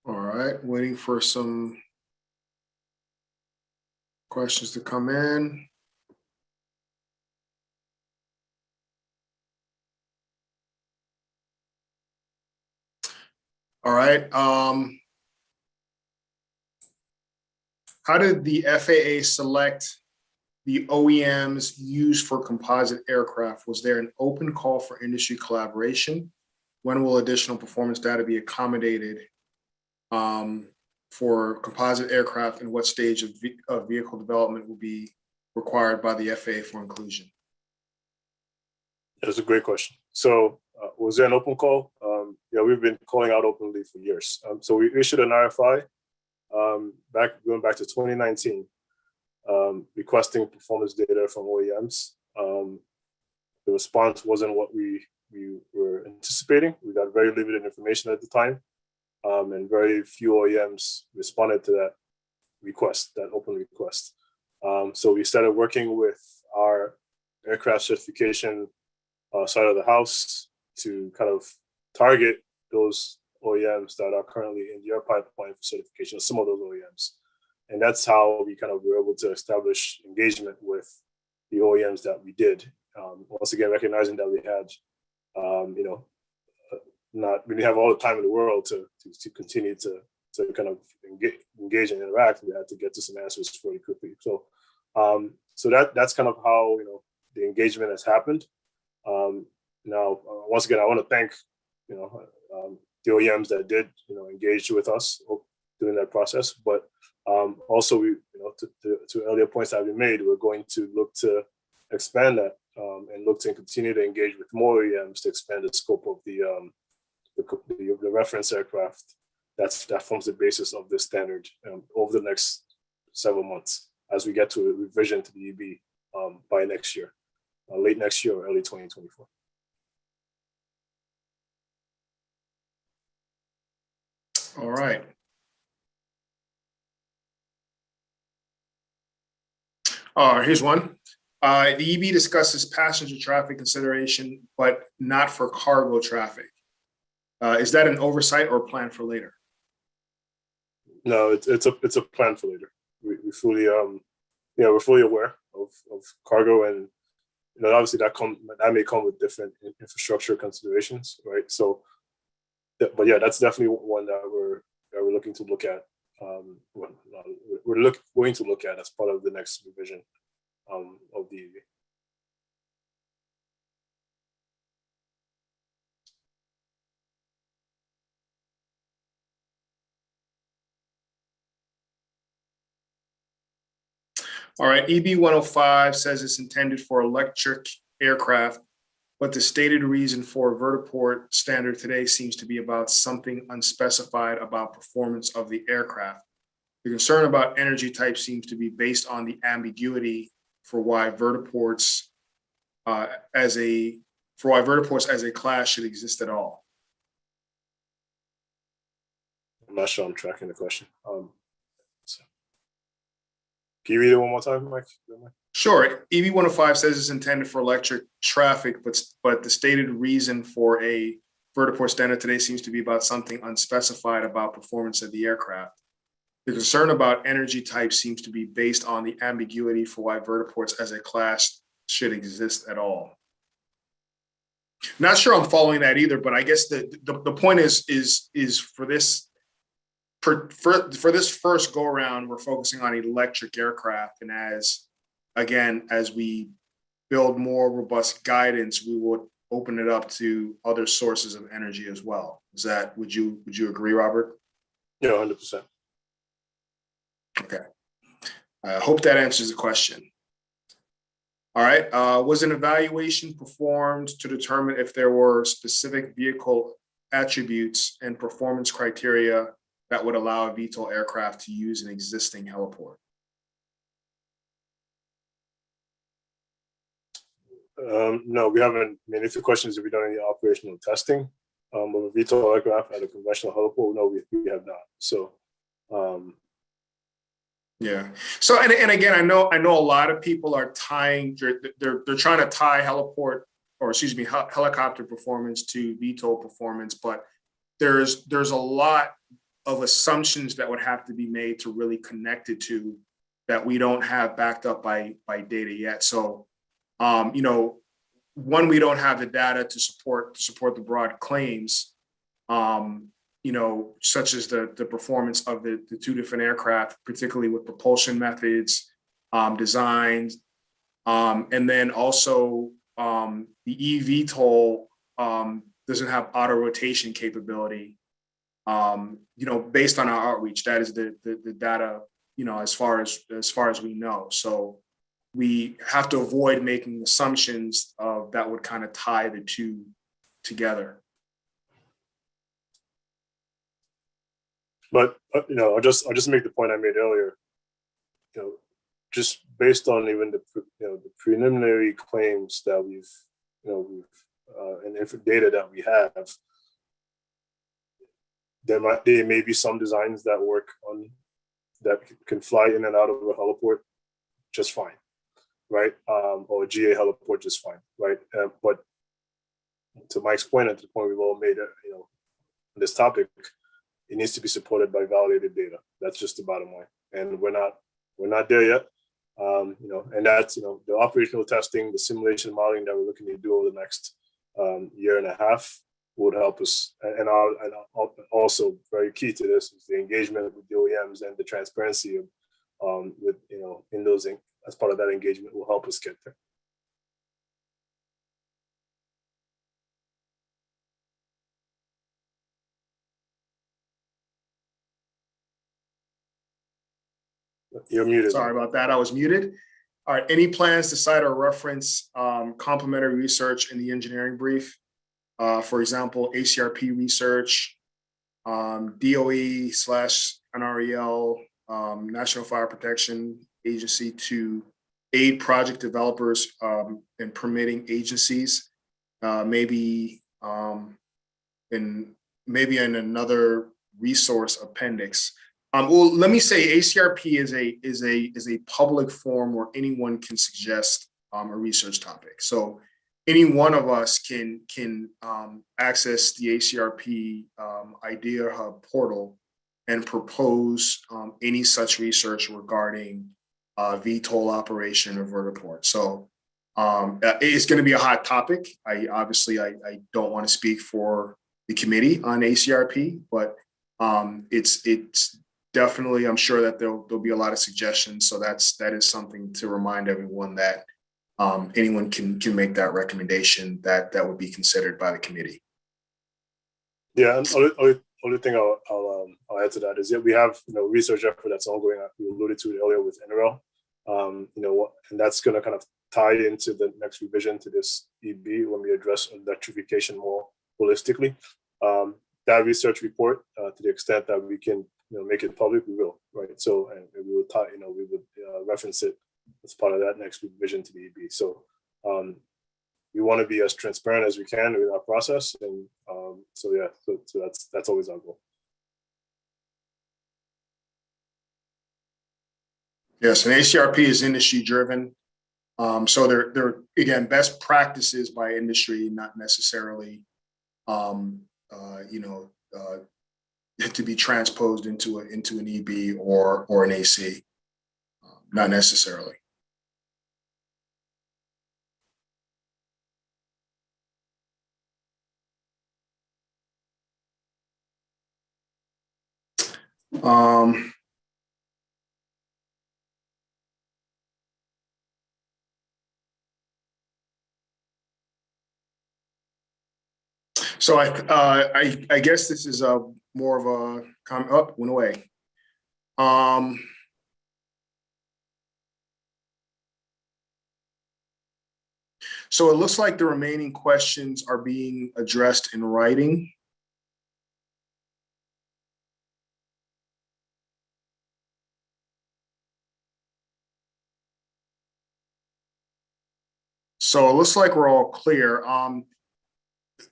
S1: All right, waiting for some questions to come in. All right. How did the FAA select the OEMs used for composite aircraft? Was there an open call for industry collaboration? When will additional performance data be accommodated for composite aircraft, and what stage of vehicle development will be required by the FAA for inclusion?
S4: That's a great question. So was there an open call? Yeah, we've been calling out openly for years. So we issued an RFI going back to 2019, requesting performance data from OEMs. The response wasn't what we were anticipating. We got very limited information at the time, and very few OEMs responded to that request, that open request. So we started working with our aircraft certification side of the house to kind of target those OEMs that are currently in your pipeline for certification, some of those OEMs. And that's how we kind of were able to establish engagement with the OEMs that we did. Once again, recognizing that we had, we didn't have all the time in the world to continue to kind of engage and interact. We had to get to some answers pretty quickly. So that's kind of how, the engagement has happened. Now, once again, I want to thank, the OEMs that did, engage with us during that process. But also, we, to earlier points that have been made, we're going to look to expand that and look to continue to engage with more OEMs to expand the scope of the reference aircraft that forms the basis of this standard over the next several months as we get to a revision to the EB by next year, late next year or early 2024.
S1: All right. Here's one. The EB discusses passenger traffic consideration, but not for cargo traffic. Is that an oversight or plan for later?
S4: No, it's a plan for later. We fully we're fully aware of cargo, and obviously that may come with different infrastructure considerations, right? So, but yeah, that's definitely one that we're looking to look at. We're going to look at as part of the next revision of the EB.
S1: All right, EB 105 says it's intended for electric aircraft, but the stated reason for vertiport standard today seems to be about something unspecified about performance of the aircraft. The concern about energy type seems to be based on the ambiguity for why vertiports as a class should exist at all.
S4: I'm not sure I'm tracking the question. Can you read it one more time, Mike?
S1: Sure. EB 105 says it's intended for electric traffic, but the stated reason for a vertiport standard today seems to be about something unspecified about performance of the aircraft. The concern about energy type seems to be based on the ambiguity for why vertiports as a class should exist at all. Not sure I'm following that either, but I guess the point is for this for this first go around, we're focusing on electric aircraft. And as we build more robust guidance, we would open it up to other sources of energy as well. Would you agree, Robert?
S4: Yeah, 100%.
S1: Okay. I hope that answers the question. All right. Was an evaluation performed to determine if there were specific vehicle attributes and performance criteria that would allow a VTOL aircraft to use an existing heliport?
S4: No, we haven't. I mean, if the question is if we've done any operational testing of a VTOL aircraft at a conventional heliport, no, we have not. So,
S1: yeah. So, and again, I know a lot of people are they're trying to tie helicopter performance to VTOL performance, but there's a lot of assumptions that would have to be made to really connect it to that we don't have backed up by data yet. So, one, we don't have the data to support the broad claims, such as the performance of the two different aircraft, particularly with propulsion methods, designs, and then also the eVTOL doesn't have auto rotation capability. Based on our outreach, that is the data, as far as we know. So we have to avoid making assumptions that would kind of tie the two together.
S4: but I'll just make the point I made earlier. Just based on even the preliminary claims that we've and data that we have, there may be some designs that work on that can fly in and out of a heliport just fine, right? Or a GA heliport just fine, right? But to Mike's point, and to the point we've all made, on this topic, it needs to be supported by validated data. That's just the bottom line, and we're not there yet. And that's the operational testing, the simulation modeling that we're looking to do over the next year and a half would help us. And also very key to this is the engagement with the OEMs and the transparency of in those as part of that engagement will help us get there. You're muted.
S1: Sorry about that. I was muted. All right. Any plans to cite or reference complementary research in the engineering brief? For example, ACRP research, DOE/NREL, National Fire Protection Agency to aid project developers and permitting agencies, maybe in another resource appendix. Well, let me say ACRP is a public forum where anyone can suggest a research topic. So any one of us can access the ACRP Idea Hub portal and propose any such research regarding VTOL operation or vertiport. So it's going to be a hot topic. I don't want to speak for the committee on ACRP, but it's definitely, I'm sure that there'll be a lot of suggestions. So that is something to remind everyone that anyone can make that recommendation that would be considered by the committee.
S4: Yeah, and only thing I'll add to that is that we have research effort that's ongoing. We alluded to it earlier with NREL, and that's going to kind of tie into the next revision to this EB when we address electrification more holistically. That research report, to the extent that we can make it public, we will, right? So, and we will tie, we would reference it as part of that next revision to the EB. So we want to be as transparent as we can with our process, and so that's always our goal.
S1: Yes, and ACRP is industry driven, so they're again best practices by industry, not necessarily to be transposed into an EB or an AC, not necessarily. So I guess this is more of a went away. So it looks like the remaining questions are being addressed in writing. So it looks like we're all clear.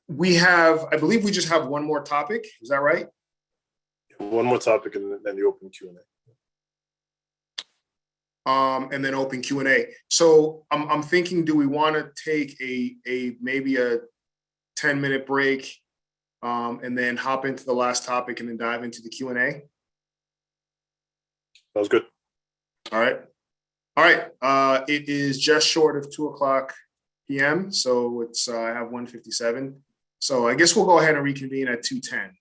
S1: We have, I believe we just have one more topic. Is that right?
S4: One more topic and then the open Q&A.
S1: And then open Q&A. So I'm thinking, do we want to take maybe a 10-minute break and then hop into the last topic and then dive into the Q&A?
S4: Sounds good.
S1: All right. All right. It is just short of 2:00 p.m. So it's I have 1:57. So I guess we'll go ahead and reconvene at 2:10.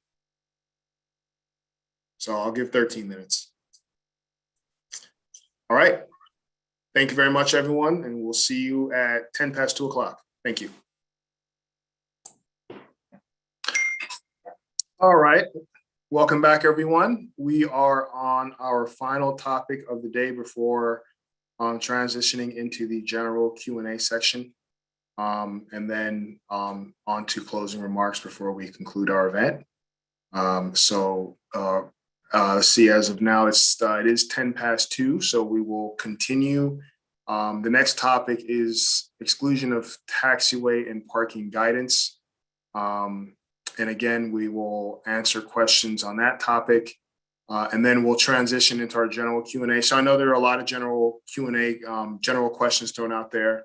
S1: So I'll give 13 minutes. All right. Thank you very much, everyone. And we'll see you at 10 past 2:00. Thank you. All right. Welcome back, everyone. We are on our final topic of the day before transitioning into the general Q&A section. And then on to closing remarks before we conclude our event. See, as of now, it is 10 past 2, so we will continue. The next topic is exclusion of taxiway and parking guidance. And again, we will answer questions on that topic, and then we'll transition into our general Q&A. So I know there are a lot of general Q&A, general questions thrown out there.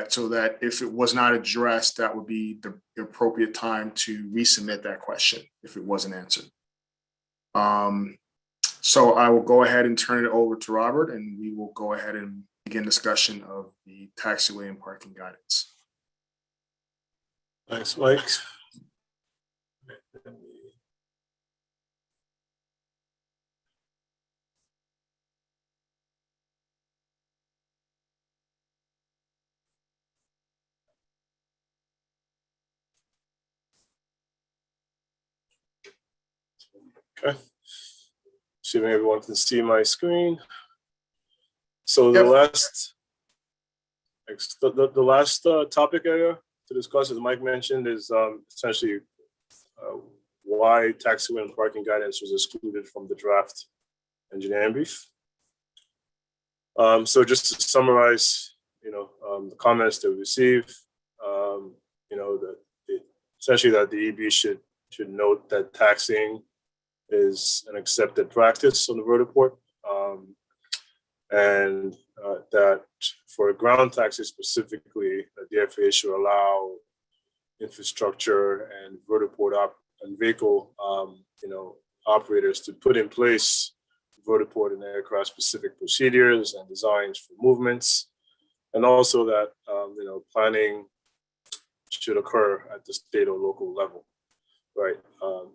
S1: So that if it was not addressed, that would be the appropriate time to resubmit that question if it wasn't answered. So I will go ahead and turn it over to Robert, and we will go ahead and begin discussion of the taxiway and parking guidance.
S4: Thanks, Mike. Okay. Assuming everyone can see my screen. So the last topic area to discuss, as Mike mentioned, is essentially why taxiway and parking guidance was excluded from the draft engineering brief. So just to summarize, the comments that we received, essentially that the EB should note that taxiing is an accepted practice on the vertiport, and that for ground taxi specifically, the FAA should allow infrastructure and vertiport and vehicle operators to put in place vertiport and aircraft specific procedures and designs for movements, and also that planning should occur at the state or local level, right?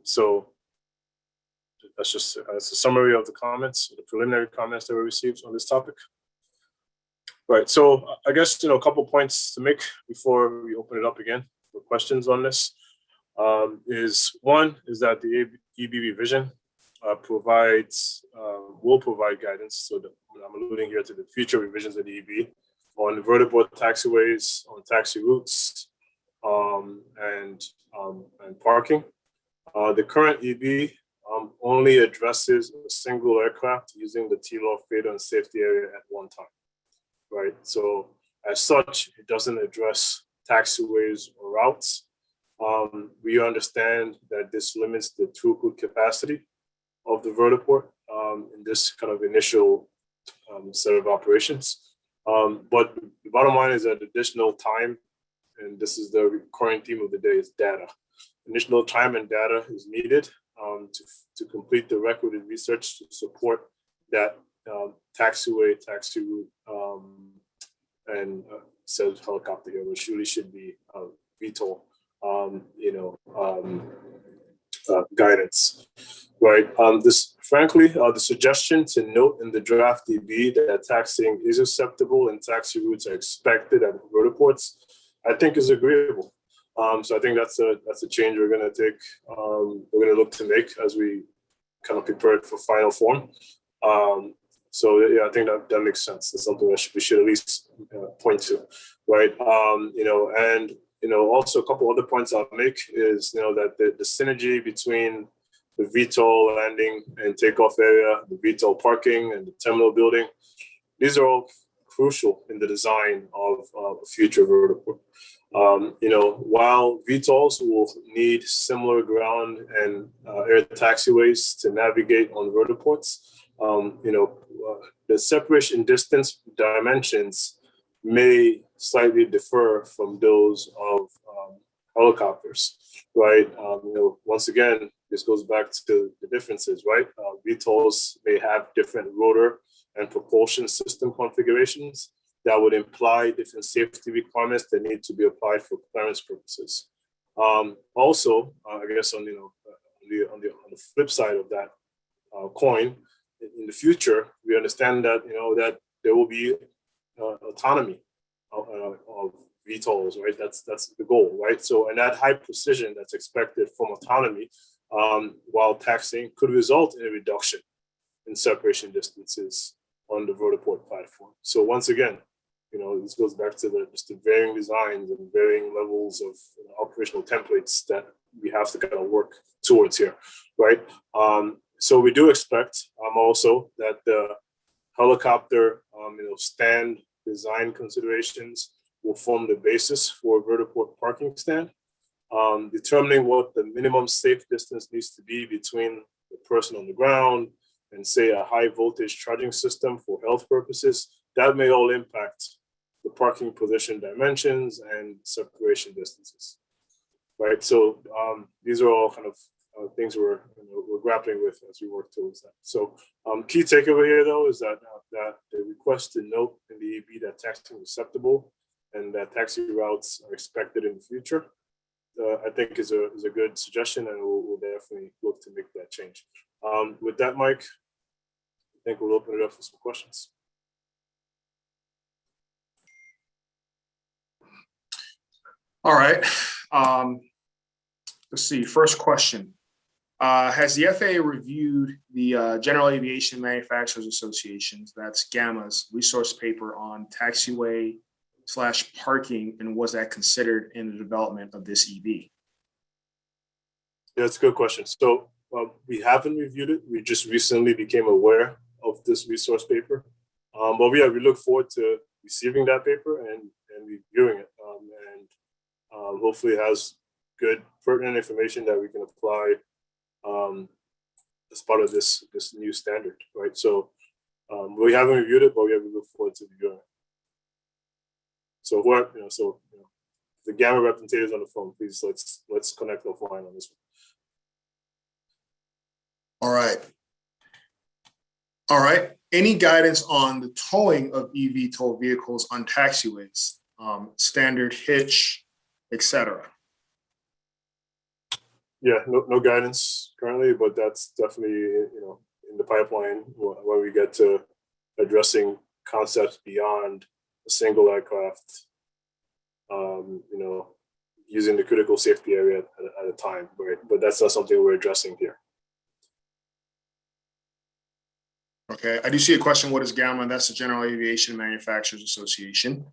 S4: So that's a summary of the comments, the preliminary comments that were received on this topic. Right, so I guess, a couple points to make before we open it up again for questions on this. One is that the EB revision will provide guidance. So I'm alluding here to the future revisions of the EB on vertiport taxiways, on taxi routes, and parking. The current EB only addresses a single aircraft using the TLOF fatal and safety area at one time, right? So as such, it doesn't address taxiways or routes. We understand that this limits the throughput capacity of the vertiport in this kind of initial set of operations. But the bottom line is that additional time, and this is the recurring theme of the day, is data. Additional time and data is needed to complete the requisite research to support that taxiway, taxi route, and said helicopter here, which really should be VTOL, guidance, right? right? The suggestion to note in the DraftDB that taxiing is acceptable and taxi routes are expected at vertiports, I think is agreeable. So I think that's a change we're going to take. We're going to look to make as we kind of prepare it for final form. So yeah, I think that makes sense. That's something that we should at least point to, right? Also a couple other points I'll make is that the synergy between the VTOL landing and takeoff area, the VTOL parking, and the terminal building, these are all crucial in the design of a future vertiport. While VTOLs will need similar ground and air taxiways to navigate on vertiports, the separation distance dimensions may slightly differ from those of helicopters, right? Once again, this goes back to the differences, right? VTOLs may have different rotor and propulsion system configurations that would imply different safety requirements that need to be applied for clearance purposes. Also, I guess on the flip side of that coin, in the future, we understand that that there will be autonomy of VTOLs, right? That's the goal, right? So, and that high precision that's expected from autonomy while taxiing could result in a reduction in separation distances on the vertiport platform. So once again, this goes back to the varying designs and varying levels of operational templates that we have to kind of work towards here, right? So we do expect also that the helicopter, stand design considerations will form the basis for a vertiport parking stand. Determining what the minimum safe distance needs to be between the person on the ground and say a high voltage charging system for health purposes, that may all impact the parking position dimensions and separation distances, right? So these are all kind of things we're grappling with as we work towards that. So key takeaway here though is that the request to note in the EB that taxiing is acceptable and that taxi routes are expected in the future, I think is a good suggestion, and we'll definitely look to make that change. With that, Mike, I think we'll open it up for some questions.
S1: All right. Let's see. First question. Has the FAA reviewed the General Aviation Manufacturers Association's, that's GAMA's, resource paper on taxiway/parking, and was that considered in the development of this EB?
S4: Yeah, that's a good question. So we haven't reviewed it. We just recently became aware of this resource paper. But we look forward to receiving that paper and reviewing it. And hopefully it has good pertinent information that we can apply as part of this new standard, right? So we haven't reviewed it, but we look forward to reviewing it. So the GAMA representatives on the phone, please let's connect offline on this one.
S1: All right. Any guidance on the towing of eVTOL vehicles on taxiways, standard hitch, etc.?
S4: Yeah, no guidance currently, but that's definitely in the pipeline when we get to addressing concepts beyond a single aircraft. Using the critical safety area at a time, right? But that's not something we're addressing here.
S1: Okay, I do see a question. What is GAMA? That's the General Aviation Manufacturers Association.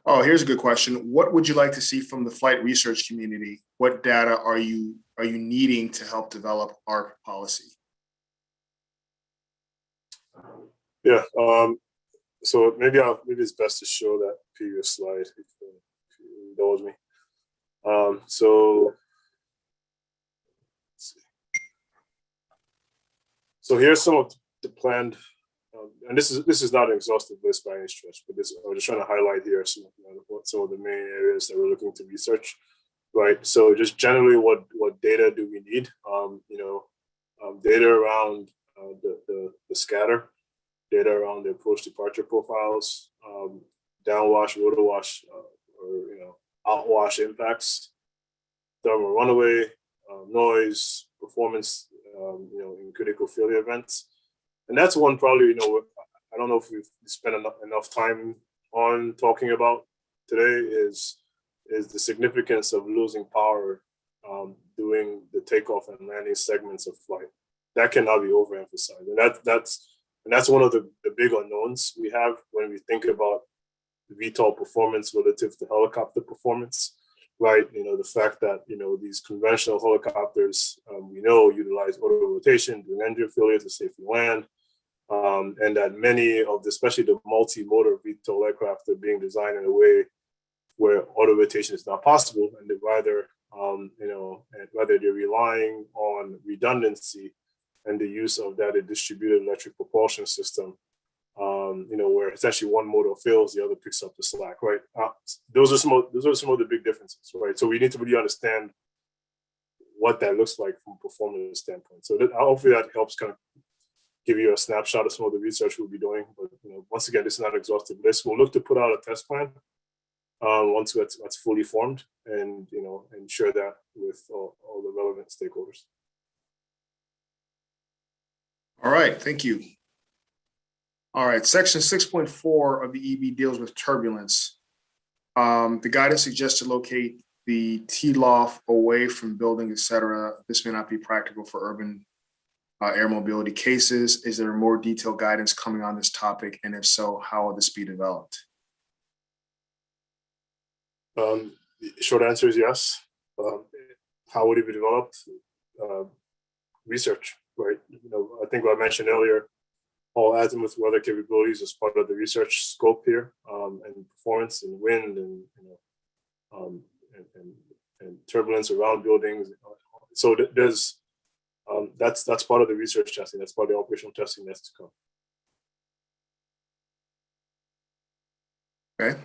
S1: Oh, here's a good question. What would you like to see from the flight research community? What data are you needing to help develop our policy?
S4: Yeah. So maybe it's best to show that previous slide if you indulge me. So let's see. So here's some of the planned, and this is not an exhaustive list by any stretch, but I'm just trying to highlight here some of the main areas that we're looking to research, right? So just generally, what data do we need? Data around the scatter, data around the approach departure profiles, downwash, rotor wash, or outwash impacts, thermal runaway, noise, performance, in critical failure events. And that's one probably, I don't know if we've spent enough time on talking about today is the significance of losing power during the takeoff and landing segments of flight. That cannot be overemphasized. And that's one of the big unknowns we have when we think about VTOL performance relative to helicopter performance, right? The fact that, these conventional helicopters, we know utilize auto rotation during engine failure to safely land. And that many of especially the multi-motor VTOL aircraft are being designed in a way where auto rotation is not possible, and rather they're relying on redundancy and the use of that distributed electric propulsion system, where essentially one motor fails, the other picks up the slack, right? Those are some of the big differences, right? So we need to really understand what that looks like from a performance standpoint. So hopefully that helps kind of give you a snapshot of some of the research we'll be doing. But once again, this is not an exhaustive list. We'll look to put out a test plan once that's fully formed, and and share that with all the relevant stakeholders.
S1: All right, thank you. All right, section 6.4 of the EB deals with turbulence. The guidance suggests to locate the T-loft away from buildings, et cetera. This may not be practical for urban air mobility cases. Is there more detailed guidance coming on this topic? And if so, how will this be developed?
S4: The short answer is yes. How would it be developed? Research, right? I think what I mentioned earlier, all azimuth weather capabilities as part of the research scope here, and performance and wind and turbulence around buildings. So there's that's part of the research testing. That's part of the operational testing that's to come.
S1: Okay.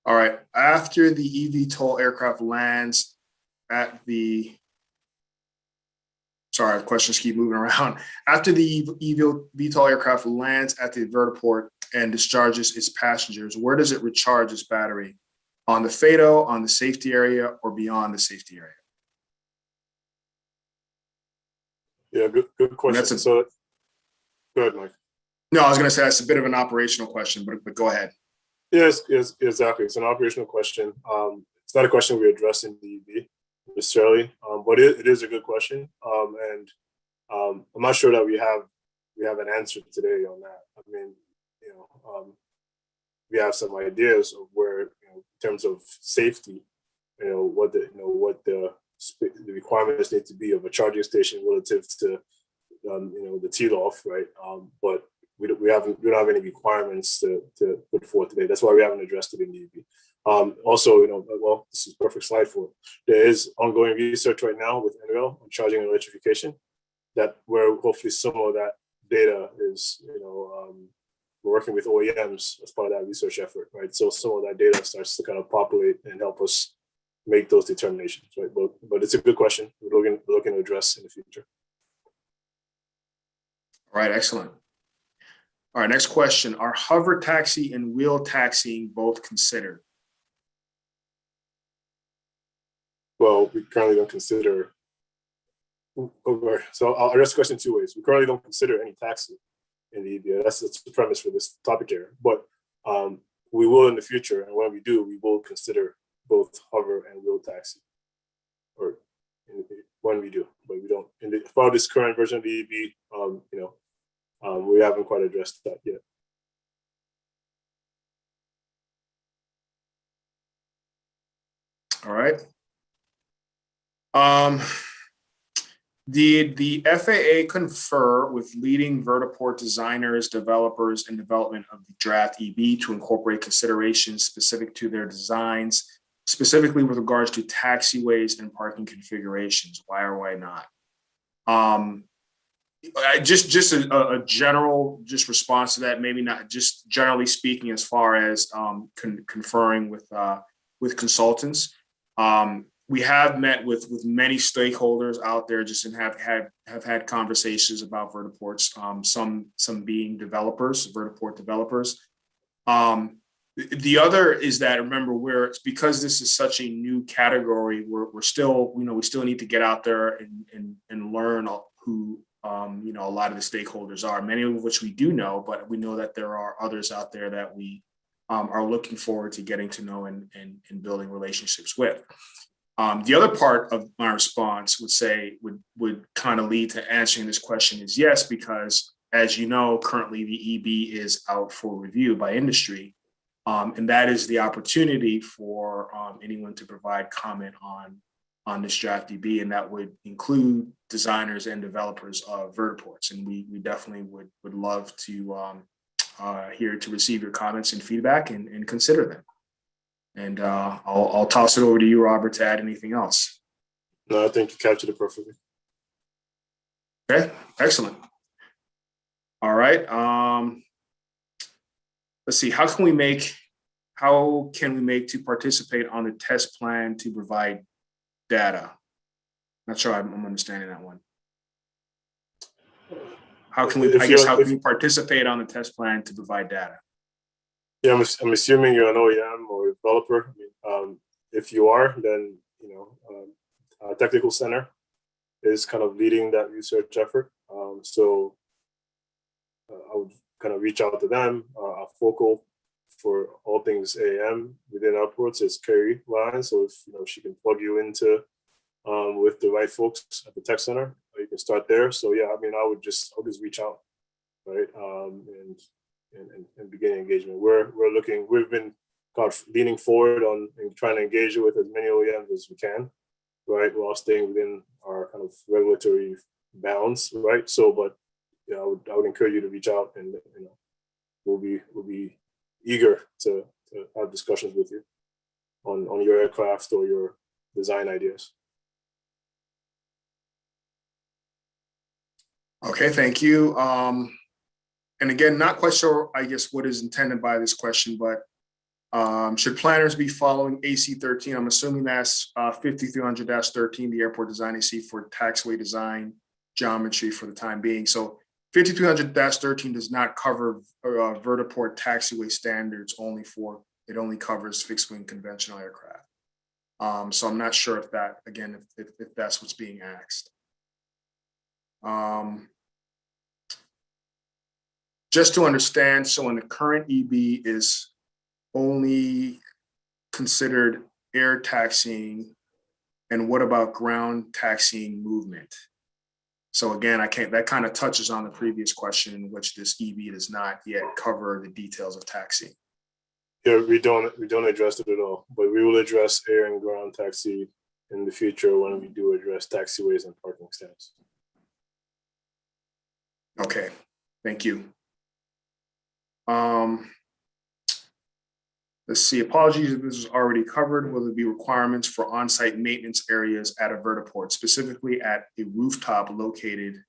S1: All right. After the eVTOL aircraft lands at the, sorry, questions keep moving around. After the eVTOL aircraft lands at the vertiport and discharges its passengers, where does it recharge its battery? On the FADO, on the safety area, or beyond the safety area?
S4: Yeah, good question. So, go ahead, Mike.
S1: No, I was going to say that's a bit of an operational question, but go ahead.
S4: Yes, exactly. It's an operational question. It's not a question we address in the EB necessarily, but it is a good question. And I'm not sure that we have an answer today on that. I mean, we have some ideas of where, in terms of safety, what the requirements need to be of a charging station relative to, the T-loft, right? But we don't have any requirements to put forth today. That's why we haven't addressed it in the EB. Also, well, this is a perfect slide for it. There is ongoing research right now with NREL on charging and electrification, that where hopefully some of that data is, we're working with OEMs as part of that research effort, right? So some of that data starts to kind of populate and help us make those determinations, right? But it's a good question. We're looking to address in the future.
S1: All right, excellent. All right, next question. Are hover taxi and wheel taxiing both considered?
S4: Well, we currently don't consider, so I'll address the question two ways. We currently don't consider any taxi in the EBA. That's the premise for this topic area. But we will in the future, and when we do, we will consider both hover and wheel taxi, or when we do, but we don't. As part of this current version of the EB, we haven't quite addressed that yet.
S1: All right. Did the FAA confer with leading vertiport designers, developers, and development of the DraftDB to incorporate considerations specific to their designs, specifically with regards to taxiways and parking configurations? Why or why not? Just a general response to that, maybe not just generally speaking, as far as conferring with consultants. we have met with many stakeholders out there, just and have had conversations about vertiports. Some being developers, vertiport developers. The other is that, remember, it's because this is such a new category. We're still, we still need to get out there and learn who a lot of the stakeholders are. Many of which we do know, but we know that there are others out there that we are looking forward to getting to know and building relationships with. The other part of my response would kind of lead to answering this question is yes, because as you know, currently the EB is out for review by industry. And that is the opportunity for anyone to provide comment on this DraftDB, and that would include designers and developers of vertiports. And we definitely would love to receive your comments and feedback and consider them. And I'll toss it over to you, Robert, to add anything else.
S4: No, I think you captured it perfectly.
S1: Okay, excellent. All right. Let's see. How can we make to participate on the test plan to provide data? Not sure I'm understanding that one. How can we participate on the test plan to provide data?
S4: Yeah, I'm assuming you're an OEM or a developer. If you are, then our technical center is kind of leading that research effort. So I would kind of reach out to them. Our focal for all things AM within Airports is Carrie Line. So if she can plug you into with the right folks at the tech center, you can start there. So yeah, I'll just reach out, right, and begin engagement. We've been kind of leaning forward on and trying to engage with as many OEMs as we can, right, while staying within our kind of regulatory bounds, right. So, but I would encourage you to reach out, and we'll be eager to have discussions with you on your aircraft or your design ideas.
S1: Okay, thank you. And again, not quite sure, I guess, what is intended by this question, but should planners be following AC 13? I'm assuming that's 5300-13, the airport design AC for taxiway design geometry for the time being. So 5300-13 does not cover vertiport taxiway standards. It only covers fixed wing conventional aircraft. So I'm not sure if that, again, if that's what's being asked. Just to understand, so in the current EB is only considered air taxiing, and what about ground taxiing movement? So again, that kind of touches on the previous question, in which this EB does not yet cover the details of taxi.
S4: Yeah, we don't address it at all, but we will address air and ground taxi in the future when we do address taxiways and parking stands.
S1: Okay, thank you. Let's see, apologies if this was already covered. Will there be requirements for on-site maintenance areas at a vertiport, especially at rooftop located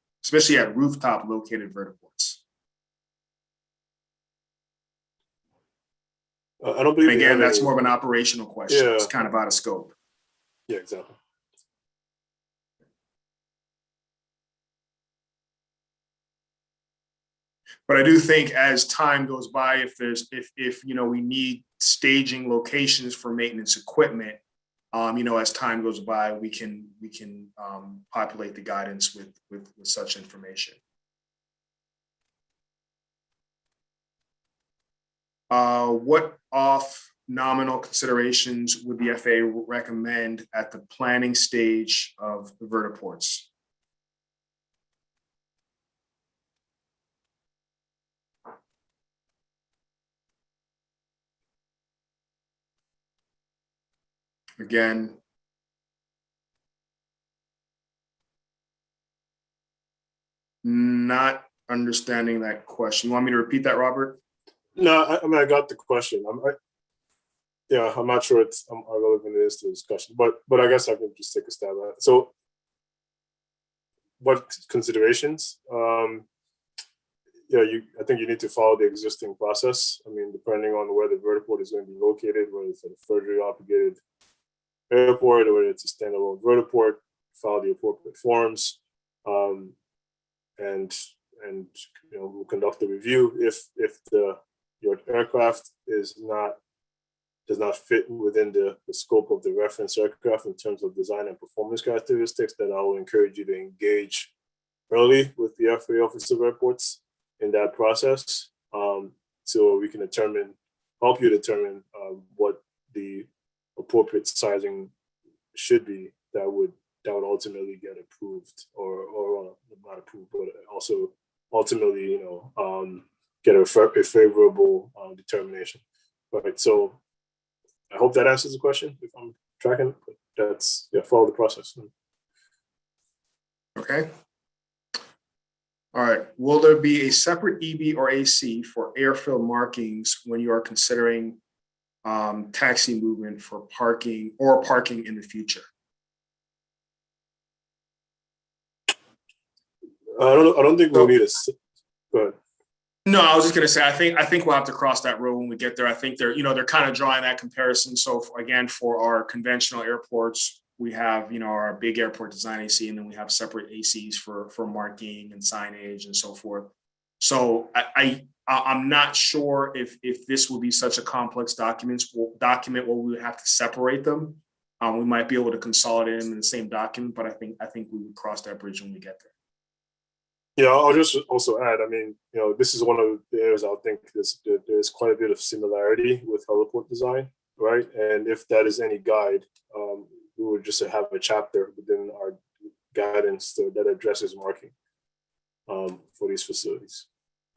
S1: vertiports?
S4: I don't believe.
S1: And again, that's more of an operational question.
S4: Yeah.
S1: It's kind of out of scope.
S4: Yeah, exactly.
S1: But I do think as time goes by, if we need staging locations for maintenance equipment, as time goes by, we can populate the guidance with such information. What off nominal considerations would the FAA recommend at the planning stage of the vertiports? Again, not understanding that question. You want me to repeat that, Robert?
S4: No, I got the question. I'm not sure it's how relevant it is to the discussion, but I guess I can just take a stab at it. So, what considerations? I think you need to follow the existing process. Depending on where the vertiport is going to be located, whether it's a federally obligated airport, or whether it's a standalone vertiport, file the appropriate forms, and we'll conduct the review. If your aircraft does not fit within the scope of the reference aircraft in terms of design and performance characteristics, then I will encourage you to engage early with the FAA Office of Airports in that process, so we can help you determine what the appropriate sizing should be that would ultimately get approved, or not approved, but also ultimately, get a favorable determination. Right. So I hope that answers the question. If I'm tracking, but follow the process.
S1: Okay. All right. Will there be a separate EB or AC for airfield markings when you are considering taxi movement for parking in the future?
S4: I don't think we'll need a. Go ahead.
S1: No, I was just going to say, I think we'll have to cross that road when we get there. I think they're kind of drawing that comparison. So again, for our conventional airports, we have, our big airport design AC, and then we have separate ACs for marking and signage and so forth. So I'm not sure if this will be such a complex document where we would have to separate them. We might be able to consolidate them in the same document, but I think we would cross that bridge when we get there.
S4: Yeah, I'll just also add, this is one of the areas I think there's quite a bit of similarity with heliport design, right? And if that is any guide, we would just have a chapter within our guidance that addresses marking for these facilities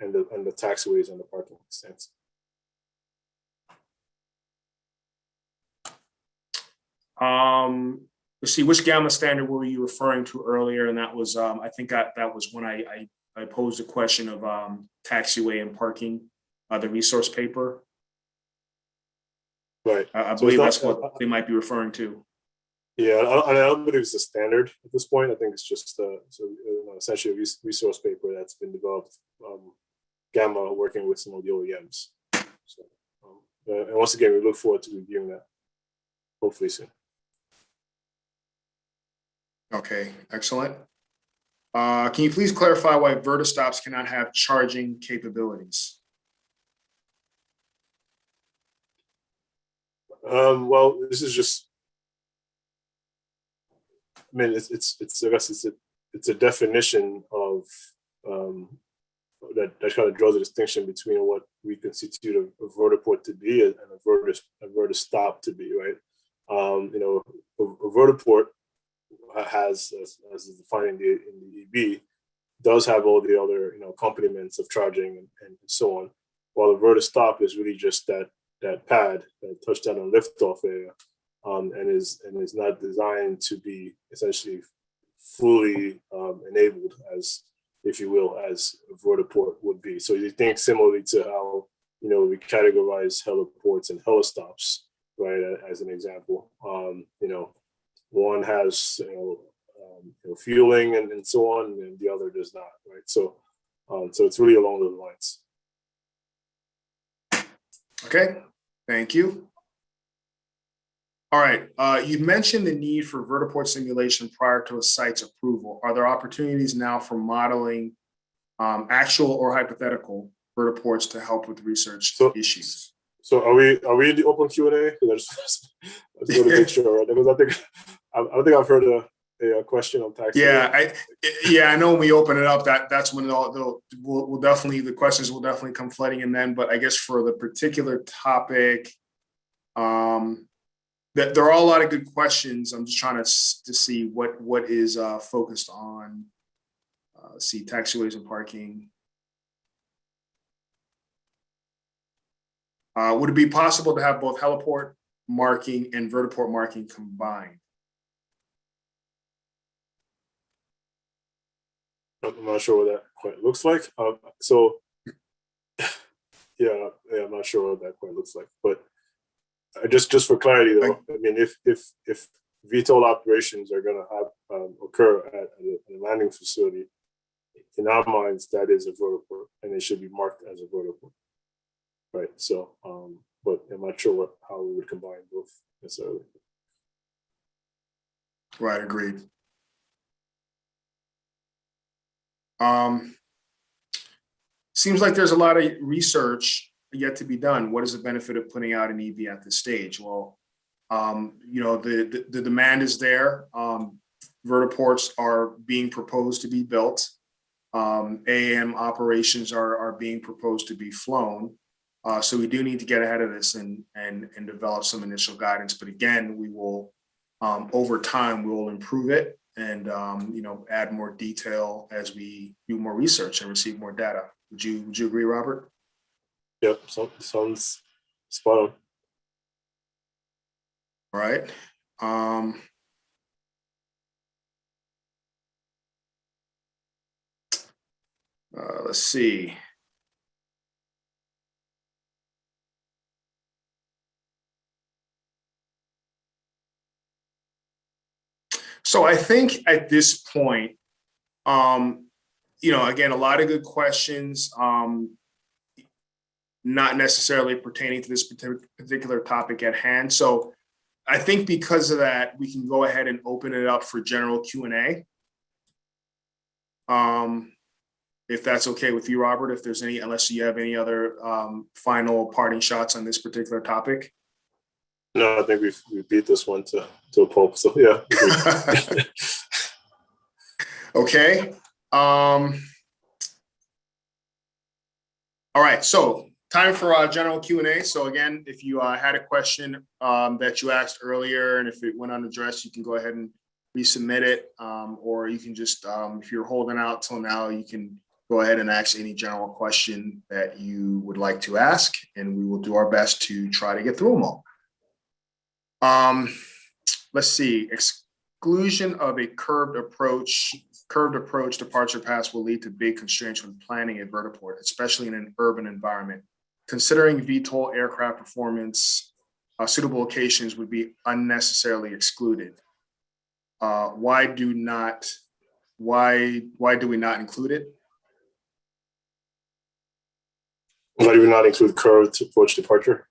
S4: and the taxiways and the parking stands.
S1: Let's see, which gamma standard were you referring to earlier? And that was, I think that was when I posed a question of taxiway and parking, the resource paper.
S4: Right.
S1: I believe that's what they might be referring to.
S4: Yeah, I don't believe it's a standard at this point. I think it's just essentially a resource paper that's been developed, Gamma working with some of the OEMs. So, and once again, we look forward to reviewing that hopefully soon.
S1: Okay, excellent. Can you please clarify why vertistops cannot have charging capabilities?
S4: Well, this is just, I guess it's a definition of that kind of draws a distinction between what we constitute a vertiport to be and a vertistop to be, right? A vertiport has, as is defined in the EB, does have all the other accompaniments of charging and so on, while a vertistop is really just that pad, that touchdown and liftoff area, and is not designed to be essentially fully enabled, as if you will, as a vertiport would be. So you think similarly to how we categorize heliports and helistops, right? As an example, one has fueling and so on, and the other does not, right? So it's really along those lines.
S1: Okay, thank you. All right, you mentioned the need for vertiport simulation prior to a site's approval. Are there opportunities now for modeling actual or hypothetical vertiports to help with research issues?
S4: So are we in the open Q&A? I just want to make sure, right? Because I don't think I've heard a question on taxi.
S1: I know when we open it up, that's when the questions will definitely come flooding in then. But I guess for the particular topic, that there are a lot of good questions. I'm just trying to see what is focused on. See taxiways and parking. Would it be possible to have both heliport marking and vertiport marking combined?
S4: I'm not sure what that quite looks like. I'm not sure what that quite looks like. But just for clarity, though, I mean, if VTOL operations are going to have occur at a landing facility, in our minds, that is a vertiport, and it should be marked as a vertiport, right? So, but I'm not sure how we would combine both necessarily.
S1: Right, agreed. Seems like there's a lot of research yet to be done. What is the benefit of putting out an EV at this stage? Well, you know, the demand is there. Vertiports are being proposed to be built. AAM operations are being proposed to be flown. So we do need to get ahead of this and develop some initial guidance. But again, we will, over time, we will improve it and, you know, add more detail as we do more research and receive more data. Would you agree, Robert?
S4: Yep, sounds spot on.
S1: All right. Let's see. So I think at this point, you know, again, a lot of good questions, not necessarily pertaining to this particular topic at hand. So I think because of that, we can go ahead and open it up for general Q&A. If that's okay with you, Robert, if there's any, unless you have any other final parting shots on this particular topic.
S4: No, I think we beat this one to a pulp. So yeah.
S1: Okay. All right. So time for general Q&A. So again, if you had a question that you asked earlier, and if it went unaddressed, you can go ahead and resubmit it, or you can just, if you're holding out till now, you can go ahead and ask any general question that you would like to ask, and we will do our best to try to get through them all. Let's see. Exclusion of a curved approach departure paths will lead to big constraints when planning a vertiport, especially in an urban environment. Considering VTOL aircraft performance, suitable locations would be unnecessarily excluded. Why do we not include it?
S4: Why do we not include curved approach departure?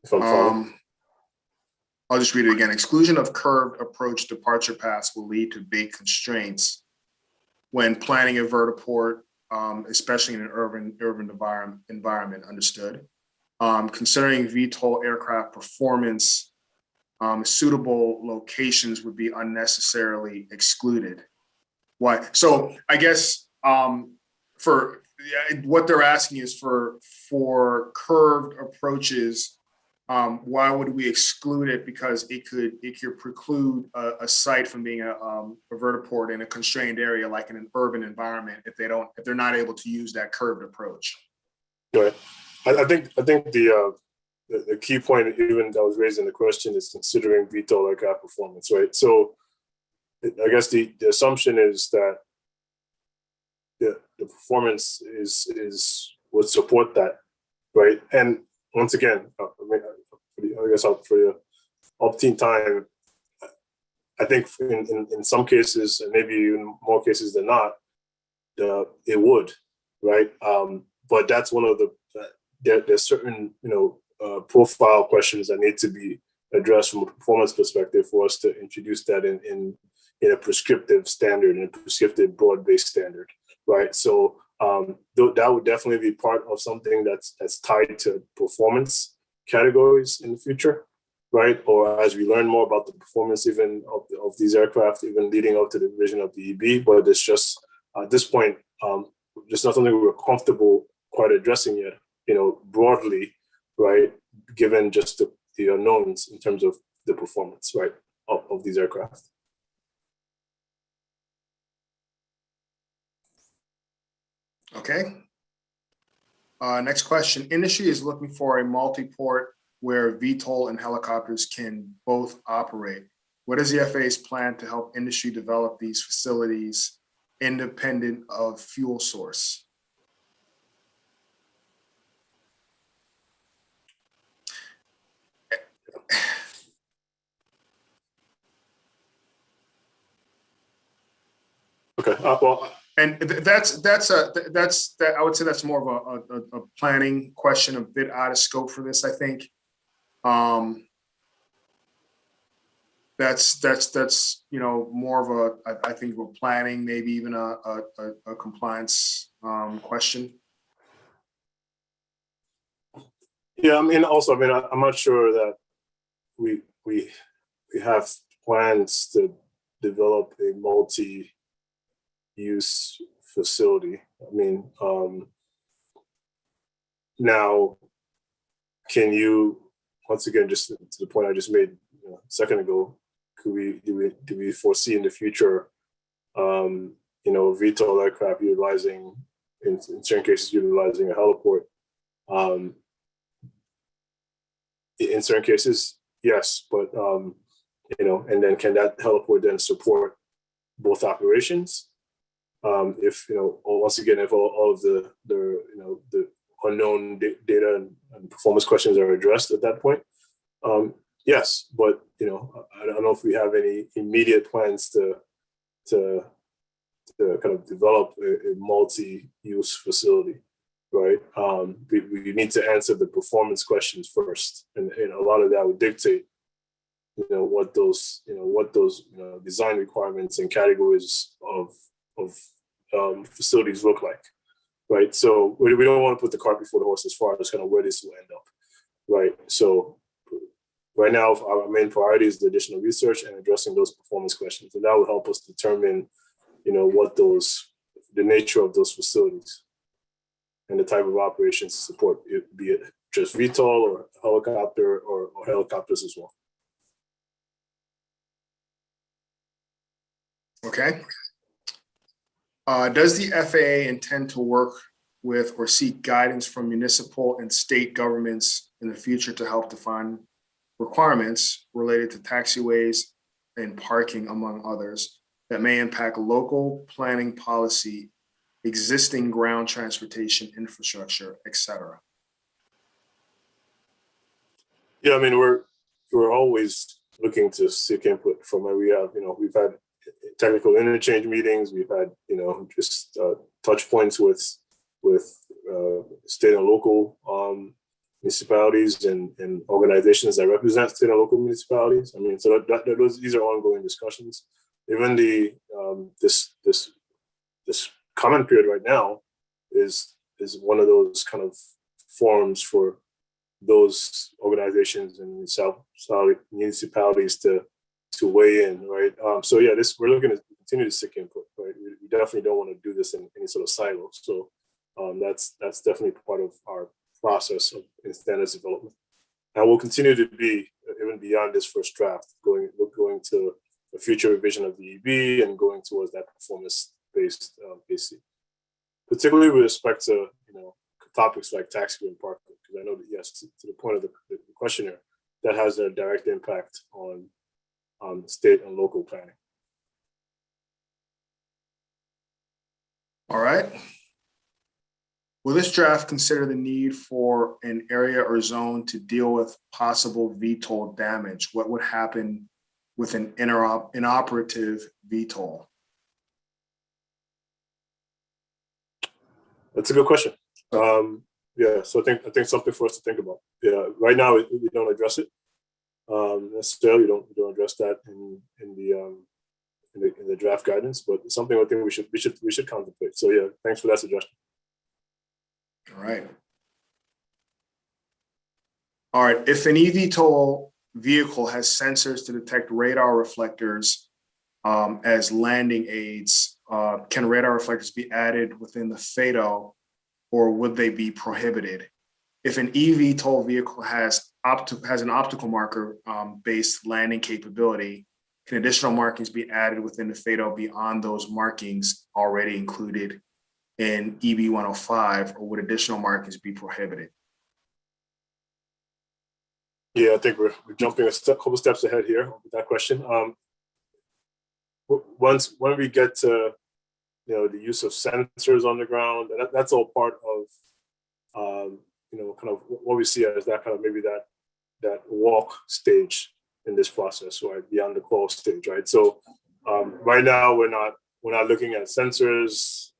S4: If I'm following.
S1: I'll just read it again. Exclusion of curved approach departure paths will lead to big constraints when planning a vertiport, especially in an urban environment. Understood. Considering VTOL aircraft performance, suitable locations would be unnecessarily excluded. Why? So I guess for what they're asking is for curved approaches. Why would we exclude it? Because it could preclude a site from being a vertiport in a constrained area, like in an urban environment, if they're not able to use that curved approach.
S4: Right. I think the key point, even that was raised in the question, is considering VTOL aircraft performance, right? So I guess the assumption is that the performance would support that, right? And once again, I guess for the opting time, I think in some cases, and maybe in more cases than not, it would, right? But that's one of there's certain, profile questions that need to be addressed from a performance perspective for us to introduce that in a prescriptive standard, in a prescriptive broad-based standard, right? So that would definitely be part of something that's tied to performance categories in the future, right? Or as we learn more about the performance even of these aircraft, even leading up to the vision of the EB, but it's just at this point, just not something we're comfortable quite addressing yet, broadly, right? Given just the unknowns in terms of the performance, right, of these aircraft.
S1: Okay. Next question. Industry is looking for a multi-port where VTOL and helicopters can both operate. What is the FAA's plan to help industry develop these facilities independent of fuel source?
S4: Okay. Well.
S1: And that's I would say that's more of a planning question, a bit out of scope for this, I think. that's more of I think we're planning, maybe even a compliance question.
S4: Yeah, I mean, also, I mean, I'm not sure that we have plans to develop a multi-use facility. I mean, now, can you, once again, just to the point I just made a second ago, do we foresee in the future, VTOL aircraft utilizing, in certain cases, utilizing a heliport? In certain cases, yes, but and then can that heliport then support both operations? If once again, if all of the unknown data and performance questions are addressed at that point, yes, but I don't know if we have any immediate plans to kind of develop a multi-use facility. Right, we need to answer the performance questions first, and a lot of that would dictate, what those design requirements and categories of facilities look like, right? So we don't want to put the cart before the horse as far as kind of where this will end up, right? So right now, our main priority is the additional research and addressing those performance questions, and that will help us determine, what the nature of those facilities and the type of operations to support, be it just VTOL or helicopter or helicopters as well.
S1: Okay. Does the FAA intend to work with or seek guidance from municipal and state governments in the future to help define requirements related to taxiways and parking, among others, that may impact local planning policy, existing ground transportation infrastructure, et cetera?
S4: Yeah, I mean, we're always looking to seek input from where we have, we've had technical interchange meetings, we've had, just touch points with state and local municipalities and organizations that represent state and local municipalities. I mean, so these are ongoing discussions. Even this comment period right now is one of those kind of forums for those organizations and municipalities to weigh in, right? So yeah, we're looking to continue to seek input, right? We definitely don't want to do this in any sort of silo. So that's definitely part of our process of standards development, and we'll continue to be even beyond this first draft, going to a future revision of the EB and going towards that performance-based AC, particularly with respect to topics like taxiway and parking, because I know that, yes, to the point of the questionnaire, that has a direct impact on state and local planning.
S1: All right. Will this draft consider the need for an area or zone to deal with possible VTOL damage? What would happen with an inoperative VTOL?
S4: That's a good question. Yeah, so I think something for us to think about. Yeah, right now we don't address it necessarily. We don't address that in the draft guidance, but it's something I think we should contemplate. So yeah, thanks for that suggestion.
S1: All right. If an eVTOL vehicle has sensors to detect radar reflectors as landing aids, can radar reflectors be added within the FATO, or would they be prohibited? If an eVTOL vehicle has an optical marker based landing capability, can additional markings be added within the FATO beyond those markings already included in EB 105, or would additional markings be prohibited?
S4: Yeah, I think we're jumping a couple steps ahead here with that question. When we get to the use of sensors on the ground, that's all part of kind of what we see as that kind of maybe that walk stage in this process, right, beyond the crawl stage, right? So right now we're not looking at sensors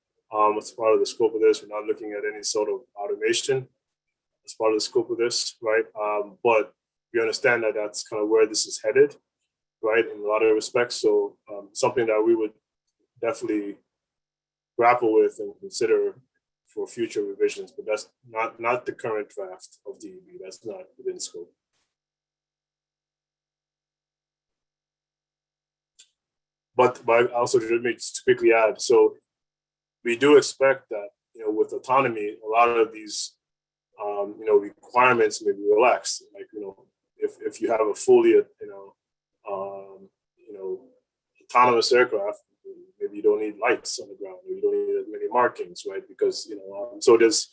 S4: as part of the scope of this. We're not looking at any sort of automation as part of the scope of this, right? But we understand that that's kind of where this is headed. right, in a lot of respects. So something that we would definitely grapple with and consider for future revisions, but that's not the current draft of DEB. That's not within scope. But I also just to quickly add, so we do expect that, with autonomy, a lot of these, requirements may be relaxed. Like, if you have a fully, autonomous aircraft, maybe you don't need lights on the ground, or you don't need as many markings, right? Because, so there's,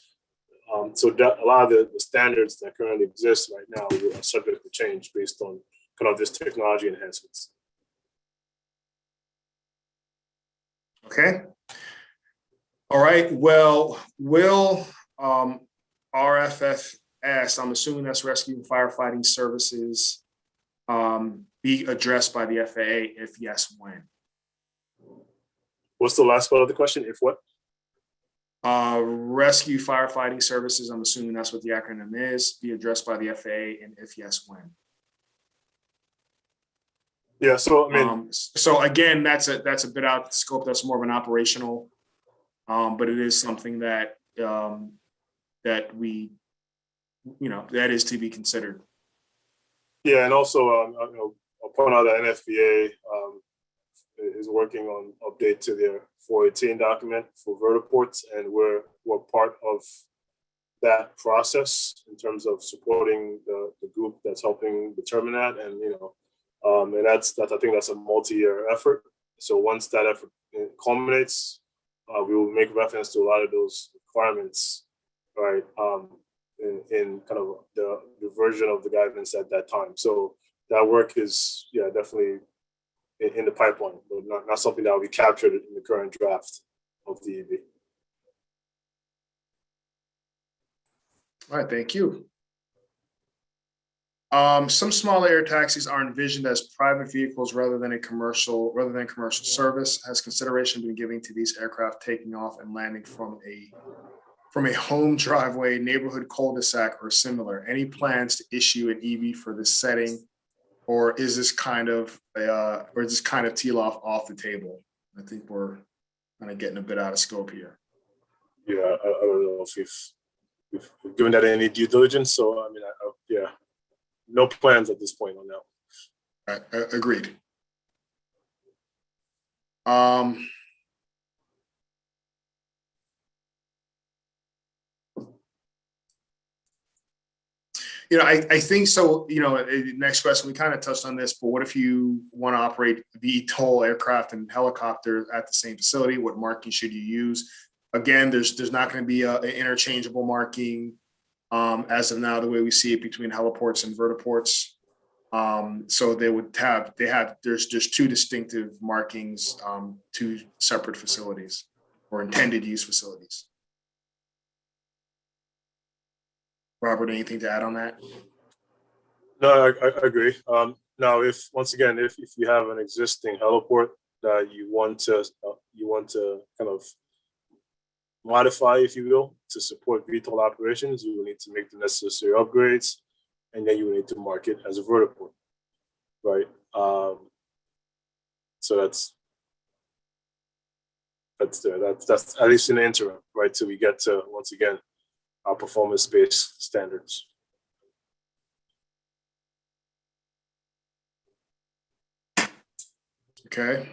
S4: so that a lot of the standards that currently exist right now are subject to change based on kind of this technology enhancements.
S1: Okay. All right. Well, will RFFS, I'm assuming that's Rescue and Firefighting Services, be addressed by the FAA? If yes, when?
S4: What's the last part of the question? If what?
S1: Rescue Firefighting Services, I'm assuming that's what the acronym is, be addressed by the FAA, and if yes, when?
S4: Yeah, so I mean,
S1: so again, that's a bit out of scope. That's more of an operational, but it is something that that we, that is to be considered.
S4: Yeah, and also I'll point out that NFPA is working on update to their 418 document for vertiports, and we're part of that process in terms of supporting the group that's helping determine that, and and that's I think that's a multi-year effort. So once that effort culminates, we will make reference to a lot of those requirements, right? In kind of the version of the guidance at that time. So that work is definitely in the pipeline, but not something that will be captured in the current draft of the EB.
S1: All right, thank you. Some smaller air taxis are envisioned as private vehicles rather than commercial service. Has consideration been given to these aircraft taking off and landing from a home driveway, neighborhood cul-de-sac, or similar? Any plans to issue an EB for this setting, or is this kind of teal off the table? I think we're kind of getting a bit out of scope here.
S4: Yeah, I don't know if we've given that any due diligence. So I mean, no plans at this point on that.
S1: Agreed. I think so. Next question, we kind of touched on this, but what if you want to operate VTOL aircraft and helicopters at the same facility? What marking should you use? Again, there's not going to be an interchangeable marking as of now, the way we see it between heliports and vertiports. So there's two distinctive markings, two separate facilities or intended use facilities. Robert, anything to add on that?
S4: No, I agree. Now, if you have an existing heliport that you want to kind of modify, if you will, to support VTOL operations, you will need to make the necessary upgrades, and then you will need to mark it as a vertiport, right? So that's at least in the interim, right? Till we get to, once again, our performance-based standards.
S1: Okay.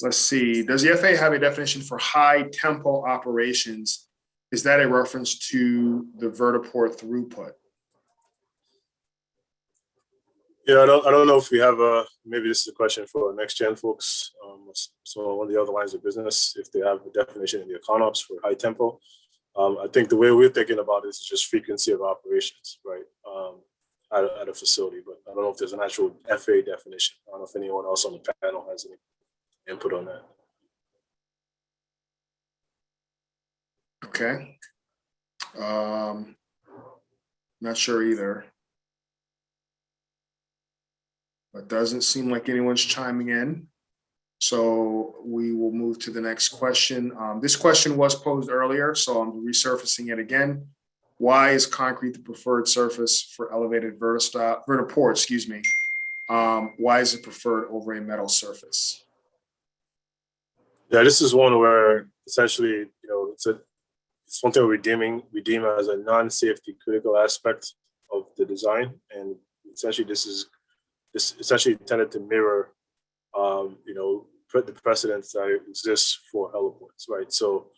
S1: Let's see. Does the FAA have a definition for high tempo operations? Is that a reference to the vertiport throughput?
S4: Yeah, I don't know if we have maybe this is a question for next gen folks. So on the other lines of business, if they have a definition in the econops for high tempo. I think the way we're thinking about this is just frequency of operations, right? At a facility, but I don't know if there's an actual FAA definition. I don't know if anyone else on the panel has any input on that.
S1: Okay. Not sure either. It doesn't seem like anyone's chiming in. So we will move to the next question. This question was posed earlier, so I'm resurfacing it again. Why is concrete the preferred surface for elevated vertiport, excuse me? Why is it preferred over a metal surface?
S4: Yeah, this is one where essentially, it's one thing we deem as a non-safety critical aspect of the design, and essentially this essentially intended to mirror, the precedents that exist for heliports, right? So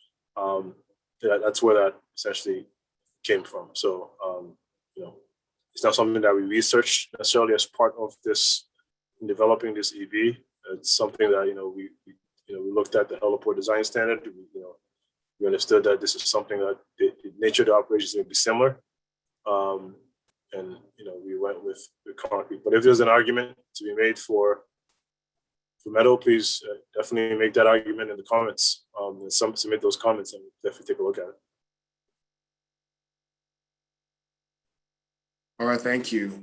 S4: that's where that essentially came from. So it's not something that we researched necessarily as part of this in developing this EV. It's something that we looked at the heliport design standard. We understood that this is something that the nature of the operations is going to be similar, and we went with concrete. But if there's an argument to be made for metal, please definitely make that argument in the comments. And submit those comments, and definitely take a look at it.
S1: All right, thank you.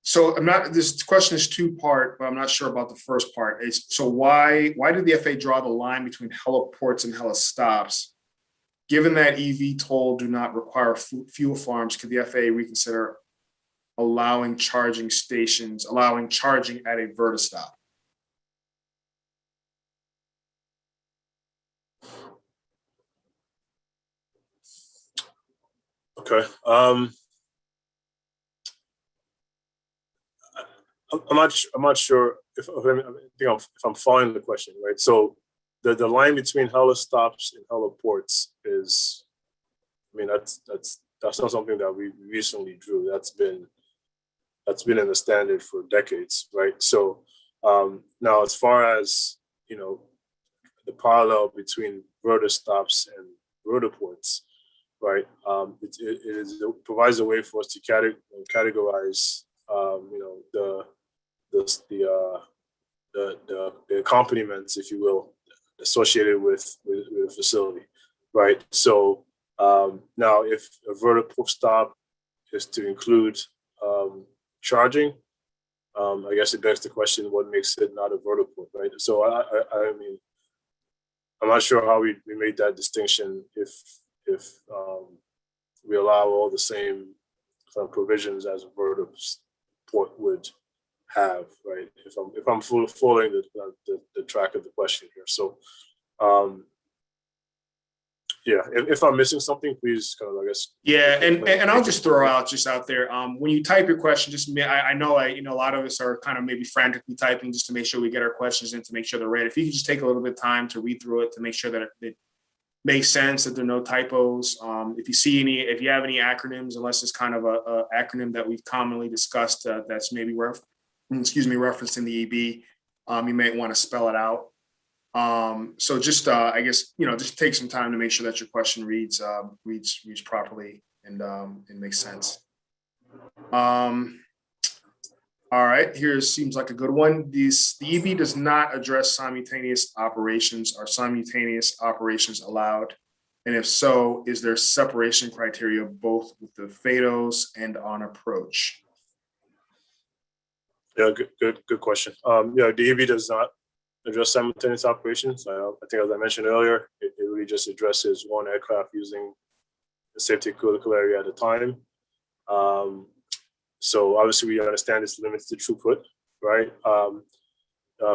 S1: So this question is two-part, but I'm not sure about the first part. So why did the FAA draw the line between heliports and helistops? Given that VTOL do not require fuel farms, could the FAA reconsider allowing charging at a vertistop?
S4: Okay. I'm not sure if I'm following the question, right? So the line between helistops and heliports is, that's not something that we recently drew. That's been in the standard for decades, right? So now, as far as the parallel between vertistops and vertiports, right? It provides a way for us to categorize, the accompaniments, if you will, associated with the facility, right? So now, if a vertiport stop is to include charging, I guess it begs the question: what makes it not a vertiport, right? So I'm not sure how we made that distinction if we allow all the same provisions as a vertiport would have, right? If I'm following the track of the question here. So if I'm missing something, please I guess.
S1: Yeah, and I'll just throw out there. When you type your question, I know a lot of us are kind of maybe frantically typing just to make sure we get our questions in, to make sure they're read. If you could just take a little bit of time to read through it to make sure that it makes sense, that there are no typos. If you have any acronyms, unless it's kind of a acronym that we've commonly discussed that's maybe referenced in the EB, you may want to spell it out. So just I guess just take some time to make sure that your question reads properly and makes sense. All right, here seems like a good one. The EB does not address simultaneous operations. Are simultaneous operations allowed? And if so, is there separation criteria both with the FADOs and on approach?
S4: Yeah, good question. The EB does not address simultaneous operations. I think, as I mentioned earlier, it really just addresses one aircraft using the safety critical area at a time. So obviously we understand this limits the throughput, right?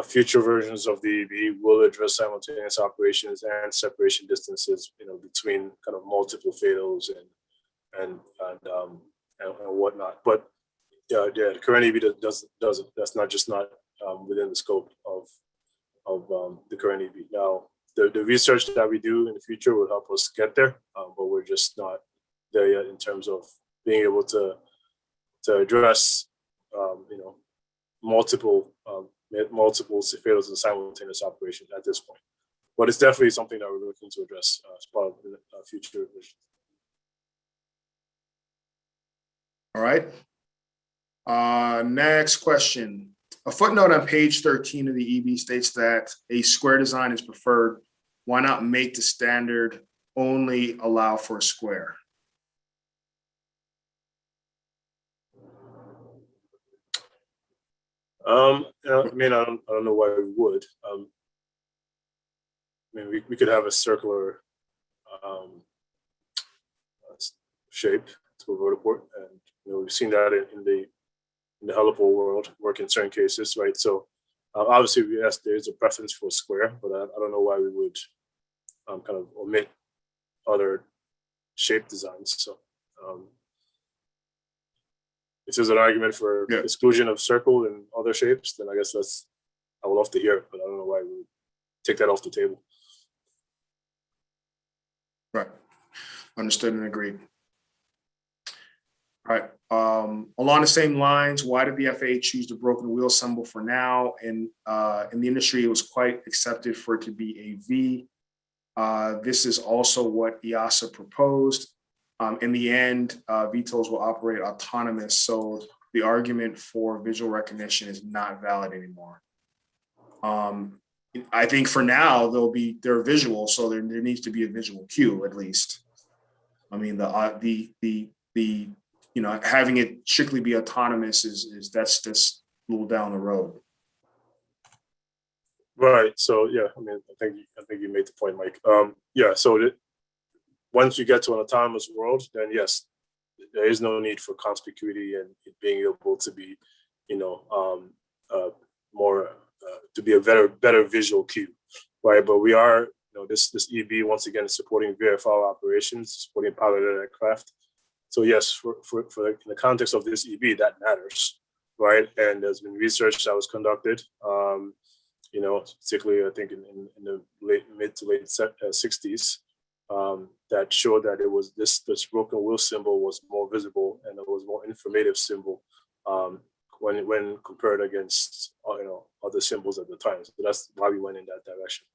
S4: Future versions of the EB will address simultaneous operations and separation distances, between kind of multiple FADOs and whatnot. But the current EB doesn't. That's not within the scope of the current EB. Now, the research that we do in the future will help us get there, but we're just not there yet in terms of being able to address, multiple FADOs and simultaneous operations at this point. But it's definitely something that we're looking to address as part of the future revision.
S1: All right. Next question. A footnote on page 13 of the EB states that a square design is preferred. Why not make the standard only allow for a square?
S4: I don't know why we would. We could have a circular shape to a vertiport, and we've seen that in the heliport world work in certain cases, right? So obviously, yes, there is a preference for square, but I don't know why we would kind of omit other shape designs. So if there's an argument for exclusion of circle and other shapes, then I guess I would love to hear it, but I don't know why we would take that off the table.
S1: Right. Understood and agreed. All right. Along the same lines, why did the FAA choose the broken wheel symbol for now? And in the industry, it was quite accepted for it to be a V. This is also what EASA proposed. In the end, VTOLs will operate autonomous, so the argument for visual recognition is not valid anymore. I think for now they're visual, so there needs to be a visual cue at least. I mean, having it strictly be autonomous that's just a little down the road.
S4: Right. So yeah, I mean, I think you made the point, Mike. So once you get to an autonomous world, then yes, there is no need for conspicuity and being able to be, more to be a better visual cue, right? But we are, this EB once again is supporting VFR operations, supporting piloted aircraft. So yes, for in the context of this EB, that matters, right? And there's been research that was conducted, particularly I think in the mid to late 60s, that showed that it was this broken wheel symbol was more visible and it was more informative symbol when compared against other symbols at the time. So that's why we went in that direction.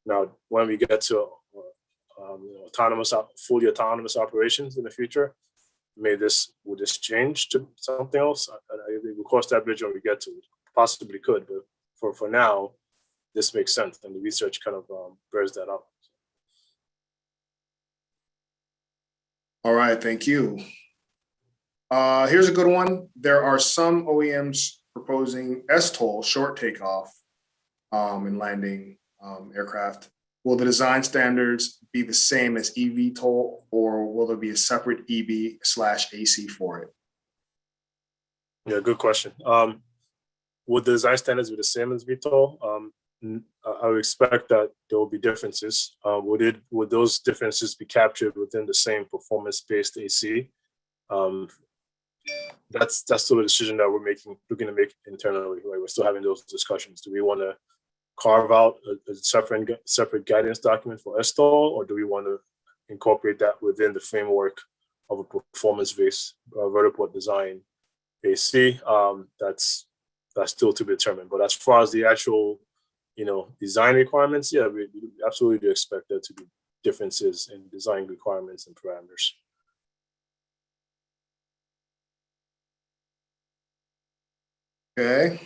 S4: Now, when we get to fully autonomous operations in the future, would this change to something else? We'll cross that bridge when we get to it. Possibly could, but for now, this makes sense, and the research kind of bears that out.
S1: All right, thank you. Here's a good one. There are some OEMs proposing STOL, short takeoff and landing aircraft. Will the design standards be the same as eVTOL, or will there be a separate EB/AC for it?
S4: Yeah, good question. Would the design standards be the same as VTOL? I would expect that there will be differences. Would those differences be captured within the same performance-based AC? That's still a decision that we're looking to make internally. Right? We're still having those discussions. Do we want to carve out a separate guidance document for STOL, or do we want to incorporate that within the framework of a performance-based vertiport design AC? That's still to be determined. But as far as the actual design requirements, yeah, we absolutely do expect there to be differences in design requirements and parameters.
S1: Okay.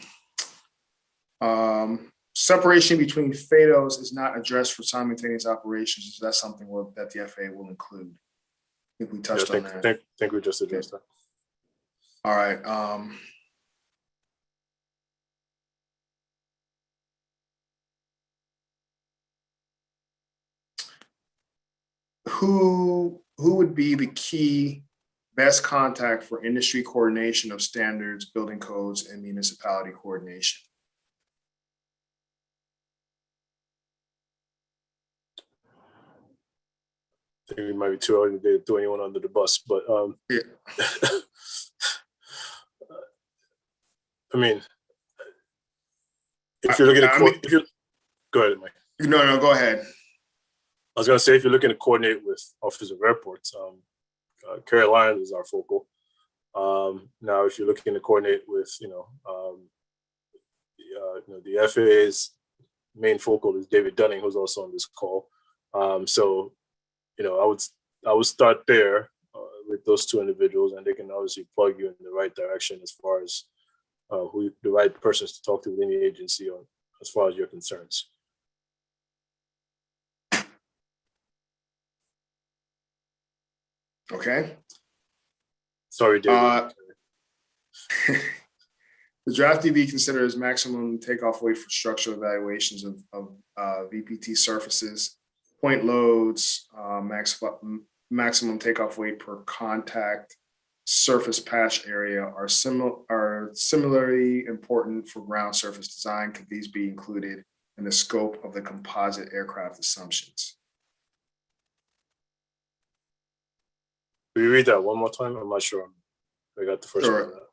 S1: Separation between FADOs is not addressed for simultaneous operations. Is that something that the FAA will include? I think we touched on that.
S4: I think we just addressed that.
S1: All right. Who would be the key best contact for industry coordination of standards, building codes, and municipality coordination?
S4: I think it might be too early to throw anyone under the bus, but
S1: yeah.
S4: I mean, if you're looking at go ahead, Mike.
S1: No, go ahead.
S4: I was going to say, if you're looking to coordinate with Office of Airports, Carolina is our focal. Now, if you're looking to coordinate with, the FAA's main focal is David Dunning, who's also on this call. So, I would start there with those two individuals, and they can obviously plug you in the right direction as far as who the right persons to talk to within the agency on as far as your concerns.
S1: Okay.
S4: Sorry, David.
S1: The DraftDB considers maximum takeoff weight for structural evaluations of VPT surfaces, point loads, maximum takeoff weight per contact surface patch area are similarly important for ground surface design? Could these be included in the scope of the composite aircraft assumptions?
S4: Will you read that one more time? I'm not sure. I got the first
S1: Sure.
S4: part of that.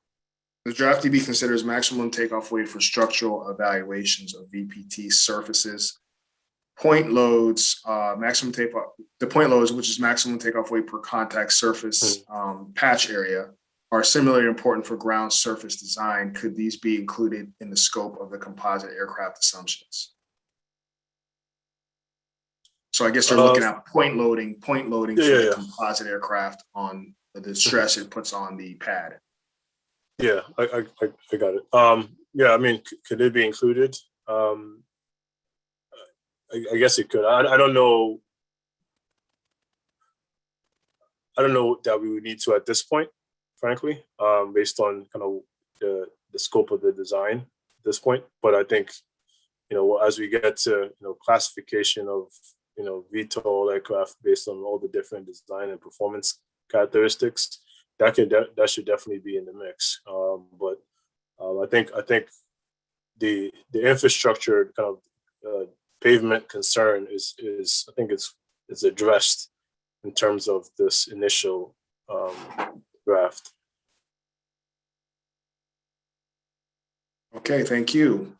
S1: The DraftDB considers maximum takeoff weight for structural evaluations of VPT surfaces. Point loads, maximum takeoff, the point loads, which is maximum takeoff weight per contact surface patch area, are similarly important for ground surface design. Could these be included in the scope of the composite aircraft assumptions? So I guess they're looking at point loading for the composite aircraft on the stress it puts on the pad.
S4: Yeah, I got it. Yeah, I mean, could it be included? I guess it could. I don't know. I don't know that we would need to at this point, frankly, based on kind of the scope of the design at this point. But I think, as we get to, classification of, VTOL aircraft based on all the different design and performance characteristics, that should definitely be in the mix. But I think the infrastructure kind of pavement concern is I think it's addressed in terms of this initial draft.
S1: Okay, thank you.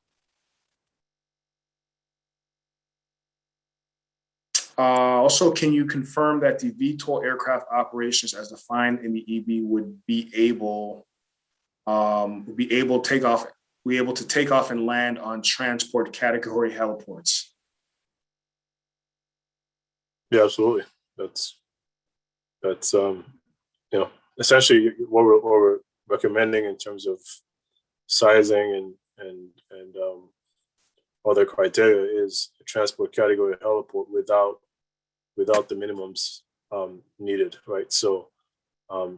S1: Also, can you confirm that the VTOL aircraft operations as defined in the EB would be able to take off and land on transport category heliports?
S4: Yeah, absolutely. That's essentially what we're recommending in terms of sizing and other criteria is a transport category heliport without the minimums needed, right? So I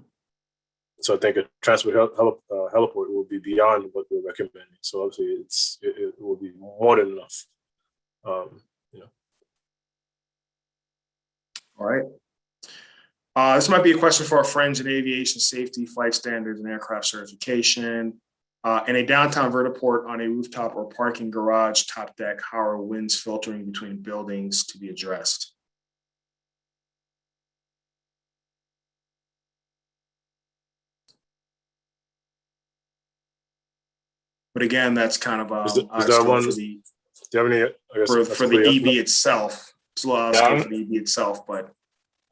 S4: think a transport heliport will be beyond what we're recommending. So obviously it will be more than enough.
S1: All right. This might be a question for our friends in aviation safety, flight standards, and aircraft certification. In a downtown vertiport on a rooftop or parking garage top deck, how are winds filtering between buildings to be addressed? But again, that's kind of
S4: is that one? Do you have any? I guess
S1: for the EB itself. It's a lot of for the EB itself, but.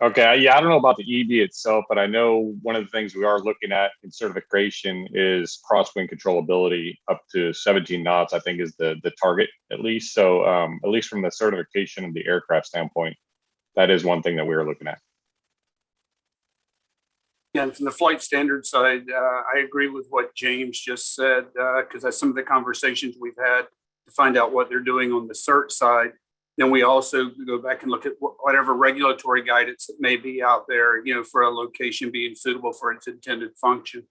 S5: Okay, yeah, I don't know about the EB itself, but I know one of the things we are looking at in certification is crosswind controllability up to 17 knots, I think is the target at least. So at least from the certification of the aircraft standpoint, that is one thing that we are looking at.
S6: And from the flight standard side, I agree with what James just said, because that's some of the conversations we've had to find out what they're doing on the cert side. Then we also go back and look at whatever regulatory guidance that may be out there, for a location being suitable for its intended function,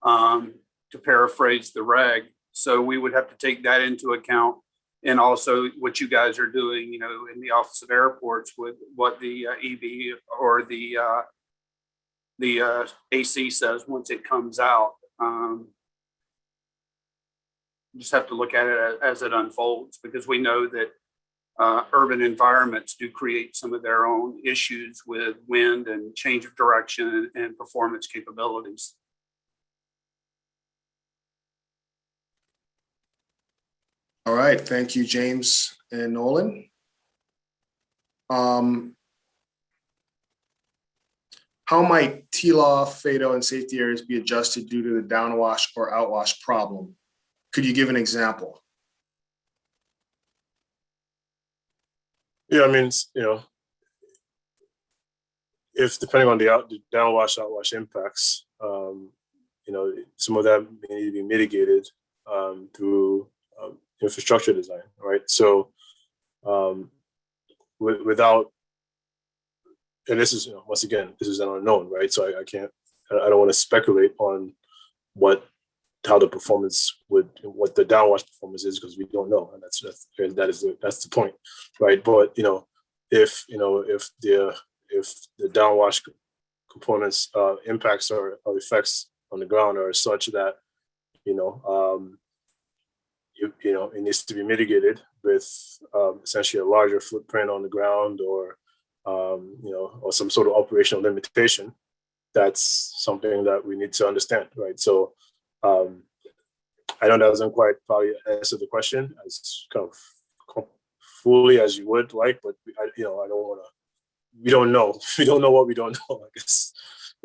S6: to paraphrase the reg. So we would have to take that into account. And also what you guys are doing, in the Office of Airports with what the EB or the AC says once it comes out. Just have to look at it as it unfolds, because we know that urban environments do create some of their own issues with wind and change of direction and performance capabilities.
S1: All right, thank you, James and Nolan. How might TLAW, FADO, and safety areas be adjusted due to the downwash or outwash problem? Could you give an example?
S4: Yeah, I mean, if depending on the downwash, outwash impacts, some of that may need to be mitigated through infrastructure design, right? So without, and this is, once again, this is an unknown, right? So I don't want to speculate on how the performance what the downwash performance is, because we don't know, and that's the point, right? But if if the downwash components impacts or effects on the ground are such that it needs to be mitigated with essentially a larger footprint on the ground, or or some sort of operational limitation. That's something that we need to understand, right? So I know that doesn't quite probably answer the question as kind of fully as you would like, but I don't want to. We don't know. We don't know what we don't know, I guess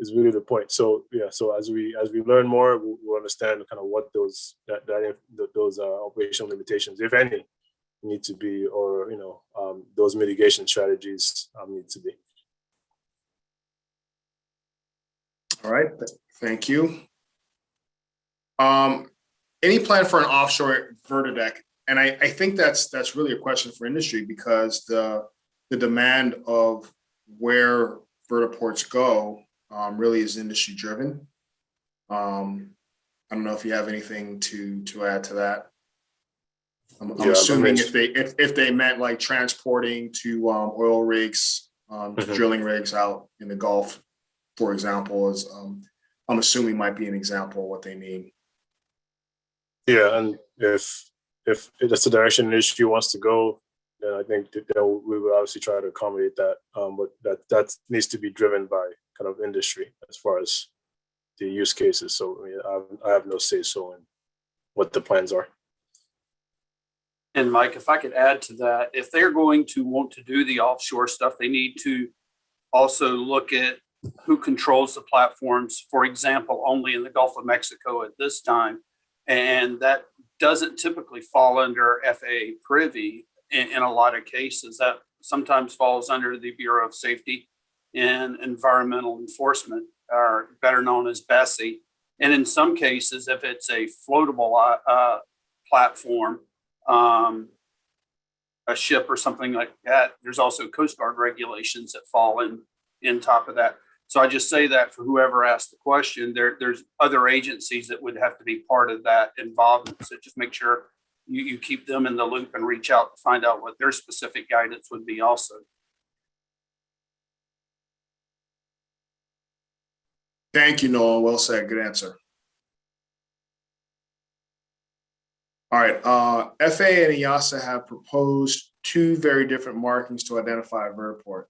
S4: is really the point. So yeah, so as we learn more, we'll understand kind of what those operational limitations, if any, need to be, or those mitigation strategies need to be.
S1: All right, thank you. Any plan for an offshore vertideck? And I think that's really a question for industry, because the demand of where vertiports go really is industry driven. I don't know if you have anything to add to that. I'm assuming if they meant like transporting to oil rigs, to drilling rigs out in the Gulf, for example, is I'm assuming might be an example of what they mean.
S4: Yeah, and if that's the direction the industry wants to go, then I think we would obviously try to accommodate that. But that needs to be driven by kind of industry as far as the use cases. So I have no say so in what the plans are.
S6: And Mike, if I could add to that, if they're going to want to do the offshore stuff, they need to also look at who controls the platforms, for example, only in the Gulf of Mexico at this time. And that doesn't typically fall under FAA privy in a lot of cases. That sometimes falls under the Bureau of Safety and Environmental Enforcement, or better known as BSEE. And in some cases, if it's a floatable platform, a ship or something like that, there's also Coast Guard regulations that fall in top of that. So I just say that for whoever asked the question, there's other agencies that would have to be part of that involvement. So just make sure you keep them in the loop and reach out to find out what their specific guidance would be also.
S1: Thank you, Noah. Well said. Good answer. All right. FAA and EASA have proposed two very different markings to identify a vertiport.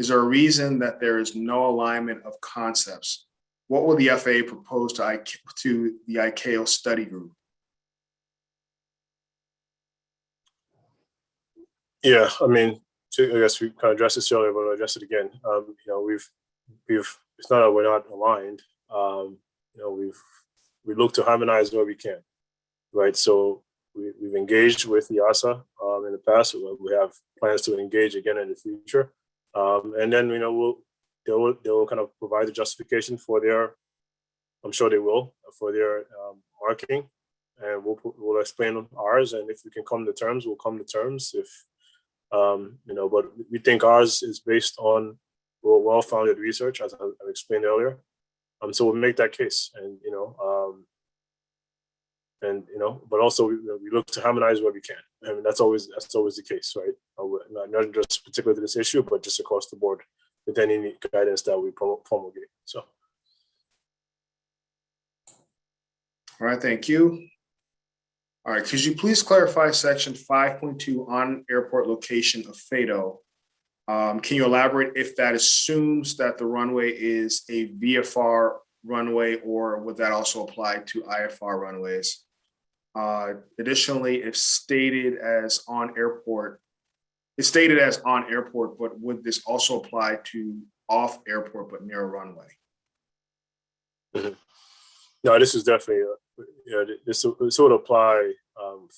S1: Is there a reason that there is no alignment of concepts? What will the FAA propose to the ICAO study group?
S4: Yeah, I mean, I guess we kind of addressed this earlier, but I'll address it again. It's not that we're not aligned. We look to harmonize where we can, right? So we've engaged with EASA in the past. We have plans to engage again in the future. And then they'll kind of provide the justification for their, I'm sure they will, for their marking, and we'll explain ours. And if we can come to terms, we'll come to terms. If but we think ours is based on well-founded research, as I explained earlier. So we'll make that case, but also we look to harmonize where we can. I mean, that's always the case, right? Not just particular to this issue, but just across the board with any guidance that we promulgate. So,
S1: all right, thank you. All right, could you please clarify section 5.2 on airport location of FATO? Can you elaborate if that assumes that the runway is a VFR runway, or would that also apply to IFR runways? Additionally, if stated as on airport, but would this also apply to off airport but near a runway?
S4: Mm-hmm. No, this is definitely this would apply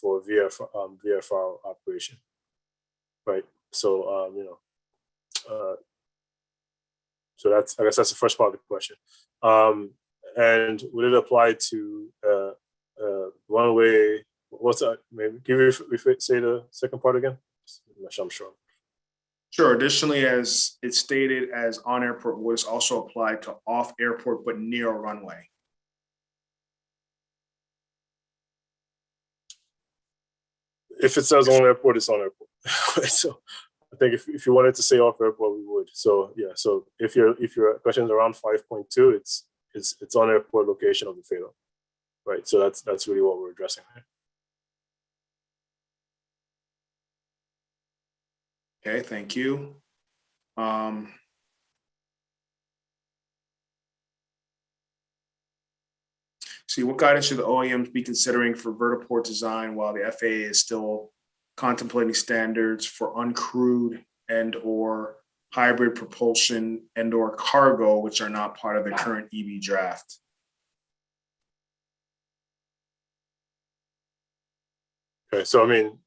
S4: for VFR operation, right? So so that's, I guess that's the first part of the question. And would it apply to runway? What's that? Maybe can you say the second part again? I'm sure.
S1: Sure. Additionally, as it's stated as on airport, would this also apply to off airport but near a runway? If it says on airport, it's on airport. So I
S4: think if you wanted to say off airport, we would. So yeah, so if your question is around 5.2, it's on airport location of the fatal, right? So that's really what we're addressing there.
S1: Okay, thank you. See, what guidance should the OEMs be considering for vertiport design while the FAA is still contemplating standards for uncrewed and or hybrid propulsion and or cargo, which are not part of the current EB draft?
S4: Okay, so I mean,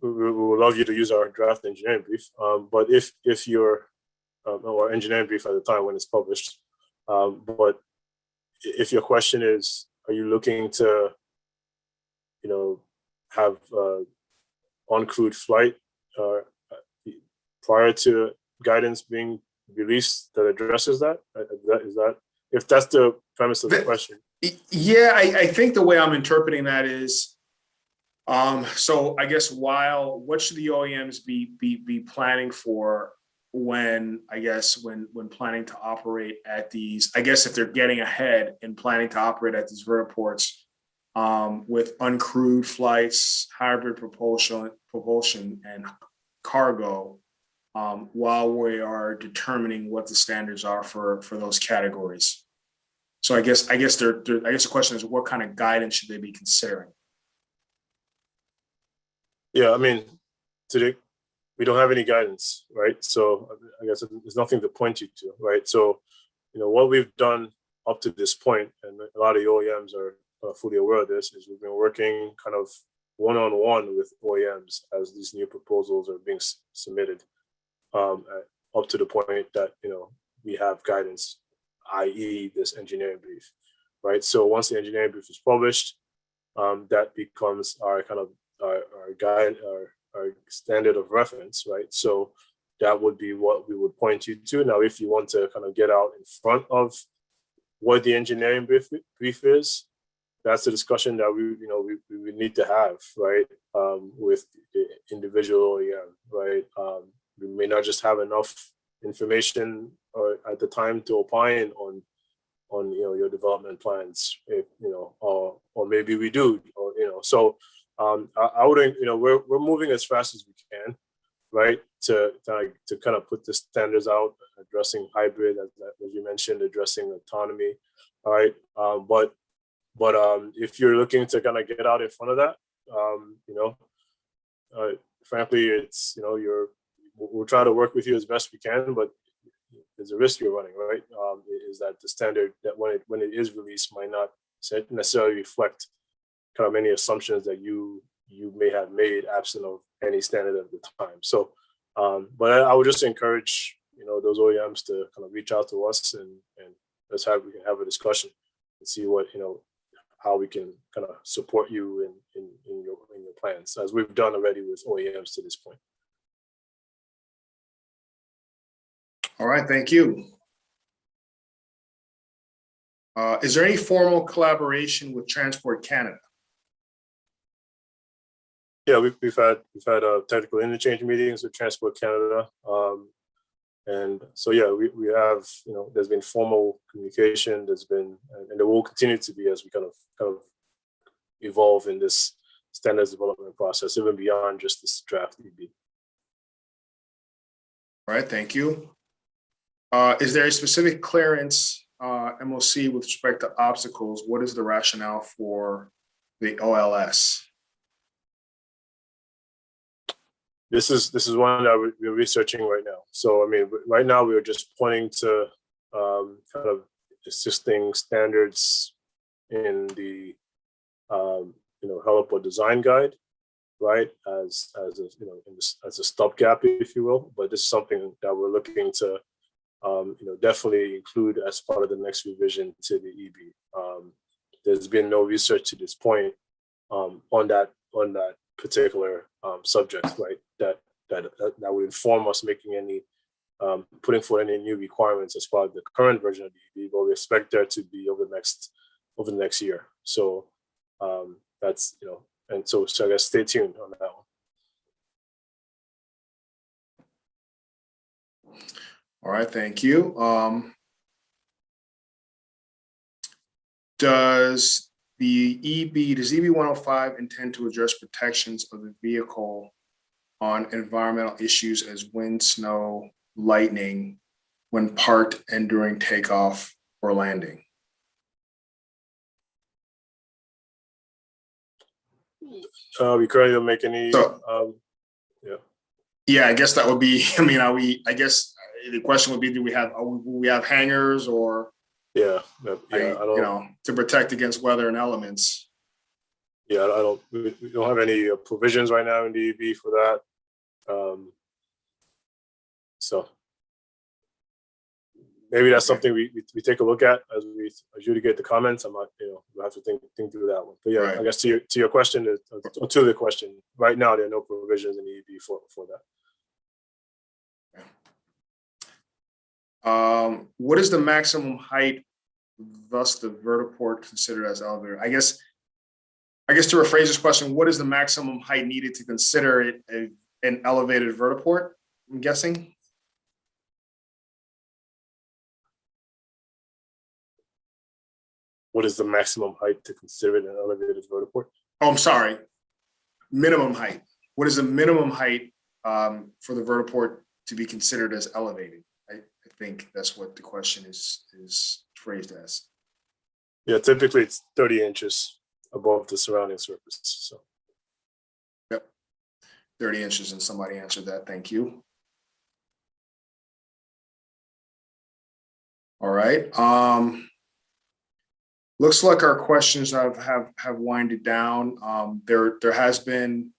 S4: we would love you to use our draft engineering brief, but if your or engineering brief at the time when it's published, but if your question is, are you looking to, have uncrewed flight prior to guidance being released that addresses that? Is that if that's the premise of the question?
S1: Yeah, I think the way I'm interpreting that is, so I guess what should the OEMs be planning for when planning to operate at these, I guess if they're getting ahead and planning to operate at these vertiports with uncrewed flights, hybrid propulsion and cargo, while we are determining what the standards are for those categories. So I guess the question is, what kind of guidance should they be considering?
S4: Yeah, I mean, today we don't have any guidance, right? So I guess there's nothing to point you to, right? So, what we've done up to this point, and a lot of the OEMs are fully aware of this, is we've been working kind of one-on-one with OEMs as these new proposals are being submitted, up to the point that, we have guidance, i.e. this engineering brief, right? So once the engineering brief is published, that becomes our kind of our guide, our standard of reference, right? So that would be what we would point you to. Now, if you want to kind of get out in front of what the engineering brief is, that's the discussion that we need to have, right? With the individual OEM, right? We may not just have enough information or at the time to opine on your development plans, or maybe we do, or so. I wouldn't, we're moving as fast as we can, right? To kind of put the standards out, addressing hybrid, as you mentioned, addressing autonomy, all right? But if you're looking to kind of get out in front of that, frankly, it's, we'll try to work with you as best we can, but there's a risk you're running, right? Is that the standard that when it is released might not necessarily reflect kind of many assumptions that you may have made absent of any standard at the time. So, but I would just encourage, those OEMs to kind of reach out to us and we can have a discussion and see what, how we can kind of support you in your plans, as we've done already with OEMs to this point.
S1: All right, thank you. Is there any formal collaboration with Transport Canada?
S4: Yeah, we've had technical interchange meetings with Transport Canada, and so yeah, we have, there's been formal communication. There's been, and there will continue to be as we kind of evolve in this standards development process, even beyond just this DraftDB.
S1: All right, thank you. Is there a specific clearance MOC with respect to obstacles? What is the rationale for the OLS?
S4: This is one that we're researching right now. So I mean, right now we're just pointing to kind of existing standards in the heliport design guide, right? As a stopgap, if you will. But this is something that we're looking to definitely include as part of the next revision to the EB. There's been no research to this point on that particular subject, right? That would inform us making any putting forward any new requirements as part of the current version of the EB, but we expect there to be over the next year. So that's and so I guess stay tuned on that one.
S1: All right, thank you. Does EB 105 intend to address protections of the vehicle on environmental issues as wind, snow, lightning when parked and during takeoff or landing?
S4: We currently don't make any.
S1: So- Yeah, I guess that would be. I mean, I guess the question would be: do we have hangars or?
S4: Yeah,
S1: I don't. To protect against weather and elements.
S4: Yeah, I don't. We don't have any provisions right now in the EB for that. So maybe that's something we take a look at as you get the comments. I'm not, we'll have to think through that one. But yeah, right. I guess to your question, or to the question, right now there are no provisions in the EB for
S1: that. What is the maximum height, thus the vertiport considered as elevator? I guess to rephrase this question, what is the maximum height needed to consider it an elevated vertiport? I'm guessing.
S4: What is the maximum height to consider it an elevated vertiport?
S1: Oh, I'm sorry. Minimum height. What is the minimum height for the vertiport to be considered as elevated? I think that's what the question is phrased as.
S4: Yeah, typically it's 30 inches above the surrounding surface. So.
S1: Yep, 30 inches, and somebody answered that. Thank you. All right. Looks like our questions have winded down. There has been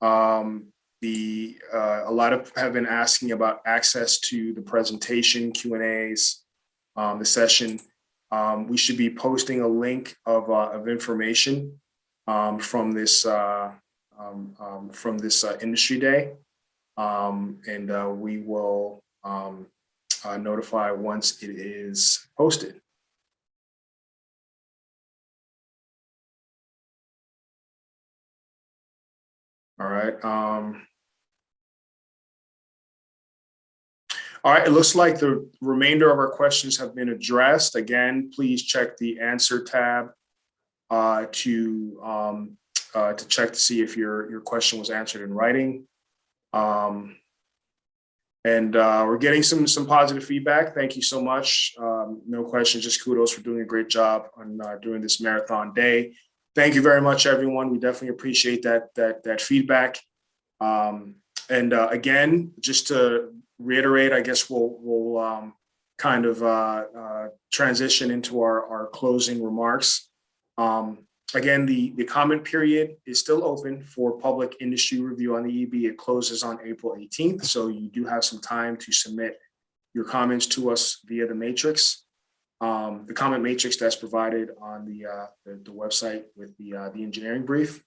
S1: a lot of have been asking about access to the presentation, Q&As, the session. We should be posting a link of information from this industry day, and we will notify once it is posted. All right. All right. It looks like the remainder of our questions have been addressed. Again, please check the answer tab to check to see if your question was answered in writing. And we're getting some positive feedback. Thank you so much. No questions, just kudos for doing a great job on during this marathon day. Thank you very much, everyone. We definitely appreciate that feedback. And again, just to reiterate, I guess we'll kind of transition into our closing remarks. Again, the comment period is still open for public industry review on the EB. It closes on April 18th, so you do have some time to submit your comments to us via the matrix. The comment matrix that's provided on the website with the engineering brief.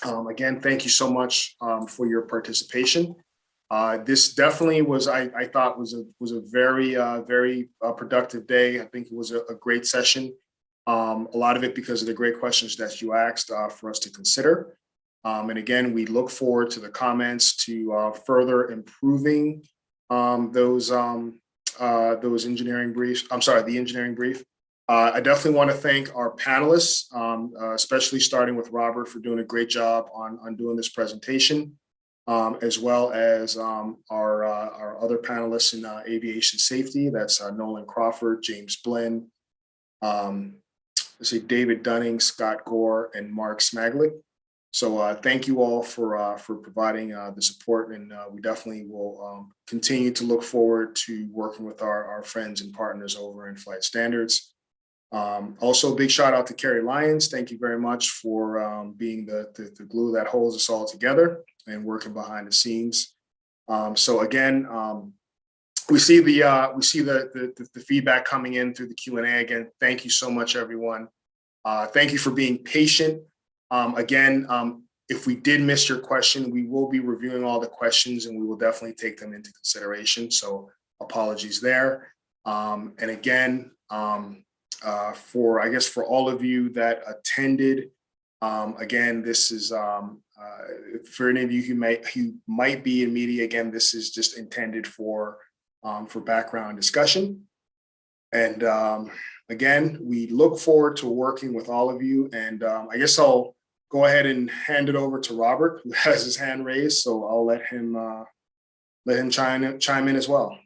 S1: Again, thank you so much for your participation. This definitely was, I thought was a very productive day. I think it was a great session. A lot of it because of the great questions that you asked for us to consider. And again, we look forward to the comments to further improving those engineering briefs. I'm sorry, the engineering brief. I definitely want to thank our panelists, especially starting with Robert for doing a great job on doing this presentation, as well as our other panelists in aviation safety. That's Nolan Crawford, James Blinn, let's see, David Dunning, Scott Gore, and Mark Smaglick. So thank you all for providing the support, and we definitely will continue to look forward to working with our friends and partners over in Flight Standards. Also, a big shout out to Carrie Lyons. Thank you very much for being the glue that holds us all together and working behind the scenes. So again, we see the feedback coming in through the Q&A. Again, thank you so much, everyone. Thank you for being patient. Again, if we did miss your question, we will be reviewing all the questions and we will definitely take them into consideration. So apologies there. And again, for all of you that attended, again, this is for any of you who might be in media. Again, this is just intended for for background discussion. And again, we look forward to working with all of you. And I guess I'll go ahead and hand it over to Robert, who has his hand raised. So I'll let him chime in as well.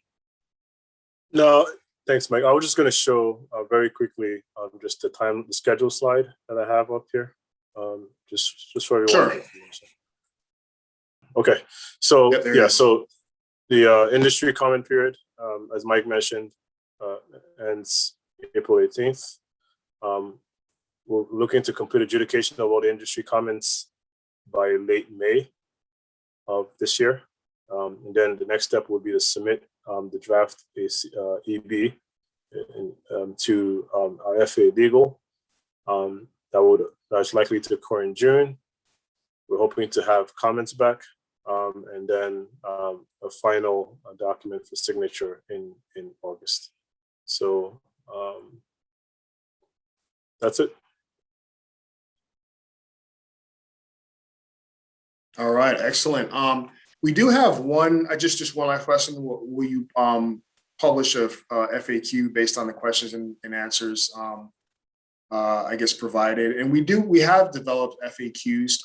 S4: No, thanks, Mike. I was just going to show very quickly just the schedule slide that I have up here, just for everyone.
S1: Sure.
S4: Okay, so
S1: Yep,
S4: yeah, so the industry comment period, as Mike mentioned, ends April 18th. We're looking to complete adjudication of all the industry comments by late May of this year. And then the next step would be to submit the draft EB to our FAA legal. That's likely to occur in June. We're hoping to have comments back, and then a final document for signature in August. So that's it.
S1: All right, excellent. We do have one, just one last question. Will you publish a FAQ based on the questions and answers, I guess, provided? And we have developed FAQs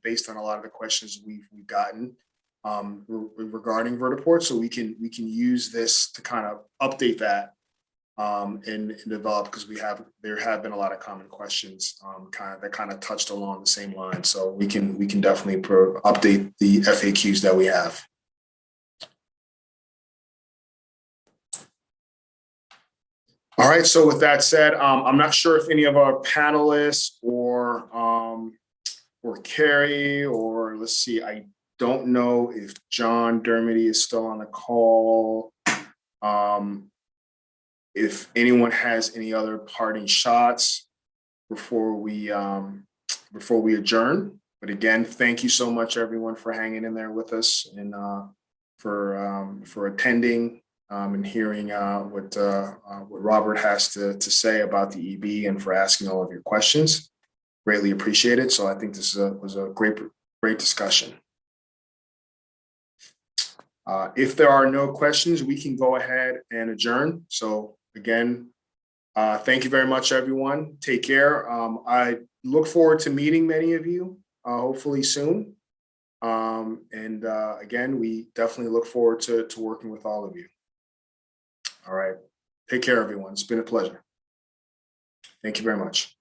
S1: based on a lot of the questions we've gotten regarding vertiports. So we can use this to kind of update that and develop, because there have been a lot of common questions that touched along the same line. So we can definitely update the FAQs that we have. All right. So with that said, I'm not sure if any of our panelists or Carrie, or let's see, I don't know if John Dermody is still on the call. If anyone has any other parting shots before we adjourn. But again, thank you so much, everyone, for hanging in there with us and for attending and hearing what Robert has to say about the EB, and for asking all of your questions. Greatly appreciated. So I think this was a great discussion. If there are no questions, we can go ahead and adjourn. So again, thank you very much, everyone. Take care. I look forward to meeting many of you, hopefully soon. And again, we definitely look forward to working with all of you. All right. Take care, everyone. It's been a pleasure. Thank you very much.